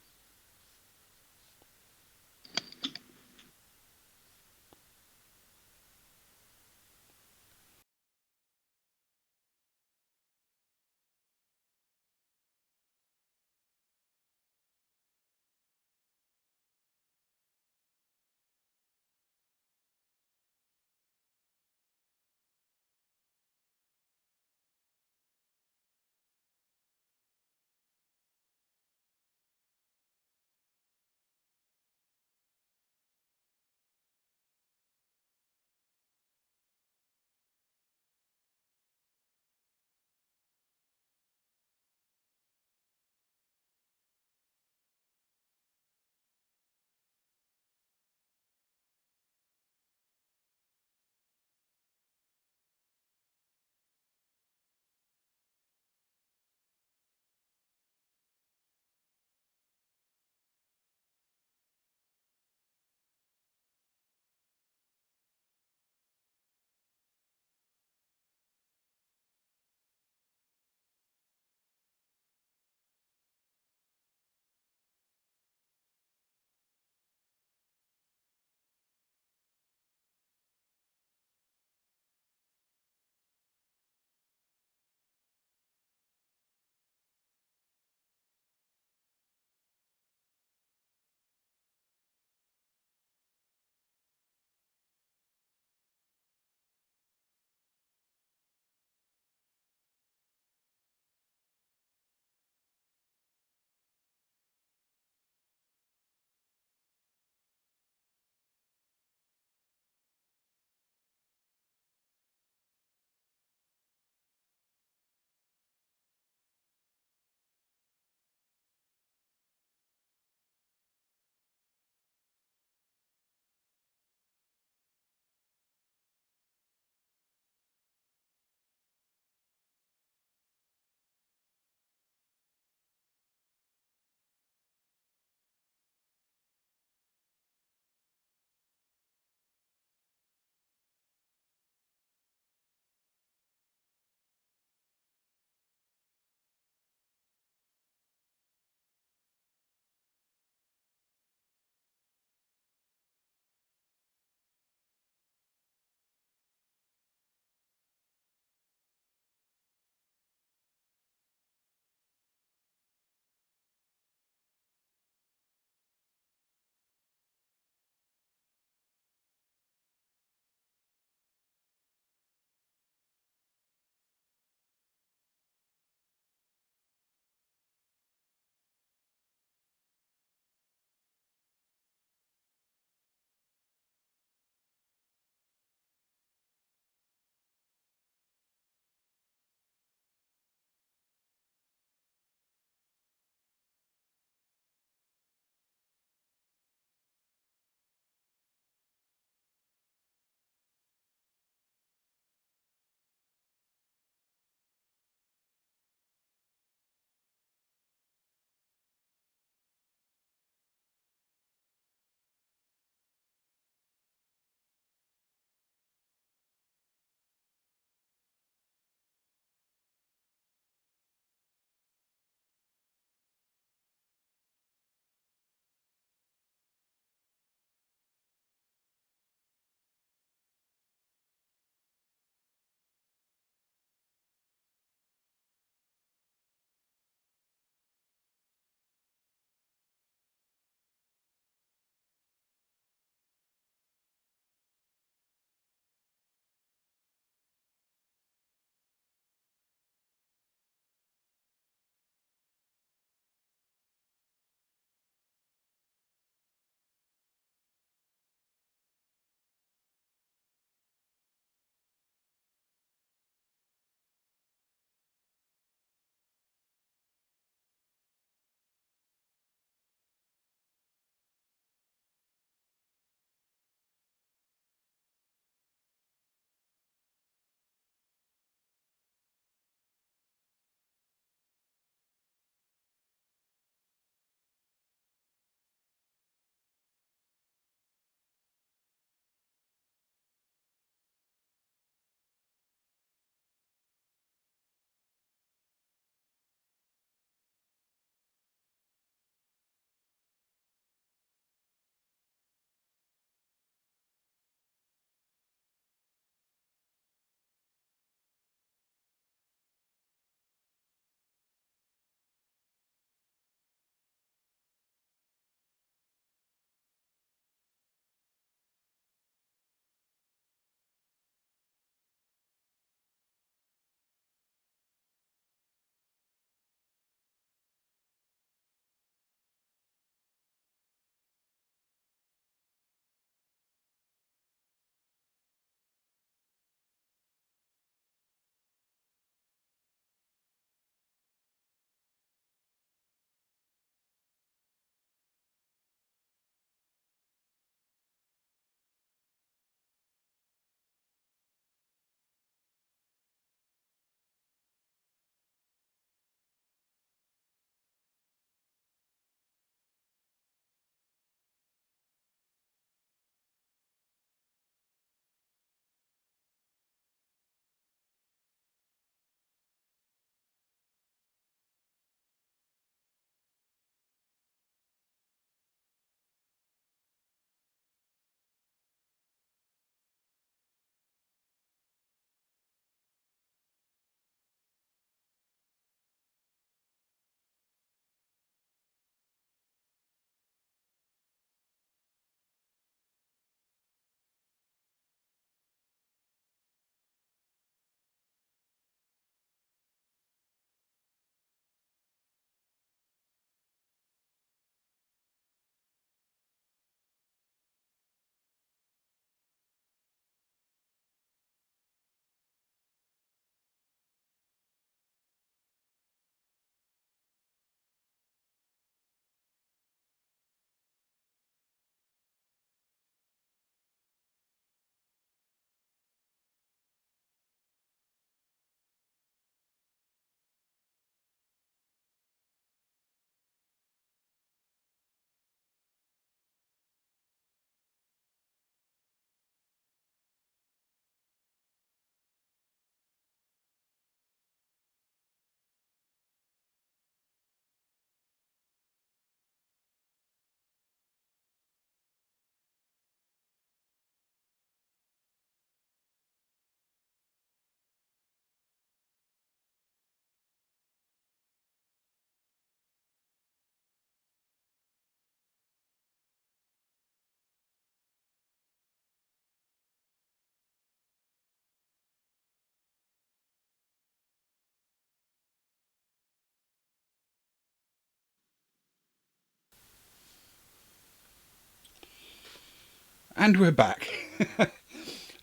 And we're back.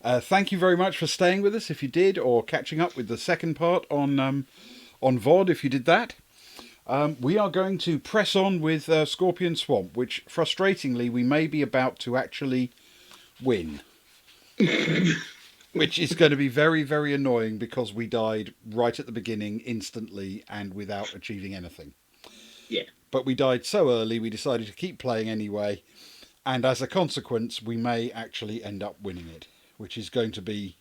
Thank you very much for staying with us if you did, or catching up with the second part on VOD if you did that. We are going to press on with Scorpion Swamp, which frustratingly we may be about to actually win. Which is going to be very, very annoying because we died right at the beginning instantly and without achieving anything. Yeah. But we died so early we decided to keep playing anyway. And as a consequence, we may actually end up winning it, which is going to be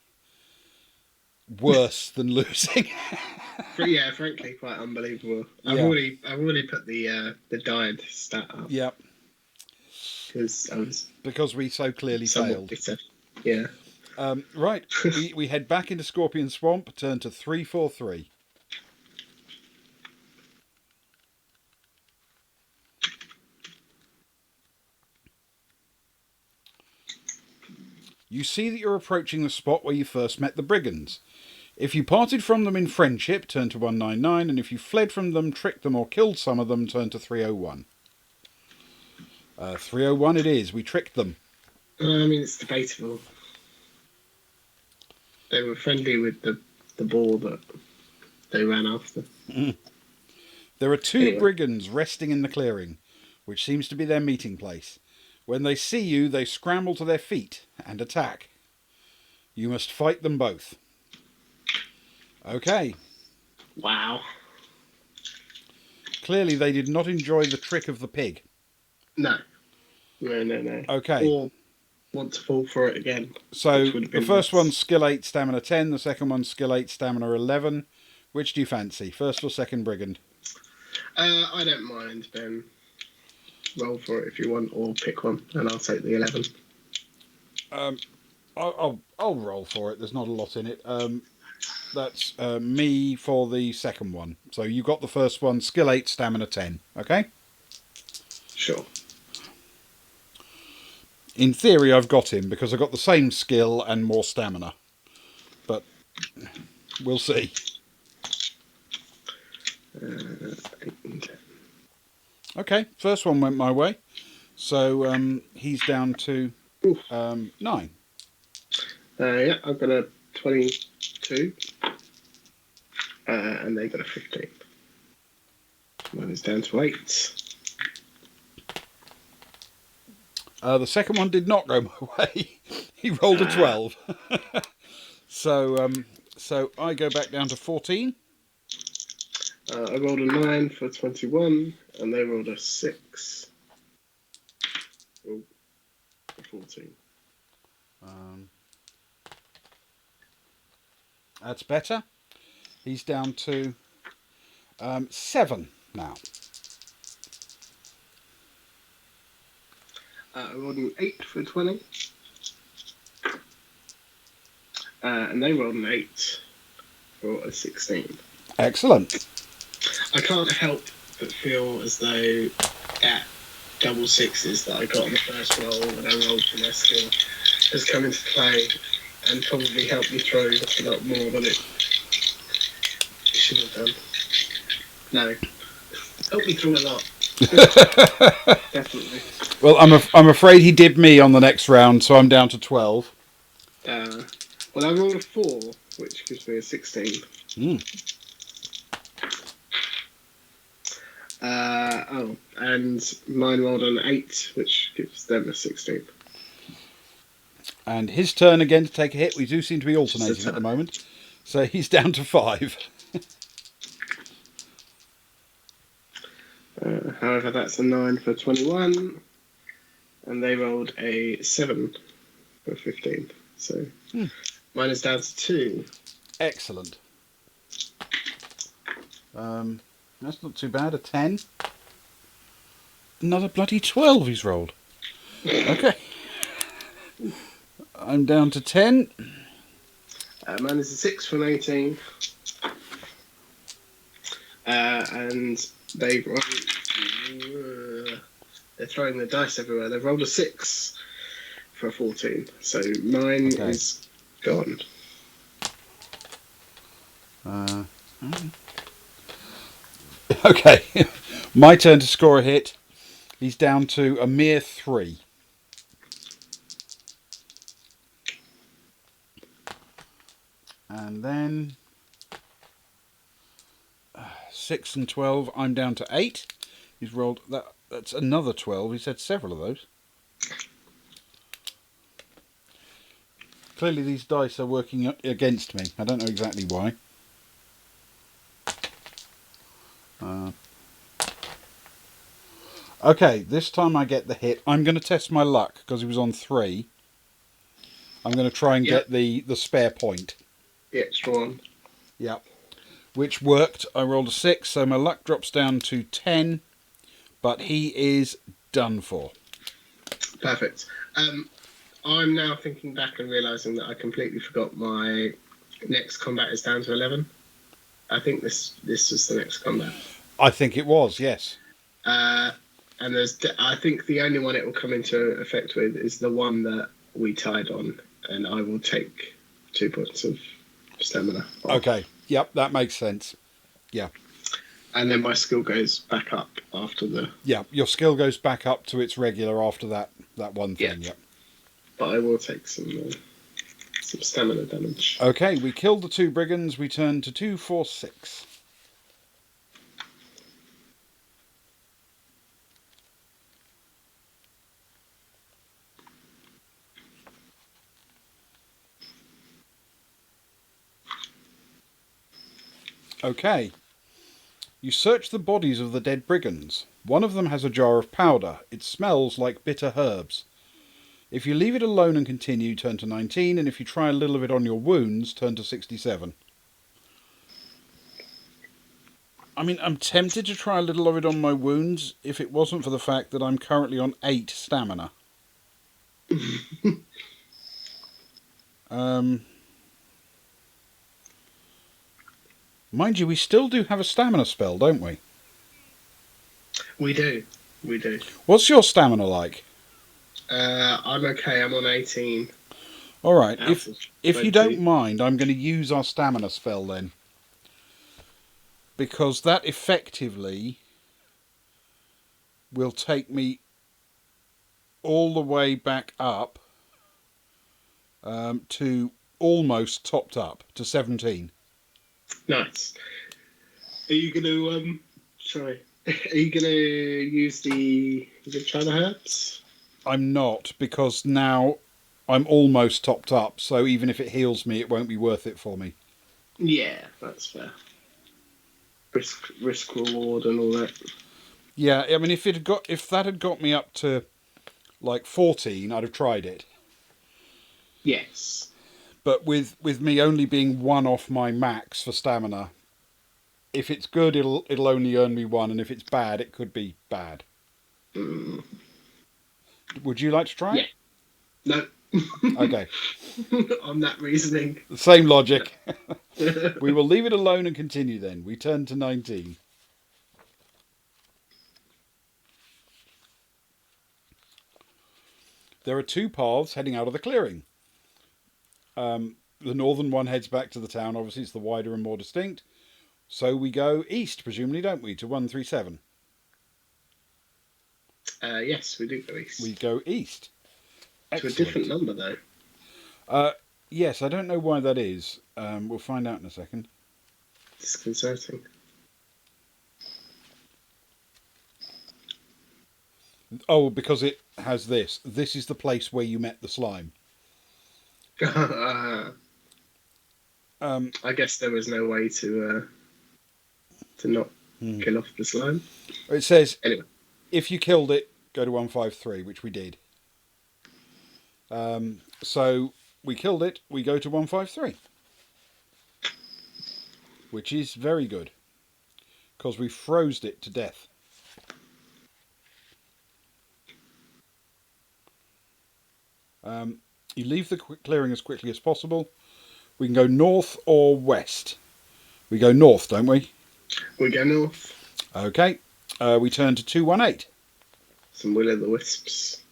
worse than losing. Yeah, frankly, quite unbelievable. Yeah. I've already put the died stat up. Yep. Because we so clearly failed. Bitter. Yeah. Right. we head back into Scorpion Swamp, turn to 343. You see that you're approaching the spot where you first met the brigands. If you parted from them in friendship, turn to 199, and if you fled from them, tricked them, or killed some of them, turn to 301. 301 it is. We tricked them. I mean, it's debatable. They were friendly with the ball that they ran after. There are two brigands resting in the clearing, which seems to be their meeting place. When they see you, they scramble to their feet and attack. You must fight them both. Okay. Wow. Clearly they did not enjoy the trick of the pig. No. Okay. Or want to fall for it again. So the first one's skill 8, stamina 10. The second one's skill 8, stamina 11. Which do you fancy? First or second brigand? I don't mind, Ben. Roll for it if you want, or pick one, and I'll take the 11. I'll roll for it. There's not a lot in it. That's me for the second one. So you got the first one, skill 8, stamina 10. Okay? Sure. In theory, I've got him because I've got the same skill and more stamina. But we'll see. 8 and 10. Okay, first one went my way. So he's down to 9. Yeah, I've got a 22. And they got a 15. Mine is down to 8. The second one did not go my way. He rolled a 12. So I go back down to 14. I rolled a 9 for 21, and they rolled a 6 for 14. That's better. He's down to 7 now. I rolled an 8 for 20. And they rolled an 8 for a 16. Excellent. I can't help but feel as though that double 6s that I got on the first roll when I rolled for my skill has come into play and probably helped me through a lot more than it should have done. No. Helped me through a lot. Definitely. Well, I'm afraid he did me on the next round, so I'm down to 12. Well, I rolled a 4, which gives me a 16. And mine rolled an 8, which gives them a 16. And his turn again to take a hit. We do seem to be alternating at the moment. So he's down to 5. However, that's a 9 for 21. And they rolled a 7 for 15. So mine is down to 2. Excellent. That's not too bad. A 10. Another bloody 12 he's rolled. Okay. I'm down to 10. Mine is a 6 for 18. And they've rolled... they're throwing the dice everywhere. They've rolled a 6 for a 14. So mine is gone. Okay. My turn to score a hit. He's down to a mere 3. And then 6 and 12, I'm down to 8. He's rolled that. That's another 12. He's had several of those. Clearly these dice are working against me. I don't know exactly why. Okay, this time I get the hit. I'm going to test my luck because he was on 3. I'm going to try and get the spare point. The extra one. Yep. Which worked. I rolled a 6, so my luck drops down to 10. But he is done for. Perfect. I'm now thinking back and realising that I completely forgot my next combat is down to 11. I think this was the next combat. I think it was, yes. And I think the only one it will come into effect with is the one that we tied on, and I will take 2 points of stamina off. Okay. Yep, that makes sense. Yeah. And then my skill goes back up after the... Yeah, your skill goes back up to its regular after that one thing, Yeah. yep. But I will take some stamina damage. Okay, we killed the 2 brigands. We turn to 2, 4, 6. Okay. You search the bodies of the dead brigands. One of them has a jar of powder. It smells like bitter herbs. If you leave it alone and continue, turn to 19, and if you try a little of it on your wounds, turn to 67. I mean, I'm tempted to try a little of it on my wounds if it wasn't for the fact that I'm currently on 8 stamina. Mind you, we still do have a stamina spell, don't we? We do. What's your stamina like? I'm okay. I'm on 18. All right. Out of If you 20. don't mind, I'm going to use our stamina spell then, because that effectively will take me all the way back up to almost topped up to 17. Nice. Are you going to sorry? Are you going to use the China herbs? I'm not, because now I'm almost topped up, so even if it heals me, it won't be worth it for me. Yeah, that's fair. Risk reward and all that. Yeah, I mean, if that had got me up to like 14, I'd have tried it. Yes. But with me only being 1 off my max for stamina, if it's good, it'll only earn me 1, and if it's bad, it could be bad. Mm. Would you like to try it? No. Okay. On that reasoning. Same logic. We will leave it alone and continue then. We turn to 19. There are 2 paths heading out of the clearing. The northern one heads back to the town. Obviously, it's the wider and more distinct. So we go east, presumably, don't we, to 137? Yes, we do go east. We go east. Excellent. To a different number, though. Yes, I don't know why that is. We'll find out in a second. Disconcerting. Oh, because it has this. This is the place where you met the slime. I guess there was no way to not kill off the slime. It says, Anyway, if you killed it, go to 153, which we did. So we killed it, we go to 153. Which is very good. Because we froze it to death. You leave the clearing as quickly as possible. We can go north or west. We go north, don't we? we go north. Okay. We turn to 218. Some will-o'-the-wisps.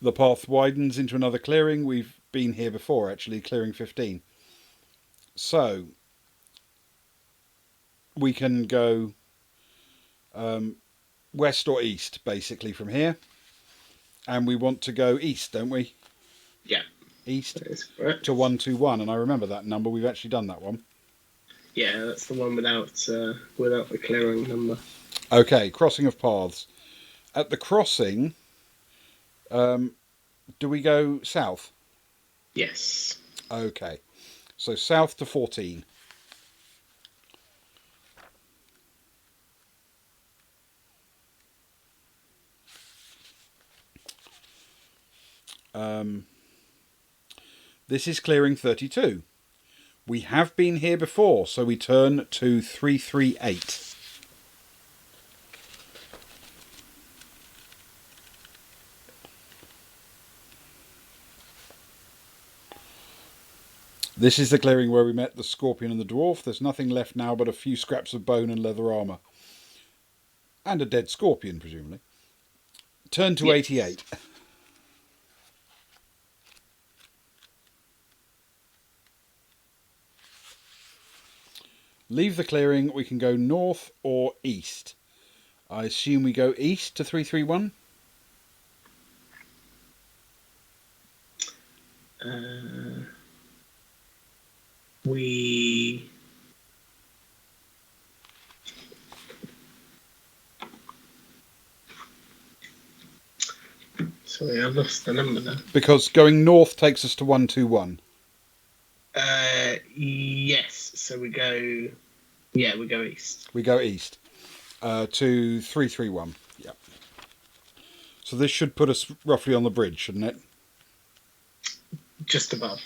The path widens into another clearing. We've been here before, actually, clearing 15. So we can go west or east, basically, from here. And we want to go east, don't we? Yeah, East that is correct. to 121, and I remember that number. We've actually done that one. Yeah, that's the one without the clearing number. Okay, crossing of paths. At the crossing, do we go south? Yes. Okay, so south to 14. This is clearing 32. We have been here before, so we turn to 338. This is the clearing where we met the scorpion and the dwarf. There's nothing left now but a few scraps of bone and leather armour. And a dead scorpion, presumably. Turn to 88. Leave the clearing. We can go north or east. I assume we go east to 331? We. Sorry, I lost the number now. Because going north takes us to 121. Yes. So we go. Yeah, we go east. We go east to 331. Yep. So this should put us roughly on the bridge, shouldn't it? Just above.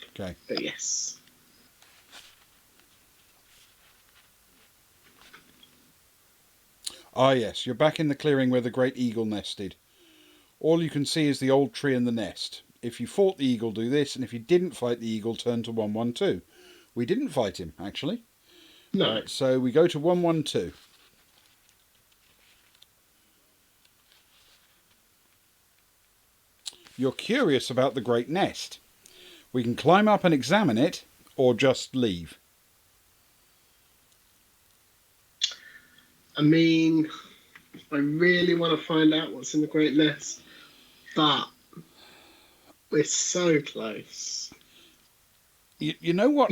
Okay. But yes. Ah, yes. You're back in the clearing where the great eagle nested. All you can see is the old tree and the nest. If you fought the eagle, do this, and if you didn't fight the eagle, turn to 112. We didn't fight him, actually. No. So we go to 112. You're curious about the great nest. We can climb up and examine it, or just leave. I mean, I really want to find out what's in the Great Nest, but we're so close. You know what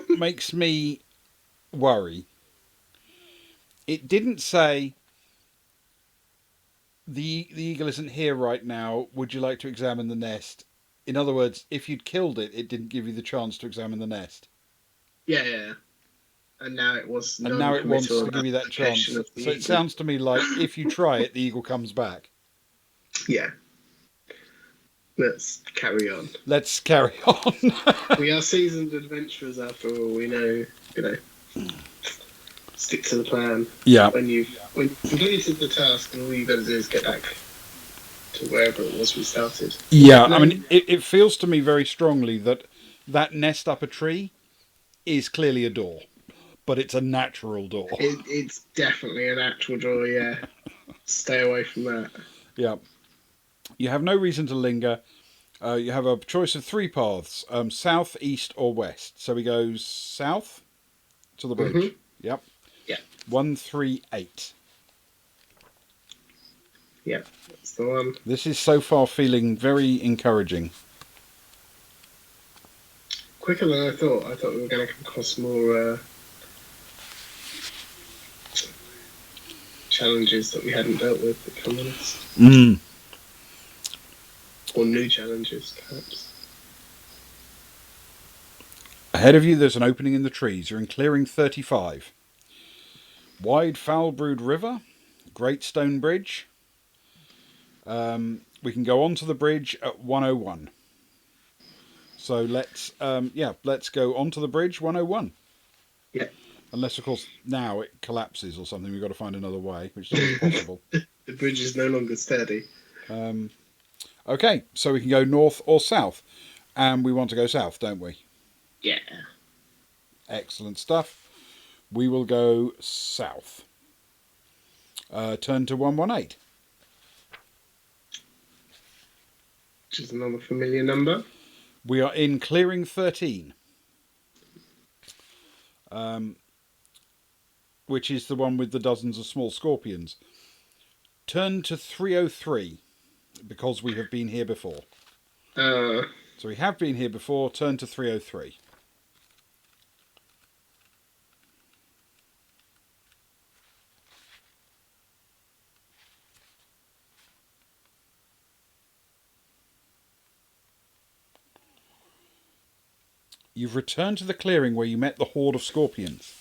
makes me worry? It didn't say the eagle isn't here right now. Would you like to examine the nest? In other words, if you'd killed it, it didn't give you the chance to examine the nest. Yeah. And now it was. And now it wants to give you that chance. So it sounds to me like if you try it, the eagle comes back. Yeah. Let's carry on. Let's carry on. We are seasoned adventurers after all. We know, stick to the plan. Yeah. When you've completed the task, and all you got to do is get back to wherever it was we started. Yeah, I mean, it feels to me very strongly that nest up a tree is clearly a door, but it's a natural door. It's definitely a natural door, yeah. Stay away from that. Yeah. You have no reason to linger. You have a choice of 3 paths, south, east, or west. So we go south to the bridge. Mm-hmm. Yep. Yeah. 138. Yeah, that's the one. This is so far feeling very encouraging. Quicker than I thought. I thought we were going to come across more challenges that we hadn't dealt with, if I'm honest. Or new challenges, perhaps. Ahead of you, there's an opening in the trees. You're in clearing 35. Wide Foulbrood River, Great Stone Bridge. We can go onto the bridge at 101. So let's go onto the bridge 101. Yeah. Unless, of course, now it collapses or something. We've got to find another way, which is possible. The bridge is no longer steady. Okay, so we can go north or south. And we want to go south, don't we? Yeah. Excellent stuff. We will go south. Turn to 118. Which is another familiar number. We are in clearing 13. Which is the one with the dozens of small scorpions. Turn to 303. because we have been here before. Uh, So we have been here before, turn to 303. You've returned to the clearing where you met the horde of scorpions.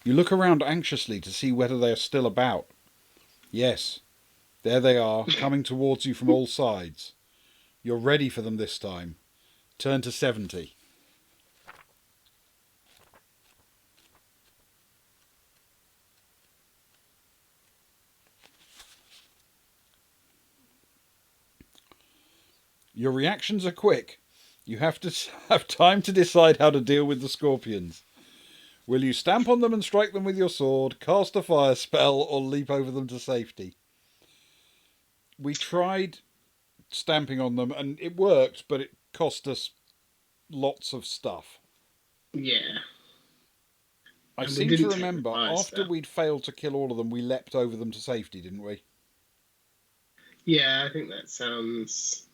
You look around anxiously to see whether they are still about. Yes, there they are, coming towards you from all sides. You're ready for them this time. Turn to 70. Your reactions are quick. You have to have time to decide how to deal with the scorpions. Will you stamp on them and strike them with your sword, cast a fire spell, or leap over them to safety? We tried stamping on them and it worked, but it cost us lots of stuff. yeah. I And we seem to didn't take the remember fire after spell. we'd failed to kill all of them, we leapt over them to safety, didn't we? Yeah, I think that sounds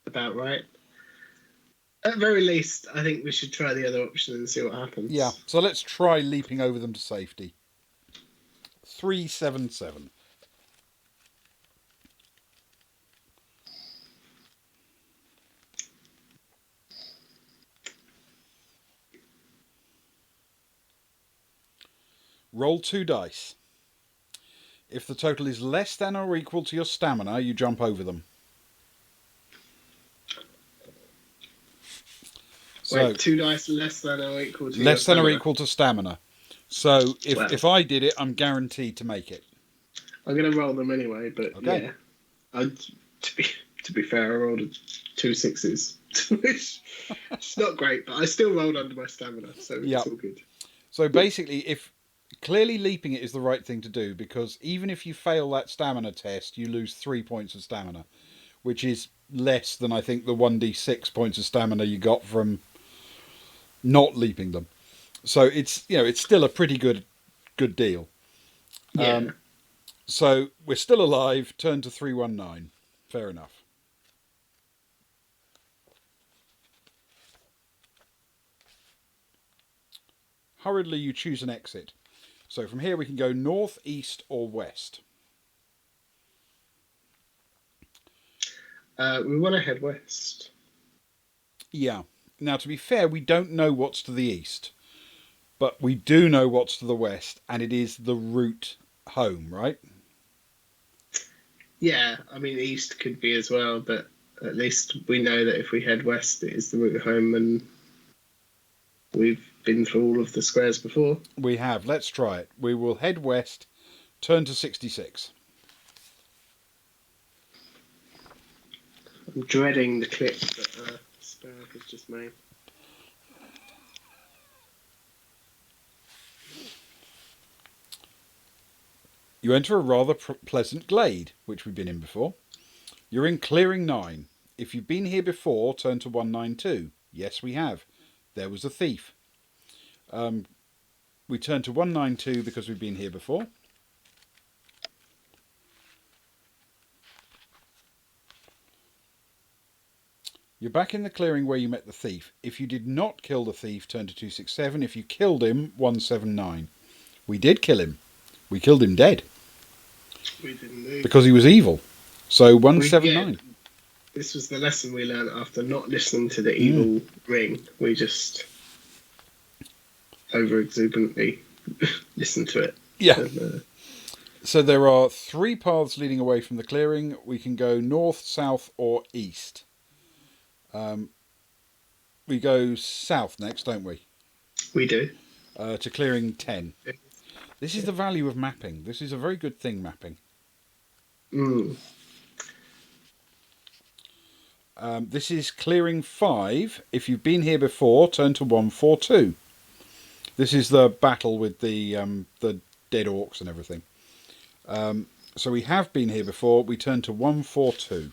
about right. At very least, I think we should try the other option and see what happens. Yeah, so let's try leaping over them to safety. 377. Roll 2 dice. If the total is less than or equal to your stamina, you jump over them. So, Wait, 2 dice less than or equal to less than or stamina. equal to stamina. So if I did it, I'm guaranteed to make it. I'm gonna roll them anyway, but Okay. yeah. To be fair, I rolled 2 sixes, which is not great, but I still rolled under my stamina, so Yeah. it's all good. So basically, if clearly leaping it is the right thing to do, because even if you fail that stamina test, you lose 3 points of stamina, which is less than I think the 1d6 points of stamina you got from not leaping them. So it's it's still a pretty good deal. Yeah. So we're still alive. Turn to 319. Fair enough. Hurriedly, you choose an exit. So from here we can go north, east, or west. We want to head west. Yeah. Now, to be fair, we don't know what's to the east, but we do know what's to the west, and it is the route home, right? Yeah, I mean, east could be as well, but at least we know that if we head west, it is the route home, and we've been through all of the squares before. We have. Let's try it. We will head west, turn to 66. I'm dreading the clip that Sparrow has just made. You enter a rather pleasant glade, which we've been in before. You're in clearing 9. If you've been here before, turn to 192. Yes, we have. There was a thief. We turn to 192 because we've been here before. You're back in the clearing where you met the thief. If you did not kill the thief, turn to 267. If you killed him, 179. We did kill him. We killed him dead. We didn't move. Because he was evil. So 179. This was the lesson we learned after not listening to the evil ring. We just over exuberantly listened to it. Yeah. And, So there are 3 paths leading away from the clearing. We can go north, south, or east. We go south next, don't we? we do. To clearing 10. This is the value of mapping. This is a very good thing, mapping. This is clearing 5. If you've been here before, turn to 142. This is the battle with the dead orcs and everything. So we have been here before. We turn to 142.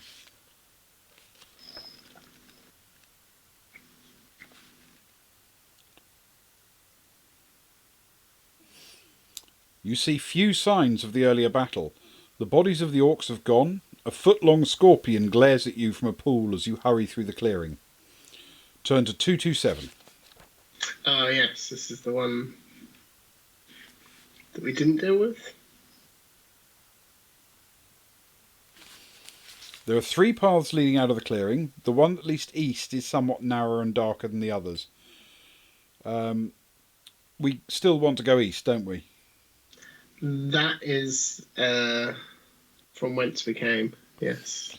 You see few signs of the earlier battle. The bodies of the orcs have gone, A foot-long scorpion glares at you from a pool as you hurry through the clearing. Turn to 227. Oh, yes, this is the one that we didn't deal with. There are 3 paths leading out of the clearing. The one that leads east is somewhat narrower and darker than the others. We still want to go east, don't we? That is from whence we came, yes.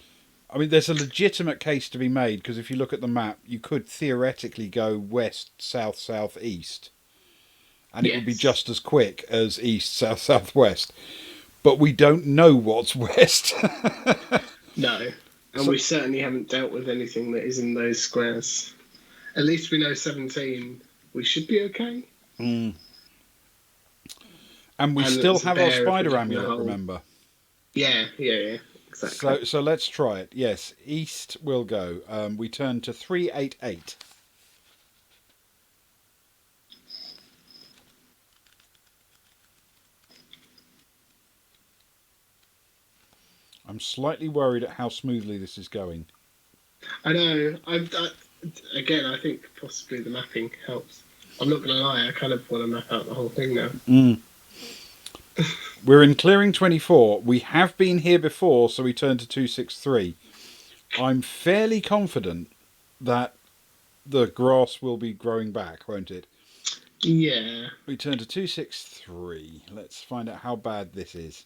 I mean, there's a legitimate case to be made, because if you look at the map, you could theoretically go west, south, south, east. And it would be Yes. just as quick as east, south, south, west. But we don't know what's west. No, and So- we certainly haven't dealt with anything that is in those squares. At least we know 17. We should be okay. And we And still it's a have our bear if spider we get in a amulet, hole. remember? Yeah, exactly. So let's try it. Yes, east will go. We turn to 388. I'm slightly worried at how smoothly this is going. I know. Again, I think possibly the mapping helps. I'm not going to lie, I kind of want to map out the whole thing now. We're in clearing 24. We have been here before, so we turn to 263. I'm fairly confident that the grass will be growing back, won't it? Yeah. We turn to 263. Let's find out how bad this is.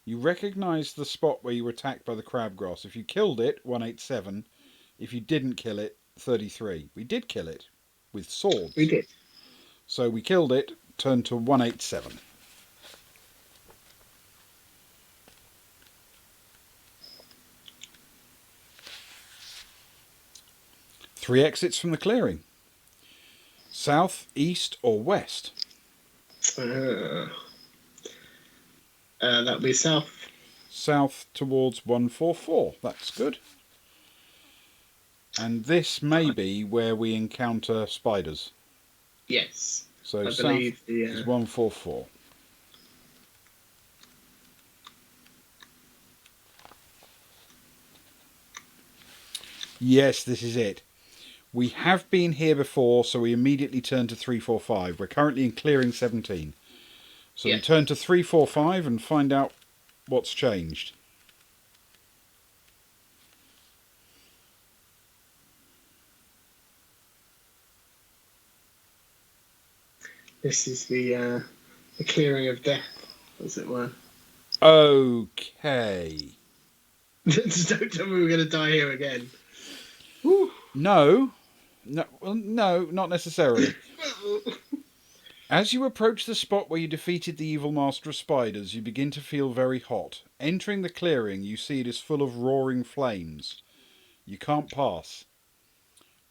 You recognise the spot where you were attacked by the crabgrass. If you killed it, 187. If you didn't kill it, 33. We did kill it with swords. We did. So we killed it, turned to 187. Three exits from the clearing. South, east or west? That'll be south. South towards 144. That's good. And this may be where we encounter spiders. Yes. So I south believe is 144. Yes, this is it. We have been here before, so we immediately turn to 345. We're currently in clearing 17. So Yeah. we turn to 345 and find out what's changed. This is the clearing of death, as it were. Okay. Just don't tell me we're going to die here again. No, not necessarily. As you approach the spot where you defeated the evil master of spiders, you begin to feel very hot. Entering the clearing, you see it is full of roaring flames. You can't pass.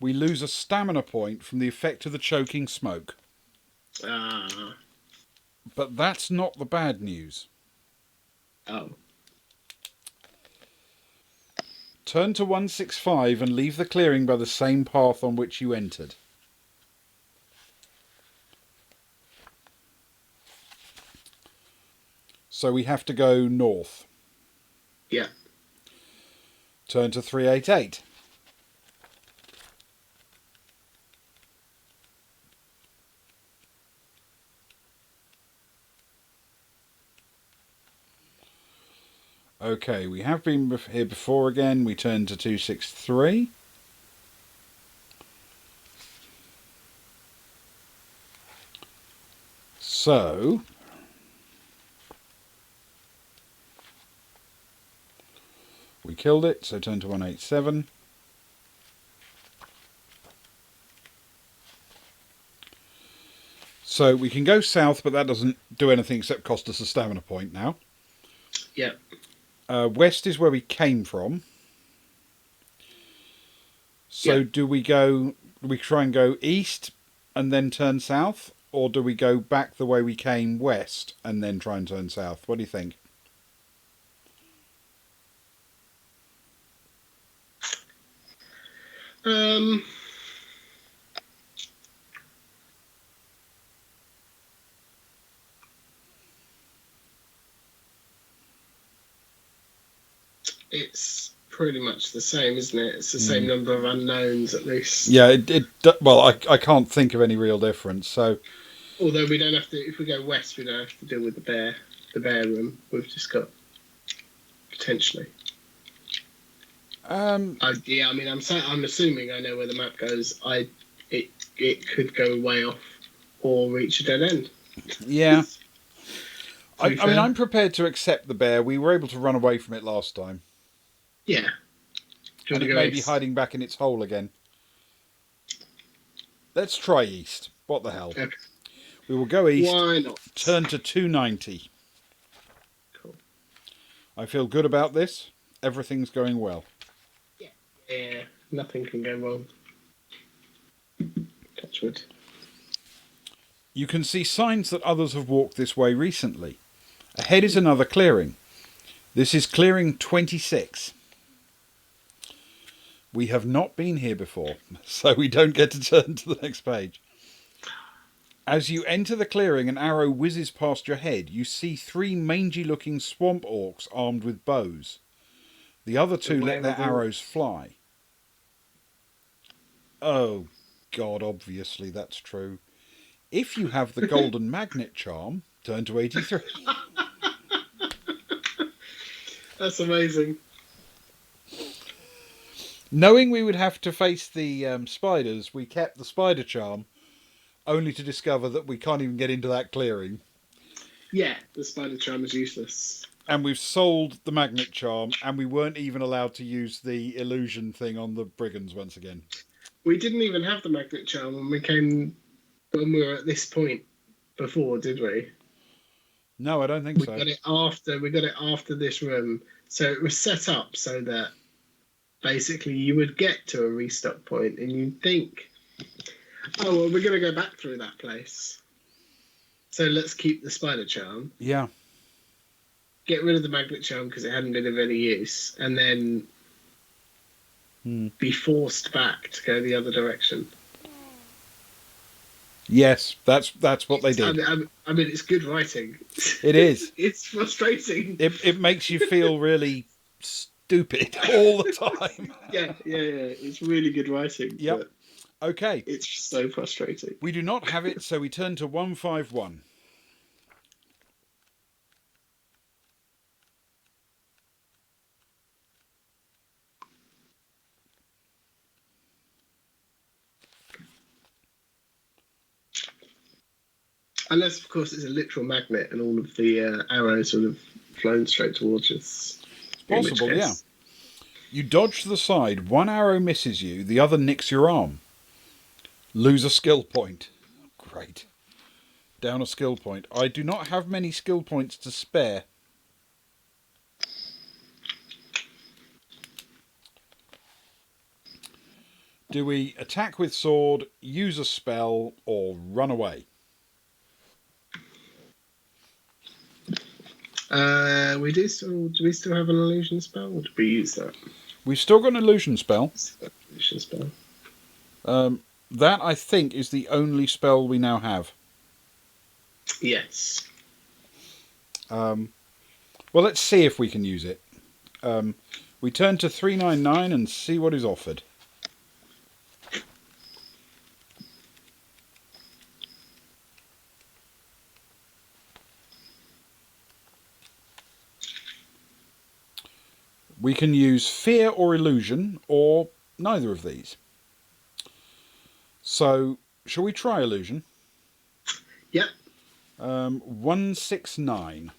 We lose a stamina point from the effect of the choking smoke. Ah. But that's not the bad news. Oh. Turn to 165 and leave the clearing by the same path on which you entered. So we have to go north. Yeah. Turn to 388. Okay, we have been here before again. We turn to 263. So, we killed it, so turn to 187. So we can go south, but that doesn't do anything except cost us a stamina point now. Yeah. West is where we came from. So Yeah. do we try and go east and then turn south? Or do we go back the way we came west and then try and turn south? What do you think? it's pretty much the same, isn't it? It's the same number of unknowns at least. Yeah, well, I can't think of any real difference. So, Although we don't have to, if we go west, we don't have to deal with the bear room. We've just got potentially. Yeah, I mean, I'm assuming I know where the map goes. It could go way off or reach a dead end. yeah. I be mean, fair. I'm prepared to accept the bear. We were able to run away from it last time. Yeah. Do you And want to it go may be east? hiding back in its hole again. Let's try east. What the hell? Okay. We will go east. Why not? Turn to 290. Cool. I feel good about this. Everything's going well. Yeah, nothing can go wrong. Touch wood. You can see signs that others have walked this way recently. Ahead is another clearing. This is clearing 26. We have not been here before, so we don't get to turn to the next page. As you enter the clearing, an arrow whizzes past your head. You see 3 mangy-looking swamp orcs armed with bows. The other 2 let their arrows fly. Oh, God, obviously that's true. If you have the golden magnet charm, turn to 83. That's amazing. Knowing we would have to face the spiders, we kept the spider charm, only to discover that we can't even get into that clearing. Yeah, the spider charm is useless. And we've sold the magnet charm, and we weren't even allowed to use the illusion thing on the brigands once again. We didn't even have the magnet charm when we were at this point before, did we? No, I don't think so. We got it after this room. So it was set up so that basically you would get to a restock point and you'd think, oh, well, we're going to go back through that place. So let's keep the spider charm. Yeah. Get rid of the magnet charm because it hadn't been of any use. And then be forced back to go the other direction. Yes, that's what they did. I mean, it's good writing. It is. It's frustrating. It makes you feel really stupid all the time. Yeah. It's really good writing. Yep. Okay. It's so frustrating. We do not have it, so we turn to 151. Unless, of course, it's a literal magnet and all of the arrows would have flown straight towards us. It's possible, yeah. You dodge to the side. One arrow misses you. The other nicks your arm. Lose a skill point. Great. Down a skill point. I do not have many skill points to spare. Do we attack with sword, use a spell, or run away? Do we still have an illusion spell, or did we use that? We've still got an illusion spell. Illusion spell. That, I think, is the only spell we now have. Yes. Well, let's see if we can use it. We turn to 399 and see what is offered. We can use fear or illusion, or neither of these. So, shall we try illusion? Yep. 169.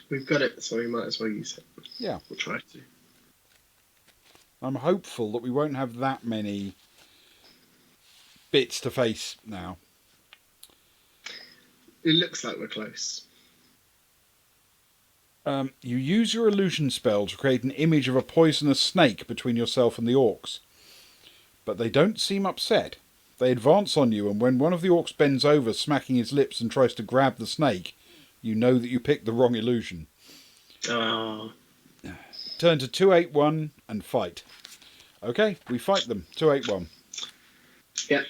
We've got it, so we might as well use it. Yeah. We'll try to. I'm hopeful that we won't have that many bits to face now. It looks like we're close. You use your illusion spell to create an image of a poisonous snake between yourself and the orcs. But they don't seem upset. They advance on you, and when one of the orcs bends over, smacking his lips, and tries to grab the snake, you know that you picked the wrong illusion. Oh. Turn to 281 and fight. Okay, we fight them. 281. Yep.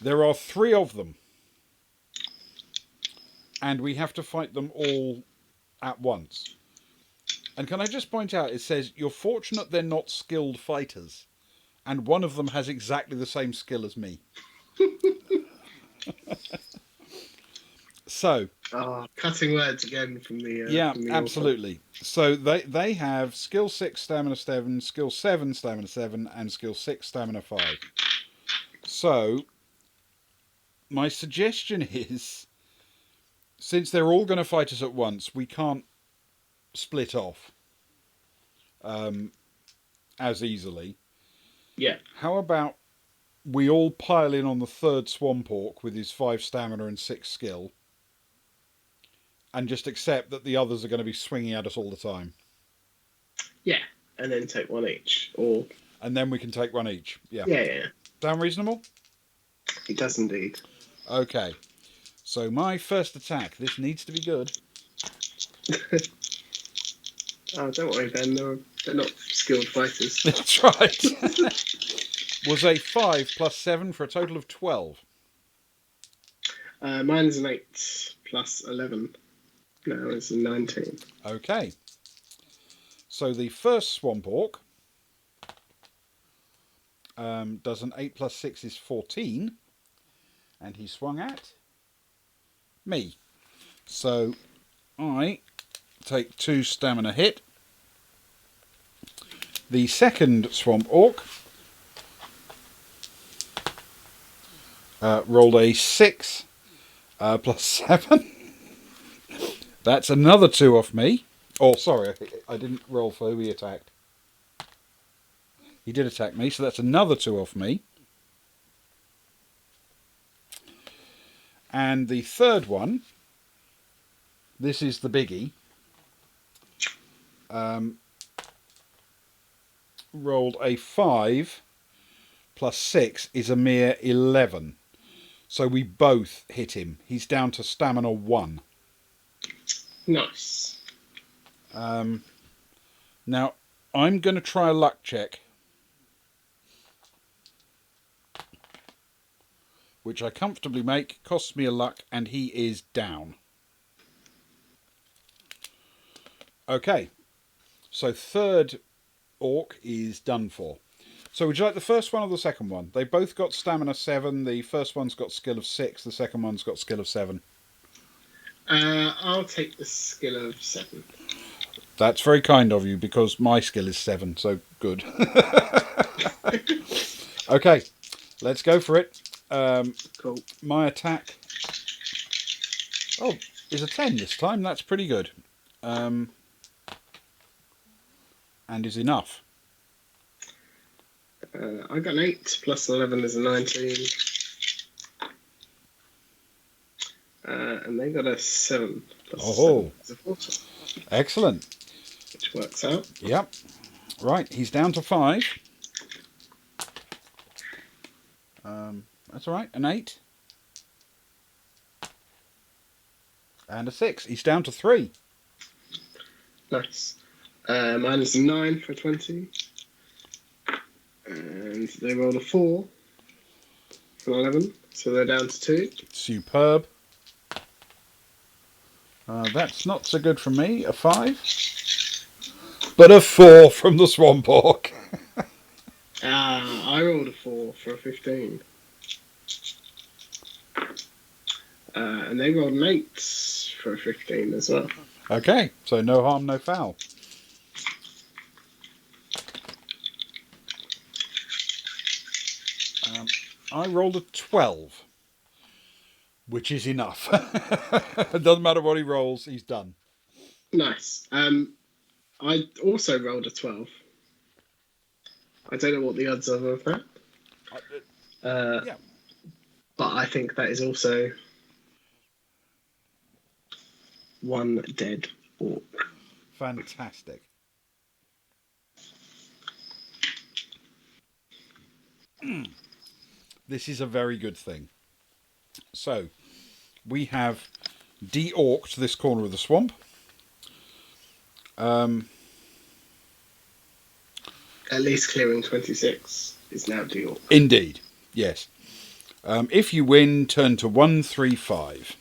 There are 3 of them. And we have to fight them all at once. And can I just point out, it says, you're fortunate they're not skilled fighters. And one of them has exactly the same skill as me. So, cutting words again from the yeah, from the absolutely. So they have skill 6, stamina 7, skill 7, stamina 7, and skill 6, stamina 5. So, my suggestion is, since they're all going to fight us at once, we can't split off as easily. Yeah. How about we all pile in on the third Swamp Orc with his 5 stamina and 6 skill, and just accept that the others are going to be swinging at us all the time. Yeah, and then take one each, and then we can take one each. Yeah. Yeah. Sound reasonable? It does indeed. Okay. So my first attack. This needs to be good. Oh, don't worry, Ben. They're not skilled fighters. That's right. Was a 5 plus 7 for a total of 12. Mine's an 8 plus 11. No, it's a 19. Okay. So the first Swamp Orc does an 8 plus 6 is 14. And he swung at me. So I take 2 stamina hit. The second Swamp Orc rolled a 6 plus 7. That's another 2 off me. Oh, sorry, I didn't roll for who he attacked. He did attack me, so that's another 2 off me. And the third one, this is the biggie, rolled a 5 plus 6 is a mere 11. So we both hit him. He's down to stamina 1. Nice. Now, I'm going to try a luck check, which I comfortably make. Costs me a luck, and he is down. Okay. So third orc is done for. So would you like the first one or the second one? They both got stamina 7. The first one's got skill of 6. The second one's got skill of 7. I'll take the skill of 7. That's very kind of you, because my skill is 7, so good. Okay, let's go for it. Cool. My attack is a 10 this time. That's pretty good. And is enough. I got an 8 plus 11 is a 19. And they got a 7 plus 7 is a 14. Excellent. Which works out. Yep. Right, he's down to 5. That's all right. An 8. And a 6. He's down to 3. Nice. Mine is a 9 for 20. And they rolled a 4 for 11. So they're down to 2. Superb. That's not so good from me. A 5. But a 4 from the Swamp Orc. I rolled a 4 for a 15. And they rolled an 8 for a 15 as well. Okay, so no harm, no foul. I rolled a 12, which is enough. It doesn't matter what he rolls, he's done. Nice. I also rolled a 12. I don't know what the odds are of that. Yeah. But I think that is also one dead orc. Fantastic. This is a very good thing. So, we have de-orked this corner of the swamp. At least clearing 26 is now de-orc. Indeed, yes. If you win, turn to 135.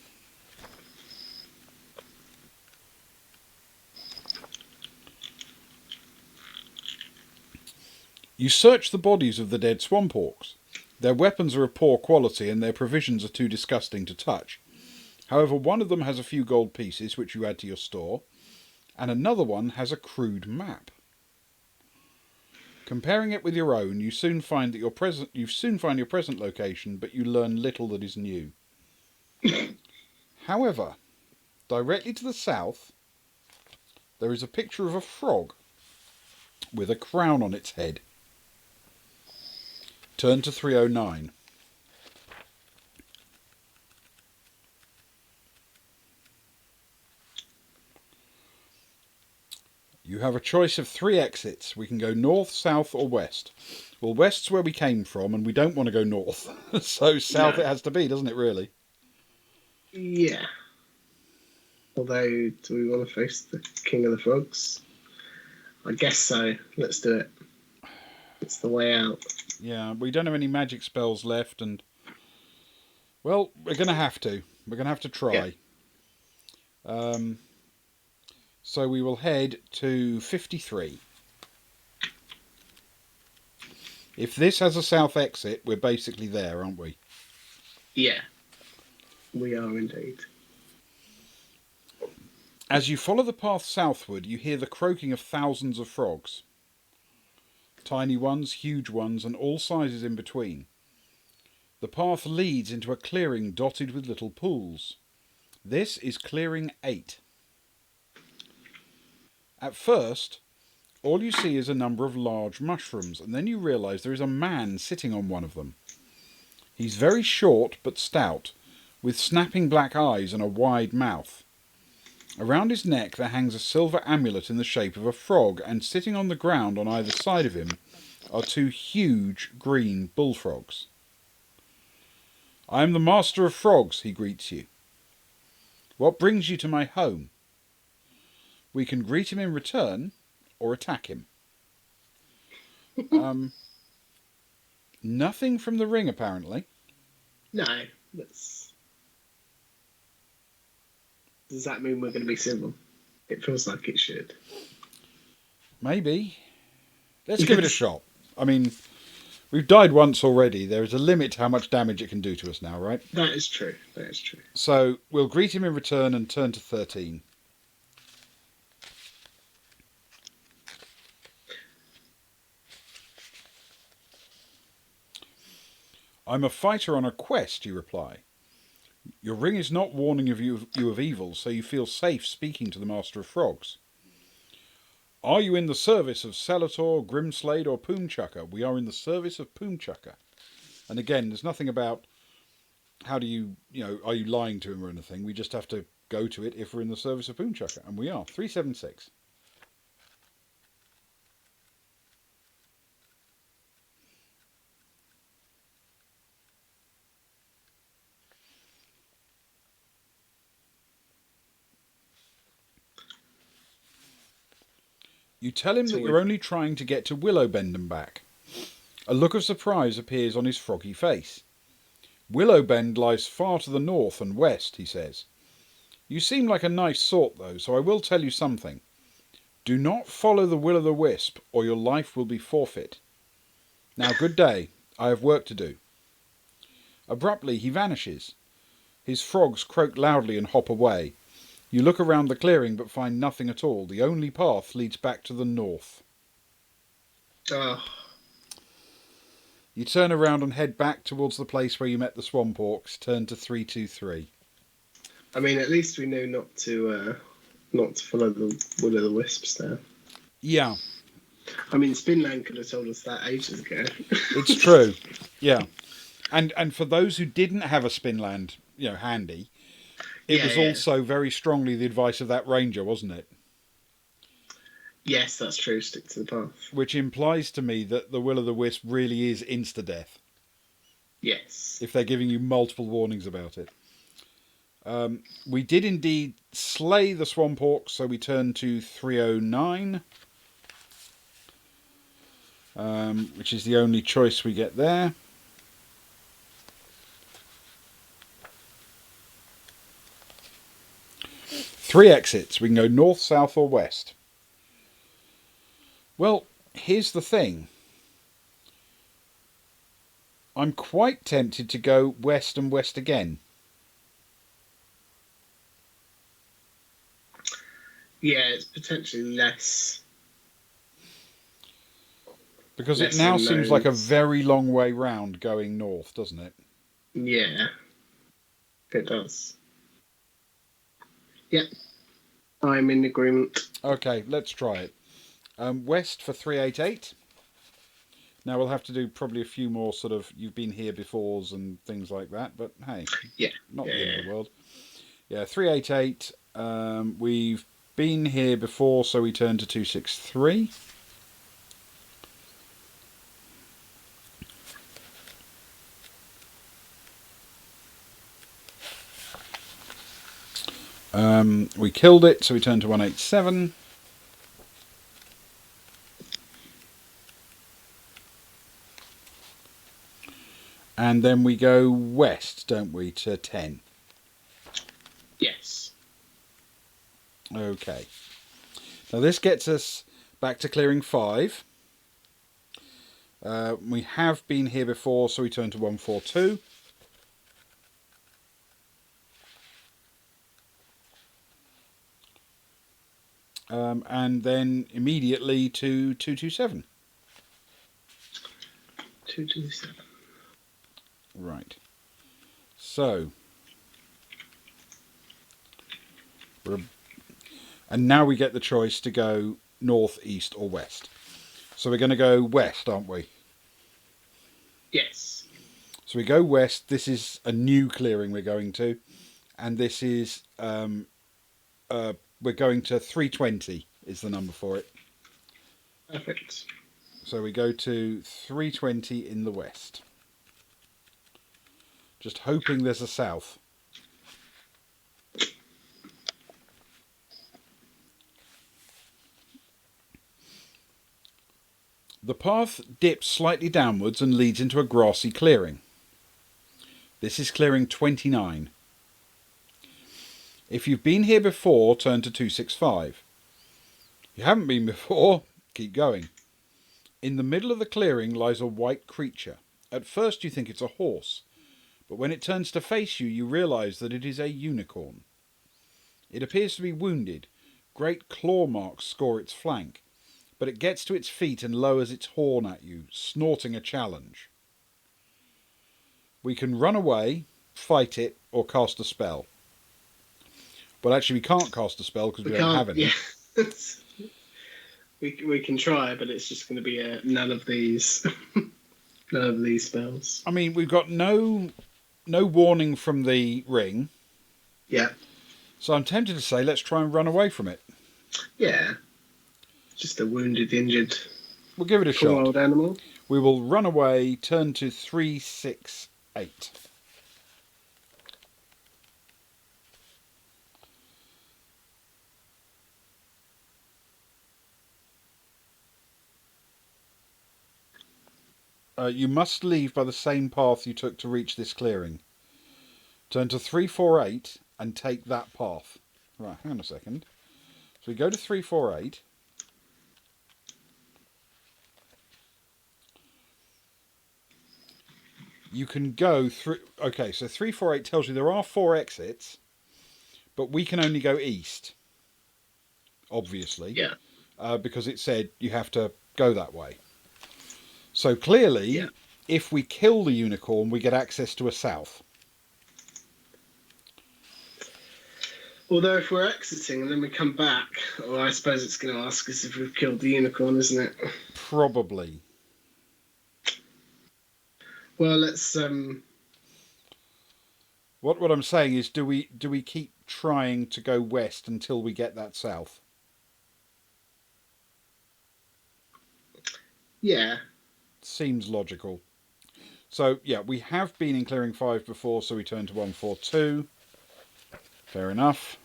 You search the bodies of the dead swamp orcs. Their weapons are of poor quality and their provisions are too disgusting to touch. However, one of them has a few gold pieces which you add to your store, and another one has a crude map. Comparing it with your own, you soon find your present location, but you learn little that is new. However, directly to the south, there is a picture of a frog with a crown on its head. Turn to 309. You have a choice of 3 exits. We can go north, south, or west. Well, west's where we came from, and we don't want to go north. So south it has to be, doesn't it, really? Yeah. Although, do we want to face the King of the Frogs? I guess so. Let's do it. It's the way out. Yeah, we don't have any magic spells left, and... Well, we're going to have to. We're going to have to try. Yeah. So we will head to 53. If this has a south exit, we're basically there, aren't we? Yeah. We are indeed. As you follow the path southward, you hear the croaking of thousands of frogs. Tiny ones, huge ones, and all sizes in between. The path leads into a clearing dotted with little pools. This is clearing 8. At first, all you see is a number of large mushrooms, and then you realise there is a man sitting on one of them. He's very short but stout, with snapping black eyes and a wide mouth. Around his neck there hangs a silver amulet in the shape of a frog, and sitting on the ground on either side of him are 2 huge green bullfrogs. "I am the Master of Frogs," he greets you. "What brings you to my home?" We can greet him in return, or attack him. Nothing from the ring, apparently. No, that's... Does that mean we're going to be civil? It feels like it should. Maybe. Let's give it a shot. I mean, we've died once already. There is a limit to how much damage it can do to us now, right? That is true. That is true. So we'll greet him in return and turn to 13. "I'm a fighter on a quest," you reply. "Your ring is not warning you of evil, so you feel safe speaking to the Master of Frogs. Are you in the service of Selator, Grimslade, or Poomchucker? We are in the service of Poomchucker." And again, there's nothing about how do you are you lying to him or anything. We just have to go to it if we're in the service of Poomchucker. And we are. 376. You tell him that you're only trying to get to Willowbend and back. A look of surprise appears on his froggy face. "Willowbend lies far to the north and west," he says. "You seem like a nice sort, though, so I will tell you something. Do not follow the will-o'-the-wisp, or your life will be forfeit. Now, good day. I have work to do." Abruptly, he vanishes. His frogs croak loudly and hop away. You look around the clearing but find nothing at all. The only path leads back to the north. Oh. You turn around and head back towards the place where you met the swamp orcs. Turn to 323. I mean, at least we know not to follow the will-o'-the-wisps now. Yeah. I mean, Spinland could have told us that ages ago. It's true. Yeah. And for those who didn't have a Spinland, handy, it was also very strongly the advice of that ranger, wasn't it? Yes, that's true. Stick to the path. Which implies to me that the will-o'-the-wisp really is insta-death. Yes. If they're giving you multiple warnings about it. We did indeed slay the swamp orcs, so we turn to 309. Which is the only choice we get there. Three exits. We can go north, south, or west. Well, here's the thing. I'm quite tempted to go west and west again. Yeah, it's potentially less Because it less now seems like a unknowns. very long way round going north, doesn't it? Yeah, it does. Yep, I'm in agreement. Okay, let's try it. West for 388. Now we'll have to do probably a few more sort of you've been here befores and things like that, but hey, Yeah, not yeah, the end of yeah. the world. Yeah, 388. We've been here before, so we turn to 263. We killed it, so we turn to 187. And then we go west, don't we, to 10. Yes. Okay. Now this gets us back to clearing 5. We have been here before, so we turn to 142. And then immediately to 227. 227. Right. So. And now we get the choice to go north, east, or west. So we're going to go west, aren't we? Yes. So we go west. This is a new clearing we're going to. And this is. We're going to 320 is the number for it. Perfect. So we go to 320 in the west. Just hoping there's a south. The path dips slightly downwards and leads into a grassy clearing. This is clearing 29. If you've been here before, turn to 265. If you haven't been before, keep going. In the middle of the clearing lies a white creature. At first you think it's a horse, but when it turns to face you, you realise that it is a unicorn. It appears to be wounded. Great claw marks score its flank, but it gets to its feet and lowers its horn at you, snorting a challenge. We can run away, fight it, or cast a spell. But actually we can't cast a spell because we don't have any. Yeah. we can try, but it's just going to be none of these. None of these spells. I mean, we've got no warning from the ring. Yeah. So I'm tempted to say let's try and run away from it. Yeah. Just a wounded, injured, We'll give it a poor shot. old animal. We will run away, turn to 368. You must leave by the same path you took to reach this clearing. Turn to 348 and take that path. Right, hang on a second. So we go to 348. You can go through. Okay, so 348 tells you there are 4 exits, but we can only go east. Obviously. Yeah. Because it said you have to go that way. So clearly, Yeah. if we kill the unicorn, we get access to a south. Although if we're exiting and then we come back, well, I suppose it's going to ask us if we've killed the unicorn, isn't it? Probably. Well, let's. What I'm saying is, do we keep trying to go west until we get that south? Yeah. Seems logical. So yeah, we have been in clearing 5 before, so we turn to 142. Fair enough.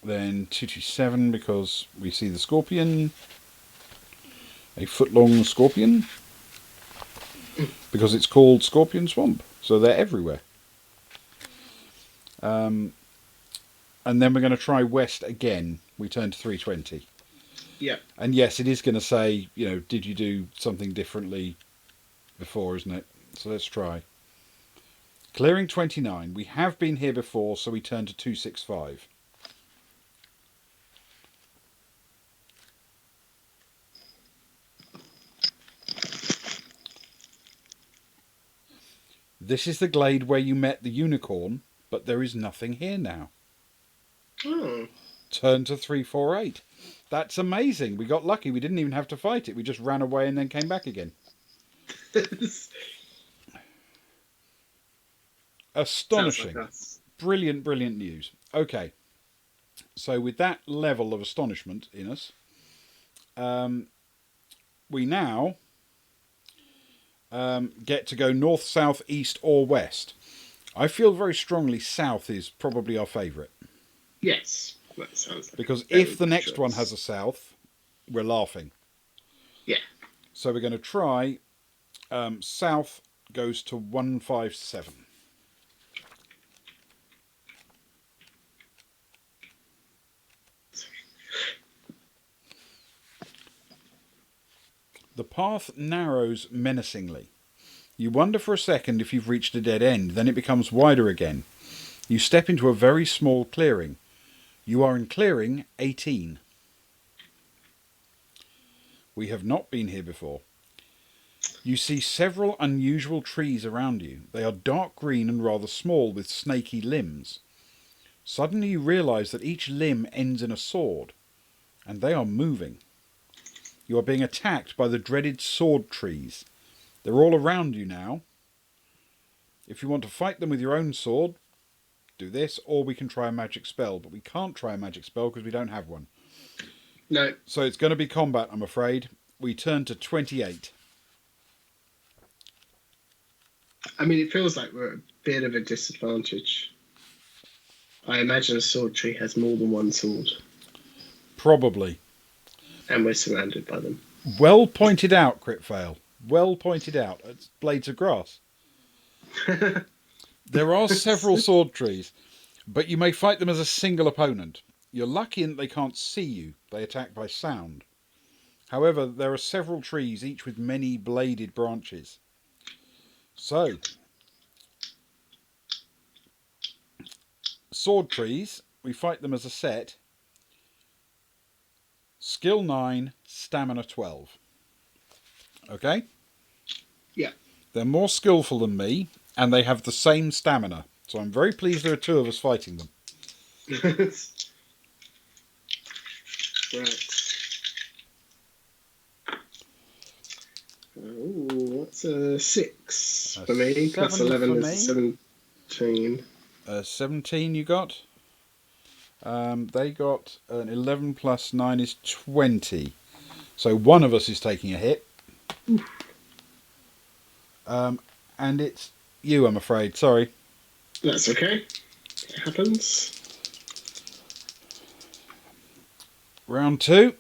Then 227 because we see the scorpion. A foot-long scorpion. Because it's called Scorpion Swamp. So they're everywhere. And then we're going to try west again. We turn to 320. Yeah. And yes, it is going to say, did you do something differently before, isn't it? So let's try. Clearing 29. We have been here before, so we turn to 265. This is the glade where you met the unicorn, but there is nothing here now. Oh. Turn to 348. That's amazing. We got lucky. We didn't even have to fight it. We just ran away and then came back again. Astonishing. Like us. Brilliant, brilliant news. Okay. So with that level of astonishment in us, we now get to go north, south, east, or west. I feel very strongly south is probably our favourite. Yes, that sounds like because if the next one has a south, we're laughing. Yeah. So we're going to try south goes to 157. The path narrows menacingly. You wonder for a second if you've reached a dead end, then it becomes wider again. You step into a very small clearing. You are in clearing 18. We have not been here before. You see several unusual trees around you. They are dark green and rather small with snaky limbs. Suddenly you realise that each limb ends in a sword, and they are moving. You are being attacked by the dreaded sword trees. They're all around you now. If you want to fight them with your own sword, do this, or we can try a magic spell. But we can't try a magic spell because we don't have one. No. So it's going to be combat, I'm afraid. We turn to 28. I mean, it feels like we're at a bit of a disadvantage. I imagine a sword tree has more than one sword. Probably. And we're surrounded by them. Well pointed out, crit fail. Well pointed out. It's blades of grass. There are several sword trees, but you may fight them as a single opponent. You're lucky in that they can't see you. They attack by sound. However, there are several trees, each with many bladed branches. So, sword trees, we fight them as a set. Skill 9, stamina 12. Okay? Yeah. They're more skillful than me, and they have the same stamina. So I'm very pleased there are two of us fighting them. Right. Oh, that's a 6 for me. Plus 11 is 17. 17 you got? They got an 11 plus 9 is 20. So one of us is taking a hit. And it's you, I'm afraid. Sorry. That's okay. It happens. Round 2.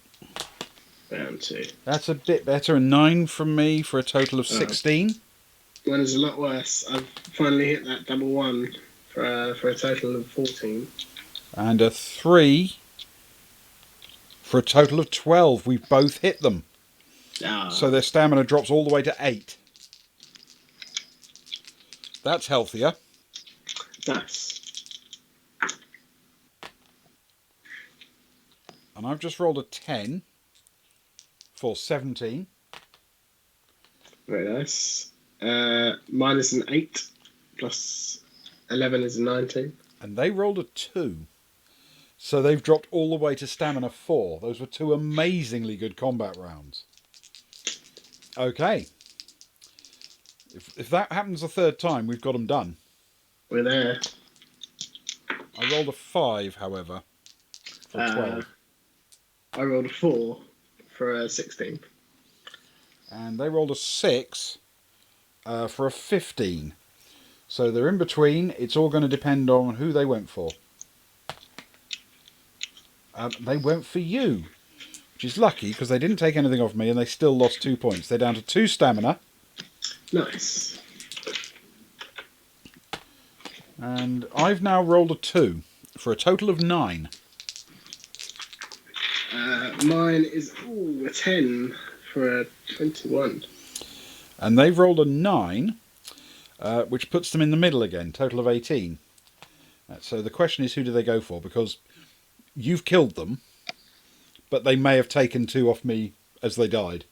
Round 2. That's a bit better. A 9 from me for a total of 16. One is a lot worse. I've finally hit that double 1 for a total of 14. And a 3 for a total of 12. We've both hit them. So their stamina drops all the way to 8. That's healthier. Nice. And I've just rolled a 10 for 17. Very nice. Mine is an 8 plus 11 is a 19. And they rolled a 2. So they've dropped all the way to stamina 4. Those were 2 amazingly good combat rounds. Okay. If that happens a third time, we've got them done. We're there. I rolled a 5, however, for 12. I rolled a 4 for a 16. And they rolled a 6 for a 15. So they're in between. It's all going to depend on who they went for. They went for you, which is lucky because they didn't take anything off me and they still lost 2 points. They're down to 2 stamina. Nice. And I've now rolled a 2 for a total of 9. Mine is a 10 for a 21. And they've rolled a 9, which puts them in the middle again, total of 18. So the question is, who do they go for? Because you've killed them, but they may have taken 2 off me as they died.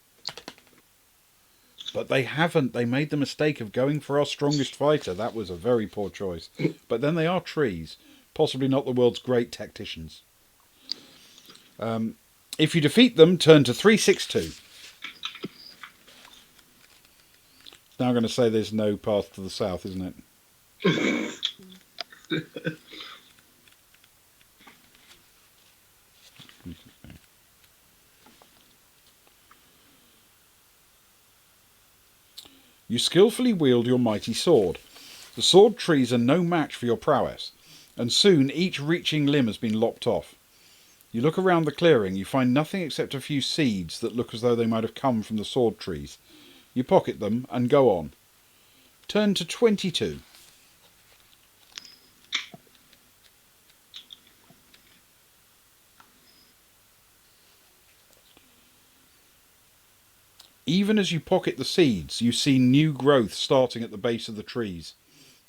But they haven't. They made the mistake of going for our strongest fighter. That was a very poor choice. But then they are trees. Possibly not the world's great tacticians. If you defeat them, turn to 362. Now I'm going to say there's no path to the south, isn't it? You skillfully wield your mighty sword. The sword trees are no match for your prowess, and soon each reaching limb has been lopped off. You look around the clearing, you find nothing except a few seeds that look as though they might have come from the sword trees. You pocket them and go on. Turn to 22. Even as you pocket the seeds, you see new growth starting at the base of the trees.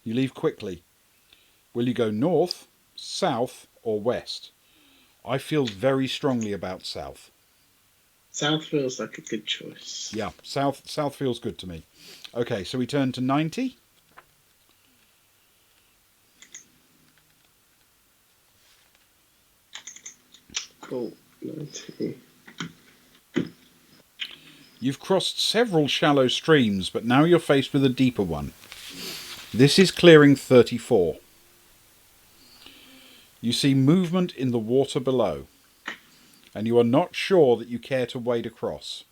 You leave quickly. Will you go north, south, or west? I feel very strongly about south. South feels like a good choice. Yeah, south feels good to me. Okay, so we turn to 90. Cool. 90. You've crossed several shallow streams, but now you're faced with a deeper one. This is clearing 34. You see movement in the water below, and you are not sure that you care to wade across.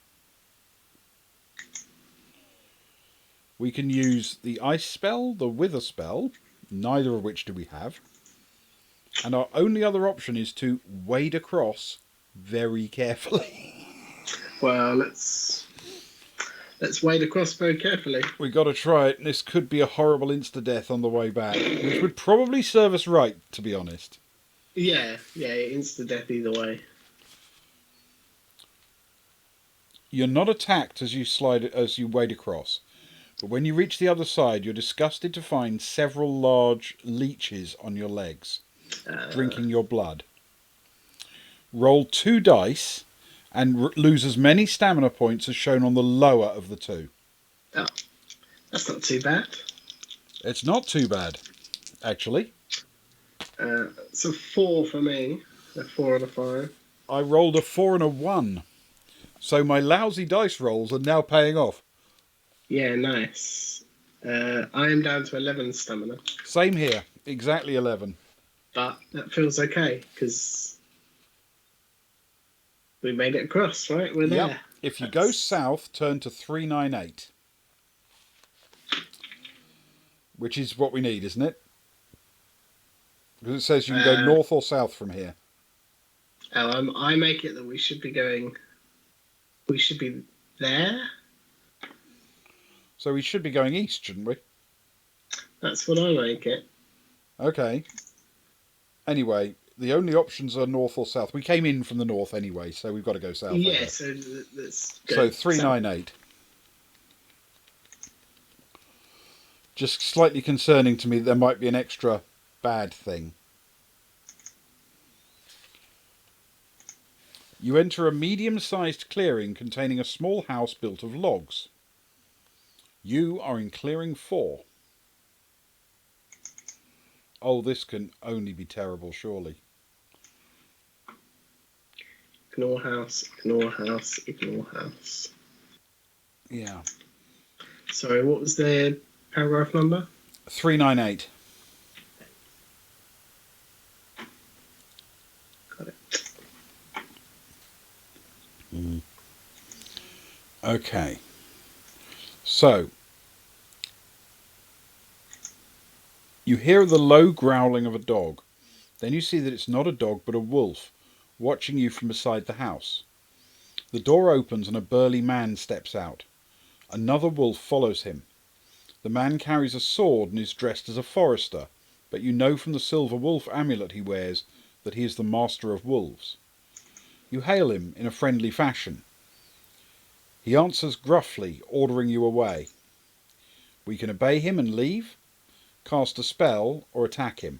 We can use the ice spell, the wither spell, neither of which do we have. And our only other option is to wade across very carefully. Well, let's wade across very carefully. We've got to try it, and this could be a horrible insta-death on the way back, which would probably serve us right, to be honest. Yeah, insta-death either way. You're not attacked as you wade across, but when you reach the other side, you're disgusted to find several large leeches on your legs, drinking your blood. Roll 2 dice and lose as many stamina points as shown on the lower of the 2. Oh, that's not too bad. It's not too bad, actually. It's a 4 for me. A 4 and a 5. I rolled a 4 and a 1. So my lousy dice rolls are now paying off. Yeah, nice. I am down to 11 stamina. Same here. Exactly 11. But that feels okay, because we made it across, right? We're there. Yep. If you go south, turn to 398. Which is what we need, isn't it? Because it says you can go north or south from here. I make it that we should be going... We should be there? So we should be going east, shouldn't we? That's what I make it. Okay. Anyway, the only options are north or south. We came in from the north anyway, so we've got to go south. Yeah, so let's go. So 398. Just slightly concerning to me that there might be an extra bad thing. You enter a medium-sized clearing containing a small house built of logs. You are in clearing 4. Oh, this can only be terrible, surely. Ignore house, ignore house, ignore house. Yeah. Sorry, what was the paragraph number? 398. Got it. Okay. So, you hear the low growling of a dog. Then you see that it's not a dog but a wolf, watching you from beside the house. The door opens and a burly man steps out. Another wolf follows him. The man carries a sword and is dressed as a forester, but you know from the silver wolf amulet he wears that he is the master of wolves. You hail him in a friendly fashion. He answers gruffly, ordering you away. We can obey him and leave, cast a spell, or attack him.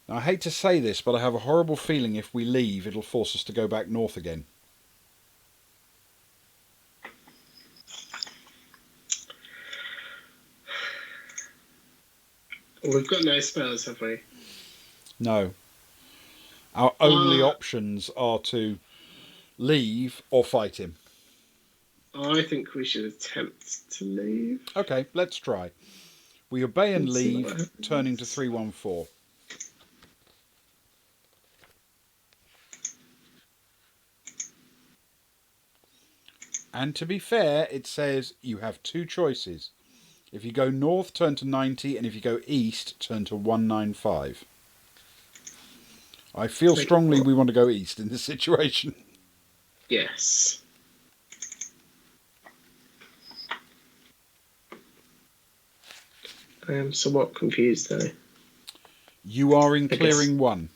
Now, I hate to say this, but I have a horrible feeling if we leave, it'll force us to go back north again. We've got no spells, have we? No. Our only options are to leave or fight him. I think we should attempt to leave. Okay, let's try. We obey and Let's see what leave, happens. turning to 314. And to be fair, it says you have two choices. If you go north, turn to 90, and if you go east, turn to 195. I feel strongly we want to go east in this situation. Yes. I am somewhat confused though. You are in clearing 1.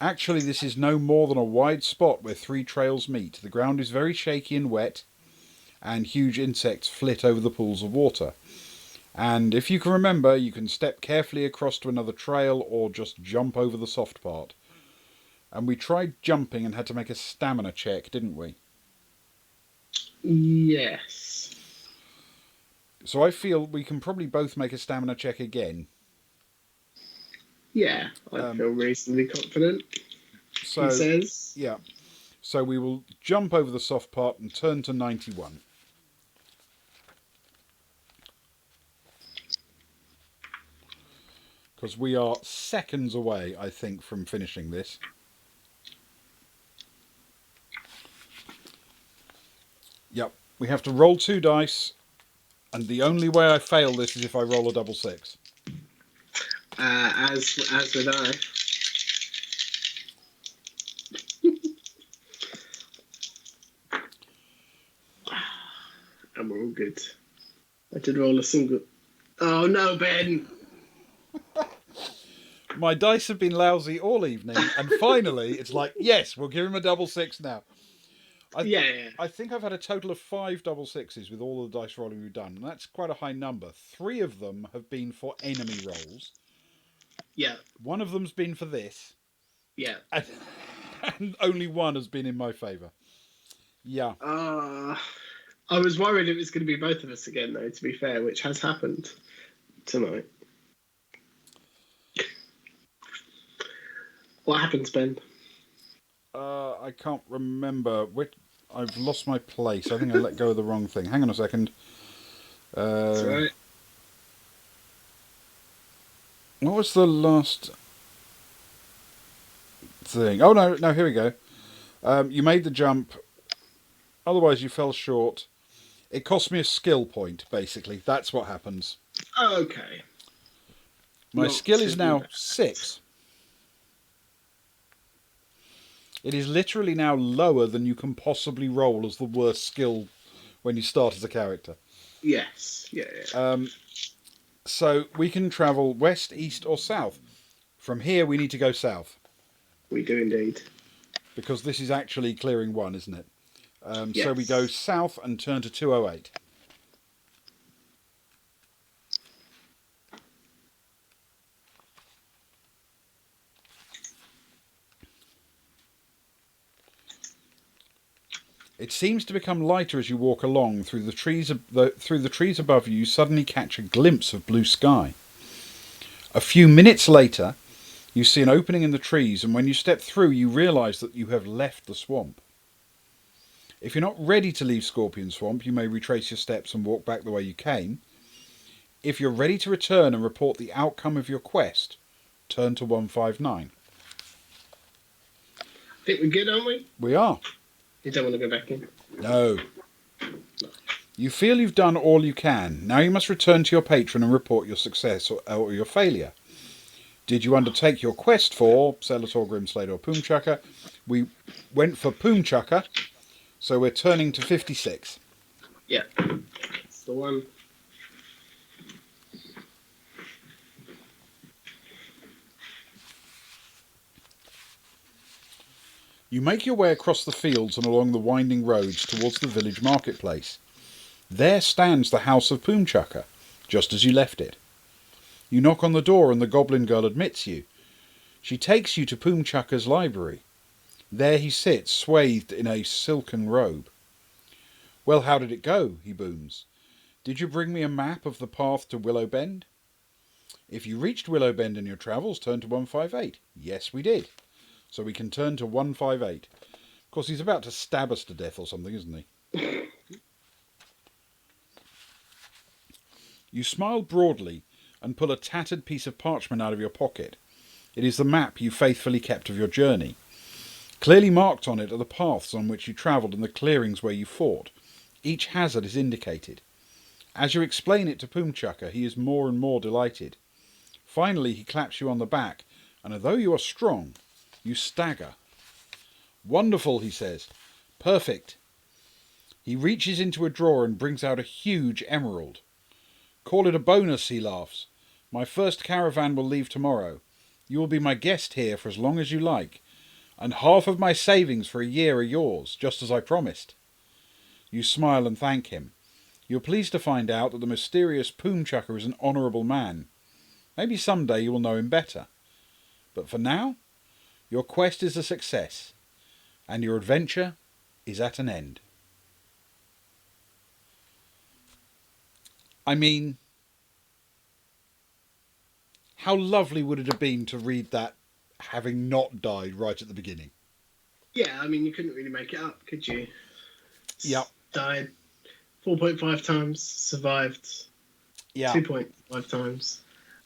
Actually, this is no more than a wide spot where 3 trails meet. The ground is very shaky and wet, and huge insects flit over the pools of water. And if you can remember, you can step carefully across to another trail or just jump over the soft part. And we tried jumping and had to make a stamina check, didn't we? Yes. So I feel we can probably both make a stamina check again. Yeah, I feel reasonably confident. So, he says. Yeah. So we will jump over the soft part and turn to 91. Because we are seconds away, I think, from finishing this. Yep. We have to roll 2 dice. And the only way I fail this is if I roll a double 6. As would I. And we're all good. I did roll a single. Oh no, Ben! My dice have been lousy all evening, and finally it's like, yes, we'll give him a double 6 now. I think I've had a total of 5 double 6s with all the dice rolling we've done, and that's quite a high number. 3 of them have been for enemy rolls. Yeah. 1 of them's been for this. Yeah. And only 1 has been in my favour. Yeah. I was worried it was going to be both of us again, though, to be fair, which has happened tonight. What happens, Ben? I can't remember. I've lost my place. I think I let go of the wrong thing. Hang on a second. That's right. What was the last thing? Oh, no, here we go. You made the jump. Otherwise, you fell short. It cost me a skill point, basically. That's what happens. Okay. My skill is now 6. It is literally now lower than you can possibly roll as the worst skill when you start as a character. Yes. Yeah. So we can travel west, east, or south. From here, we need to go south. We do indeed. Because this is actually clearing 1, isn't it? Yes. So we go south and turn to 208. It seems to become lighter as you walk along. Through the trees above you suddenly catch a glimpse of blue sky. A few minutes later, you see an opening in the trees, and when you step through, you realise that you have left the swamp. If you're not ready to leave Scorpion Swamp, you may retrace your steps and walk back the way you came. If you're ready to return and report the outcome of your quest, turn to 159. I think we're good, aren't we? We are. You don't want to go back in? No. You feel you've done all you can. Now you must return to your patron and report your success or your failure. Did you undertake your quest for Celator, Grimslade, or Poomchucker? We went for Poomchucker, so we're turning to 56. Yeah. That's the one. You make your way across the fields and along the winding roads towards the village marketplace. There stands the house of Poomchucker, just as you left it. You knock on the door and the goblin girl admits you. She takes you to Poomchucker's library. There he sits, swathed in a silken robe. "Well, how did it go?" he booms. "Did you bring me a map of the path to Willow Bend?" "If you reached Willow Bend in your travels, turn to 158. "Yes, we did. So we can turn to 158. Of course, he's about to stab us to death or something, isn't he? You smile broadly and pull a tattered piece of parchment out of your pocket. It is the map you faithfully kept of your journey. Clearly marked on it are the paths on which you travelled and the clearings where you fought. Each hazard is indicated. As you explain it to Poomchucker, he is more and more delighted. Finally, he claps you on the back, and although you are strong, you stagger. "Wonderful," he says. "Perfect." He reaches into a drawer and brings out a huge emerald. "Call it a bonus," he laughs. "My first caravan will leave tomorrow. You will be my guest here for as long as you like, and half of my savings for a year are yours, just as I promised." You smile and thank him. You're pleased to find out that the mysterious Poomchucker is an honourable man. Maybe someday you will know him better. But for now, your quest is a success, and your adventure is at an end. I mean, how lovely would it have been to read that having not died right at the beginning? Yeah, I mean, you couldn't really make it up, could you? Yep. Died 4.5 times, survived 2.5 times.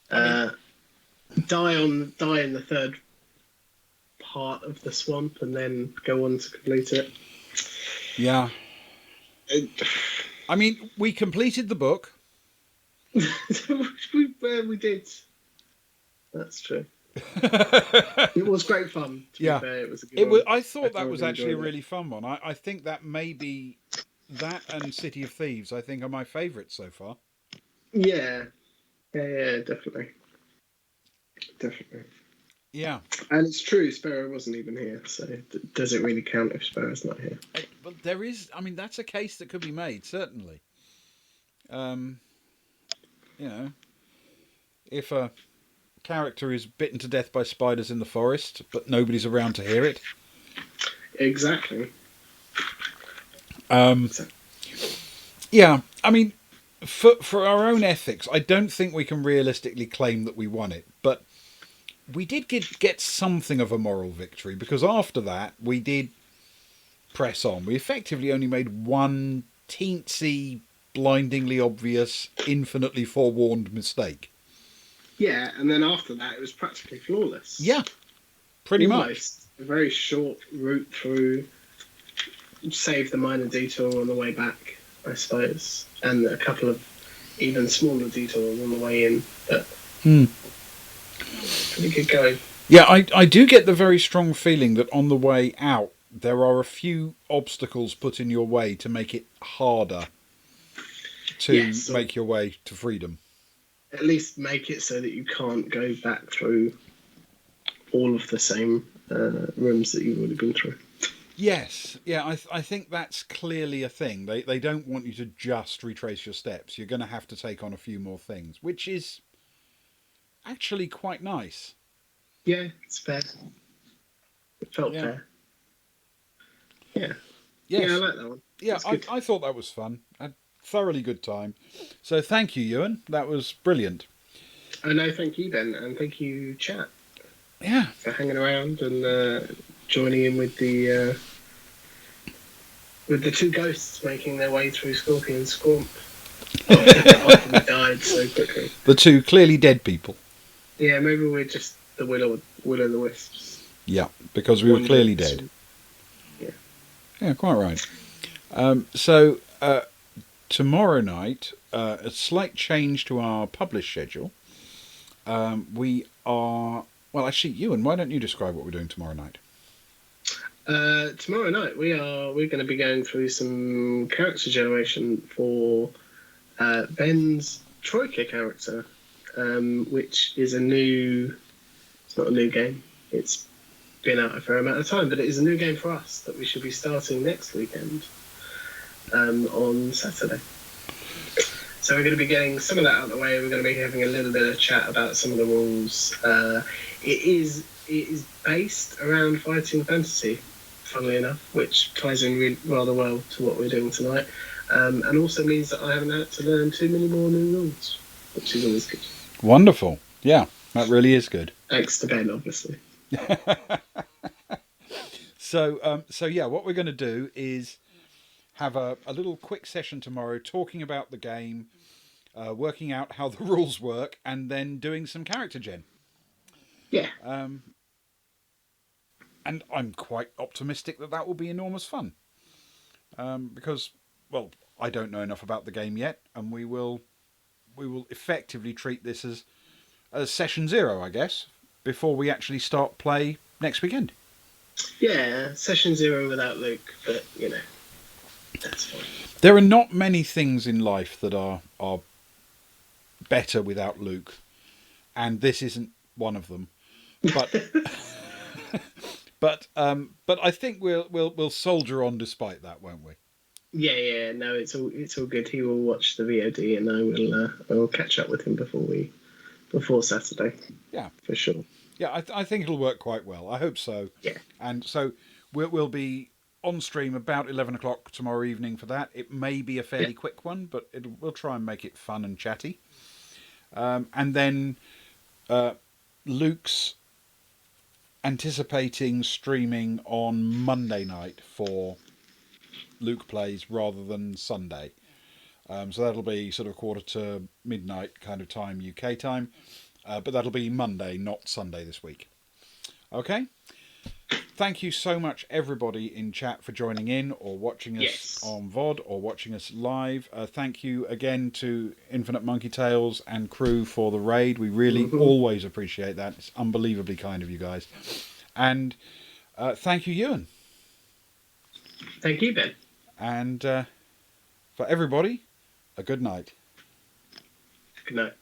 Die in the third part of the swamp and then go on to complete it. Yeah. I mean, we completed the book. we did. That's true. It was great fun. To be fair, it was a good one. I thought that was actually a really fun one. I think that maybe that and City of Thieves, I think, are my favourites so far. Yeah, definitely. Yeah. And it's true, Sparrow wasn't even here, so does it really count if Sparrow's not here? But there is, I mean, that's a case that could be made, certainly. If a character is bitten to death by spiders in the forest, but nobody's around to hear it. Exactly. Yeah, I mean, for our own ethics, I don't think we can realistically claim that we won it, but we did get something of a moral victory, because after that we did press on. We effectively only made one teensy, blindingly obvious, infinitely forewarned mistake. Yeah, and then after that it was practically flawless. Yeah, pretty much. A very short route through, save the minor detour on the way back, I suppose, and a couple of even smaller detours on the way in, but pretty good going. Yeah, I do get the very strong feeling that on the way out there are a few obstacles put in your way to make it harder to make your way to freedom. At least make it so that you can't go back through all of the same rooms that you've already been through. Yes, yeah, I think that's clearly a thing. They don't want you to just retrace your steps. You're going to have to take on a few more things, which is actually quite nice. Yeah, it's fair. It felt fair. Yeah. Yes. Yeah, I like that one. Yeah, I thought that was fun. I had a thoroughly good time. So thank you, Ewan. That was brilliant. Oh, no, thank you, Ben, and thank you, chat. Yeah. For hanging around and joining in with the two ghosts making their way through Scorpion's Swamp after we died so quickly. The two clearly dead people. Yeah, maybe we're just the Will-o'-the-Wisps. Yeah, because we were clearly dead. Yeah. Yeah, quite right. So tomorrow night, a slight change to our published schedule. We are... Well, actually, Ewan, why don't you describe what we're doing tomorrow night? Tomorrow night we're going to be going through some character generation for Ben's Troika character, which is it's not a new game. It's been out a fair amount of time, but it is a new game for us that we should be starting next weekend on Saturday. So we're going to be getting some of that out of the way. We're going to be having a little bit of chat about some of the rules. It is based around fighting fantasy, funnily enough, which ties in rather well to what we're doing tonight, and also means that I haven't had to learn too many more new rules, which is always good. Wonderful. Yeah, that really is good. Thanks to Ben, obviously. So yeah, what we're going to do is have a little quick session tomorrow talking about the game, working out how the rules work, and then doing some character gen. Yeah. And I'm quite optimistic that will be enormous fun. Because, well, I don't know enough about the game yet, and we will effectively treat this as session 0, I guess, before we actually start play next weekend. Yeah, session 0 without Luke, but that's fine. There are not many things in life that are better without Luke, and this isn't one of them. But but I think we'll soldier on despite that, won't we? Yeah. No, it's all good. He will watch the VOD, and I will catch up with him before Saturday. Yeah, for sure. Yeah, I think it'll work quite well. I hope so. Yeah. And so we'll be on stream about 11 o'clock tomorrow evening for that. It may be a fairly quick one, but we'll try and make it fun and chatty. And then Luke's anticipating streaming on Monday night for Luke Plays rather than Sunday. So that'll be sort of 1:45 midnight kind of time, UK time. But that'll be Monday, not Sunday this week. Okay? Thank you so much, everybody in chat, for joining in or watching us on VOD or watching us live. Thank you again to Infinite Monkey Tales and crew for the raid. We really always appreciate that. It's unbelievably kind of you guys. And thank you, Ewan. Thank you, Ben. And for everybody, a good night. Good night.